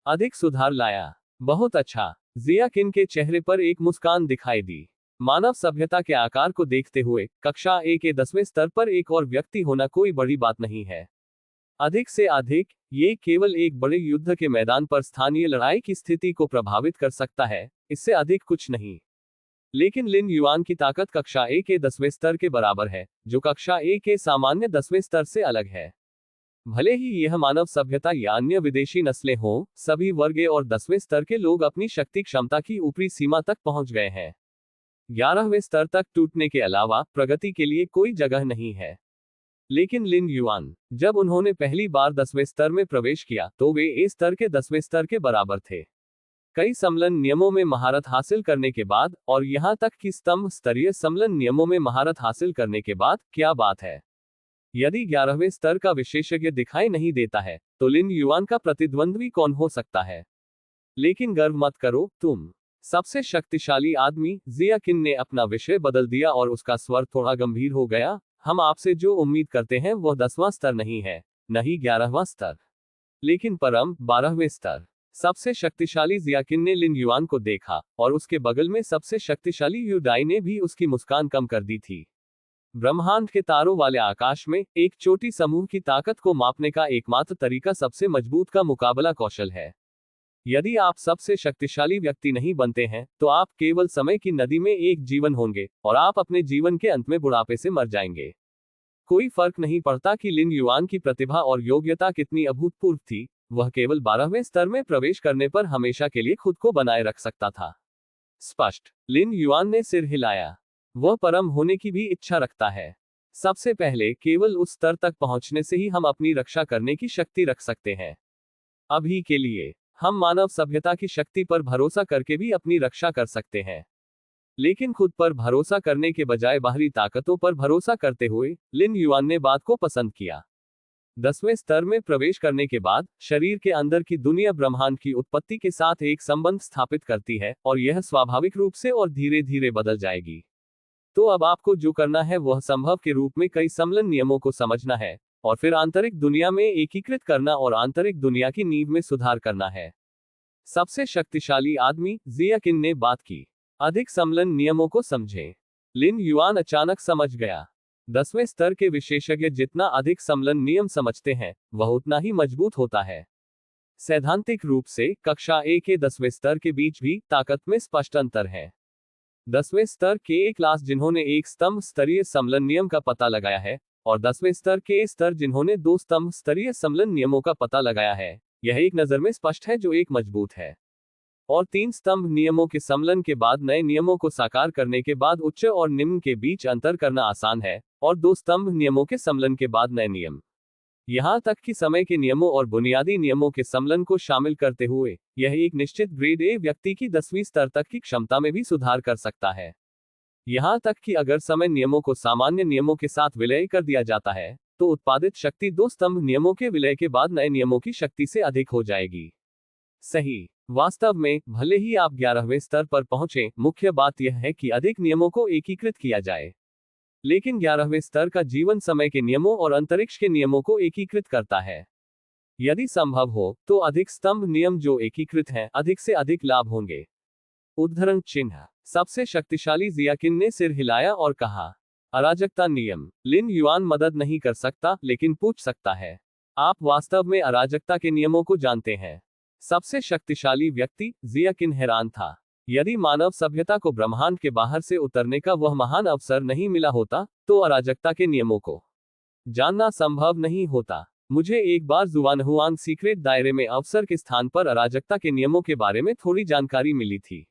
अधिक सुधार लाया। बहुत अच्छा। जियाकिन के चेहरे पर एक मुस्कान दिखाई दी। मानव सभ्यता के आकार को देखते हुए कक्षा ए के 10वें स्तर पर एक और व्यक्ति होना कोई बड़ी बात नहीं है। अधिक से अधिक, ये केवल एक बड़े युद्ध के मैदान पर स्थानीय लड़ाई की स्थिति को प्रभावित कर सकता है, इससे अधिक कुछ नहीं। लेकिन लिन युआन की ताकत कक्षा ए के 10वें स्तर के बराबर है, जो कक्षा ए के सामान्य 10वें स्तर से अलग है। भले ही यह मानव सभ्यता या अन्य विदेशी नस्लें हों, सभी वर्ग और 10वें स्तर के लोग अपनी शक्ति क्षमता की ऊपरी सीमा तक पहुंच गए हैं। 11वें स्तर तक टूटने के अलावा प्रगति के लिए कोई जगह नहीं है। लेकिन लिन युआन, जब उन्होंने पहली बार 10वें स्तर में प्रवेश किया तो वे ए स्तर के 10वें स्तर के बराबर थे। कई सम्मेलन नियमों में महारत हासिल करने के बाद, और यहां तक कि स्तंभ स्तरीय सम्मेलन नियमों में महारत हासिल करने के बाद, क्या बात है। यदि 11वें स्तर का विशेषज्ञ दिखाई नहीं देता है, तो लिन युआन का प्रतिद्वंद्वी कौन हो सकता है। लेकिन गर्व मत करो, तुम सबसे शक्तिशाली आदमी। जिया किन ने अपना विषय बदल दिया और उसका स्वर थोड़ा गंभीर हो गया। हम आपसे जो उम्मीद करते हैं वह 10वां स्तर नहीं है, नहीं 11वां स्तर, लेकिन परम 12वें स्तर। सबसे शक्तिशाली जिया किन ने लिन युआन को देखा, और उसके बगल में सबसे शक्तिशाली यू डाई ने भी उसकी मुस्कान कम कर दी थी। ब्रह्मांड के तारों वाले आकाश में एक चोटी समूह की ताकत को मापने का एकमात्र तरीका सबसे मजबूत का मुकाबला कौशल है। यदि आप सबसे शक्तिशाली व्यक्ति नहीं बनते हैं, तो आप केवल समय की नदी में एक जीवन होंगे, और आप अपने जीवन के अंत में बुढ़ापे से मर जाएंगे। कोई फर्क नहीं पड़ता कि लिन युआन की प्रतिभा और योग्यता कितनी अभूतपूर्व थी, वह केवल 12वें स्तर में प्रवेश करने पर हमेशा के लिए खुद को बनाए रख सकता था। स्पष्ट। लिन युआन ने सिर हिलाया। वह परम होने की भी इच्छा रखता है। सबसे पहले केवल उस स्तर तक पहुंचने से ही हम अपनी रक्षा करने की शक्ति रख सकते हैं। अभी के लिए हम मानव सभ्यता की शक्ति पर भरोसा करके भी अपनी रक्षा कर सकते हैं, लेकिन खुद पर भरोसा करने के बजाय बाहरी ताकतों पर भरोसा करते हुए लिन युआन ने बात को पसंद किया। 10वें स्तर में प्रवेश करने के बाद शरीर के अंदर की दुनिया ब्रह्मांड की उत्पत्ति के साथ एक संबंध स्थापित करती है, और यह स्वाभाविक रूप से और धीरे धीरे बदल जाएगी। तो अब आपको जो करना है वह संभव के रूप में कई सम्मेलन नियमों को समझना है, और फिर आंतरिक दुनिया में एकीकृत करना और आंतरिक दुनिया की नींव में सुधार करना है। सबसे शक्तिशाली आदमी, जिया किन ने बात की। अधिक सम्मेलन नियमों को समझें। लिन युआन अचानक समझ गया। 10वें स्तर के विशेषज्ञ जितना अधिक सम्मेलन नियम समझते हैं, वह उतना ही मजबूत होता है। सैद्धांतिक रूप से कक्षा ए के 10वें स्तर के बीच भी ताकत में स्पष्ट अंतर है। 10वें स्तर के ए क्लास जिन्होंने एक स्तंभ स्तरीय सम्मेलन नियम का पता लगाया है, और 10वें स्तर के ए स्तर जिन्होंने 2 स्तंभ स्तरीय सम्मेलन नियमों का पता लगाया है, यह एक नजर में स्पष्ट है जो एक मजबूत है। और 3 स्तंभ नियमों के सम्मेलन के बाद नए नियमों को साकार करने के बाद उच्च और निम्न के बीच अंतर करना आसान है, और 2 स्तंभ नियमों के सम्मेलन के बाद नए नियम। यहां तक कि समय के नियमों और बुनियादी नियमों के सम्मेलन को शामिल करते हुए, यह एक निश्चित ग्रेड ए व्यक्ति की 10वीं स्तर तक की क्षमता में भी सुधार कर सकता है। यहां तक कि अगर समय नियमों को सामान्य नियमों के साथ विलय कर दिया जाता है, तो उत्पादित शक्ति 2 स्तंभ नियमों के विलय के बाद नए नियमों की शक्ति से अधिक हो जाएगी। सही। वास्तव में, भले ही आप 11वें स्तर पर पहुंचे, मुख्य बात यह है कि अधिक नियमों को एकीकृत किया जाए। लेकिन 11वें स्तर का जीवन समय के नियमों और अंतरिक्ष के नियमों को एकीकृत करता है। यदि संभव हो, तो अधिक स्तंभ नियम जो एकीकृत हैं, अधिक से अधिक लाभ होंगे। उद्धरण चिन्ह। सबसे शक्तिशाली जिया किन ने सिर हिलाया और कहा, अराजकता नियम। लिन युआन मदद नहीं कर सकता, लेकिन पूछ सकता है। आप वास्तव में अराजकता के नियमों को जानते हैं। सबसे शक्तिशाली व्यक्ति, जिया किन हैरान था। यदि मानव सभ्यता को ब्रह्मांड के बाहर से उतरने का वह महान अवसर नहीं मिला होता, तो अराजकता के नियमों को जानना संभव नहीं होता। मुझे एक बार जुआनहुआंग सीक्रेट दायरे में अवसर के स्थान पर अराजकता के नियमों के बारे में थोड़ी जानकारी मिली थी।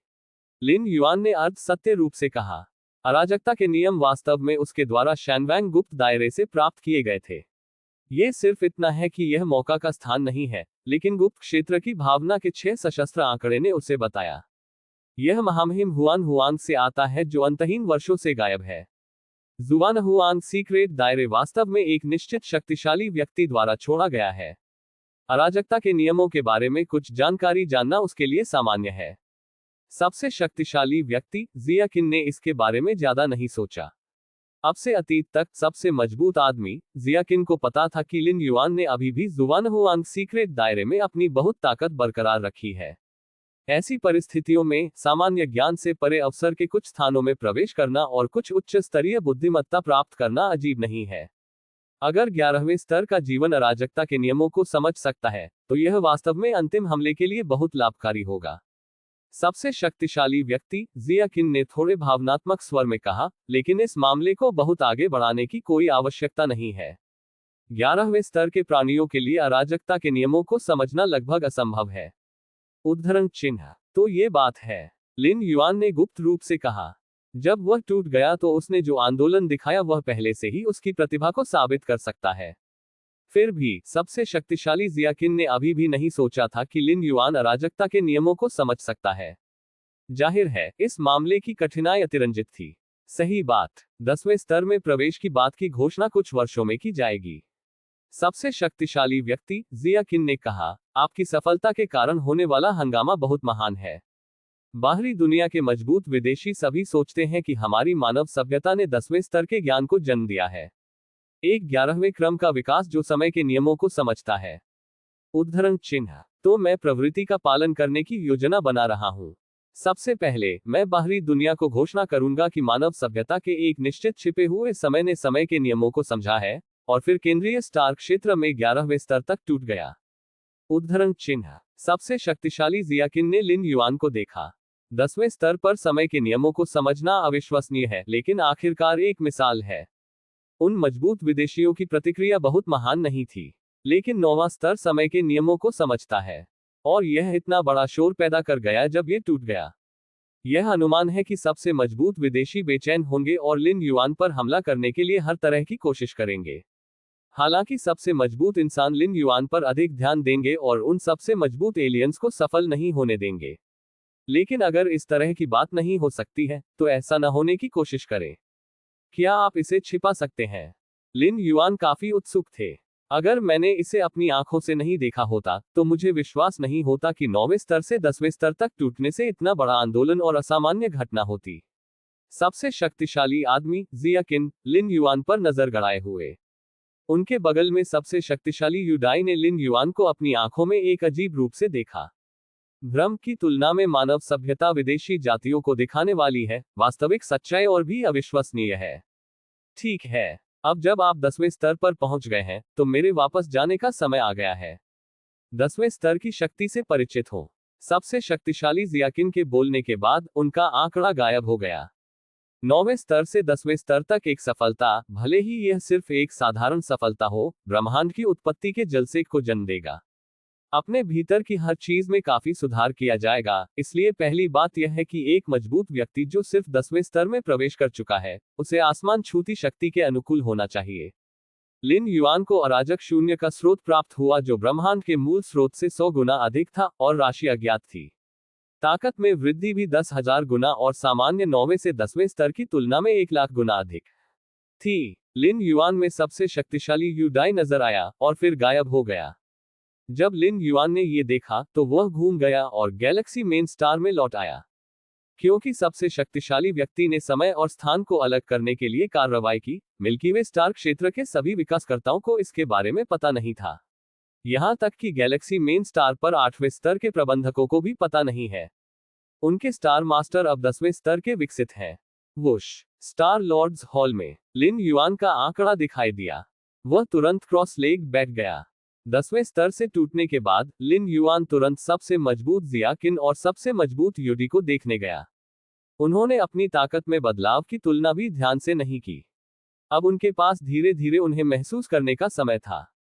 लिन युआन ने अर्ध सत्य रूप से कहा, अराजकता के नियम वास्तव में उसके द्वारा शैनवैंग गुप्त दायरे से प्राप्त किए गए थे। ये सिर्फ इतना है कि यह मौका का स्थान नहीं है, लेकिन गुप्त क्षेत्र की भावना के 6 सशस्त्र आंकड़े ने उसे बताया। यह महामहिम जुआनहुआंग से आता है जो अंतहीन वर्षों से गायब है। जुआनहुआंग सीक्रेट दायरे वास्तव में एक निश्चित शक्तिशाली व्यक्ति द्वारा छोड़ा गया है। अराजकता के नियमों के बारे में कुछ जानकारी जानना उसके लिए सामान्य है। सबसे शक्तिशाली व्यक्ति, जिया किन ने इसके बारे में ज्यादा नहीं सोचा। अब से अतीत तक सबसे मजबूत आदमी, जिया किन को पता था कि लिन युआन ने अभी भी जुआनहुआंग सीक्रेट दायरे में अपनी बहुत ताकत बरकरार रखी है। ऐसी परिस्थितियों में सामान्य ज्ञान से परे अवसर के कुछ स्थानों में प्रवेश करना और कुछ उच्च स्तरीय बुद्धिमत्ता प्राप्त करना अजीब नहीं है। अगर 11वें स्तर का जीवन अराजकता के नियमों को समझ सकता है, तो यह वास्तव में अंतिम हमले के लिए बहुत लाभकारी होगा। सबसे शक्तिशाली व्यक्ति, जिया किन ने थोड़े भावनात्मक स्वर में कहा, लेकिन इस मामले को बहुत आगे बढ़ाने की कोई आवश्यकता नहीं है। 11वें स्तर के प्राणियों के लिए अराजकता के नियमों को समझना लगभग असंभव है। उद्धरण चिन्ह। तो ये बात है, लिन युआन ने गुप्त रूप से कहा। जब वह टूट गया तो उसने जो आंदोलन दिखाया वह पहले से ही उसकी प्रतिभा को साबित कर सकता है। फिर भी सबसे शक्तिशाली जिया किन ने अभी भी नहीं सोचा था कि लिन युआन अराजकता के नियमों को समझ सकता है। जाहिर है, इस मामले की कठिनाई अतिरंजित थी। सही बात, 10वें स्तर में प्रवेश की बात की घोषणा कुछ वर्षों में की जाएगी। सबसे शक्तिशाली व्यक्ति, जिया किन ने कहा, आपकी सफलता के कारण होने वाला हंगामा बहुत महान है। बाहरी दुनिया के मजबूत विदेशी सभी सोचते हैं कि हमारी मानव सभ्यता ने 10वें स्तर के ज्ञान को जन्म दिया है, एक 11वें क्रम का विकास जो समय के नियमों को समझता है। उद्धरण चिन्ह। तो मैं प्रवृत्ति का पालन करने की योजना बना रहा हूं। सबसे पहले मैं बाहरी दुनिया को घोषणा करूंगा कि मानव सभ्यता के एक निश्चित छिपे हुए समय ने समय के नियमों को समझा है, और फिर केंद्रीय स्टार क्षेत्र में 11वें स्तर तक टूट गया। उद्धरण चिन्ह। सबसे शक्तिशाली जिया किन ने लिन युआन को देखा। 10वें स्तर पर समय के नियमों को समझना अविश्वसनीय है, लेकिन आखिरकार एक मिसाल है। उन मजबूत विदेशियों की प्रतिक्रिया बहुत महान नहीं थी, लेकिन 9वां स्तर समय के नियमों को समझता है, और यह इतना बड़ा शोर पैदा कर गया जब यह टूट गया। यह अनुमान है कि सबसे मजबूत विदेशी बेचैन होंगे और लिन युआन पर हमला करने के लिए हर तरह की कोशिश करेंगे। हालांकि सबसे मजबूत इंसान लिन युआन पर अधिक ध्यान देंगे और उन सबसे मजबूत एलियंस को सफल नहीं होने देंगे। लेकिन अगर इस तरह की बात नहीं हो सकती है, तो ऐसा न होने की कोशिश करें। क्या आप इसे छिपा सकते हैं? लिन युआन काफी उत्सुक थे। अगर मैंने इसे अपनी आंखों से नहीं देखा होता, तो मुझे विश्वास नहीं होता कि 9वें स्तर से 10वें स्तर तक टूटने से इतना बड़ा आंदोलन और असामान्य घटना होती। सबसे शक्तिशाली आदमी, जिया किन, लिन युआन पर नजर गड़ाए हुए। उनके बगल में सबसे शक्तिशाली यूडाई ने लिन युआन को अपनी आंखों में एक अजीब रूप से देखा। भ्रम की तुलना में मानव सभ्यता विदेशी जातियों को दिखाने वाली है, वास्तविक सच्चाई और भी अविश्वसनीय है। ठीक है, अब जब आप 10वें स्तर पर पहुंच गए हैं, तो मेरे वापस जाने का समय आ गया है। 10वें स्तर की शक्ति से परिचित हो। सबसे शक्तिशाली जिया किन के बोलने के बाद उनका आंकड़ा गायब हो गया। 9वें स्तर से 10वें स्तर तक एक सफलता, भले ही यह सिर्फ एक साधारण सफलता हो, ब्रह्मांड की उत्पत्ति के जलसे को जन्म देगा। अपने भीतर की हर चीज में काफी सुधार किया जाएगा। इसलिए पहली बात यह है कि एक मजबूत व्यक्ति जो सिर्फ 10वें स्तर में प्रवेश कर चुका है, उसे आसमान छूती शक्ति के अनुकूल होना चाहिए। लिन युआन को अराजक शून्य का स्रोत प्राप्त हुआ जो ब्रह्मांड के मूल स्रोत से 100 गुना अधिक था, और राशि अज्ञात थी। ताकत में वृद्धि भी 10,000 गुना और सामान्य 9वें से 10वें स्तर की तुलना में 1,00,000 गुना अधिक थी। लिन युआन में सबसे शक्तिशाली यूडाई नजर आया और फिर गायब हो गया। जब लिन युआन ने ये देखा, तो वह घूम गया और गैलेक्सी मेन स्टार में लौट आया। क्योंकि सबसे शक्तिशाली व्यक्ति ने समय और स्थान को अलग करने के लिए कार्रवाई की, मिल्की वे स्टार क्षेत्र के सभी विकासकर्ताओं को इसके बारे में पता नहीं था। यहां तक कि गैलेक्सी मेन स्टार पर 8वें स्तर के प्रबंधकों को भी पता नहीं है। उनके स्टार मास्टर अब 10वें स्तर के विकसित हैं। वुश, स्टार लॉर्ड्स हॉल में लिन युआन का आंकड़ा दिखाई दिया। वह तुरंत क्रॉस लेग बैठ गया। 10वें स्तर से टूटने के बाद लिन युआन तुरंत सबसे मजबूत जिया किन और सबसे मजबूत यूडी को देखने गया। उन्होंने अपनी ताकत में बदलाव की तुलना भी ध्यान से नहीं की। अब उनके पास धीरे धीरे उन्हें महसूस करने का समय था।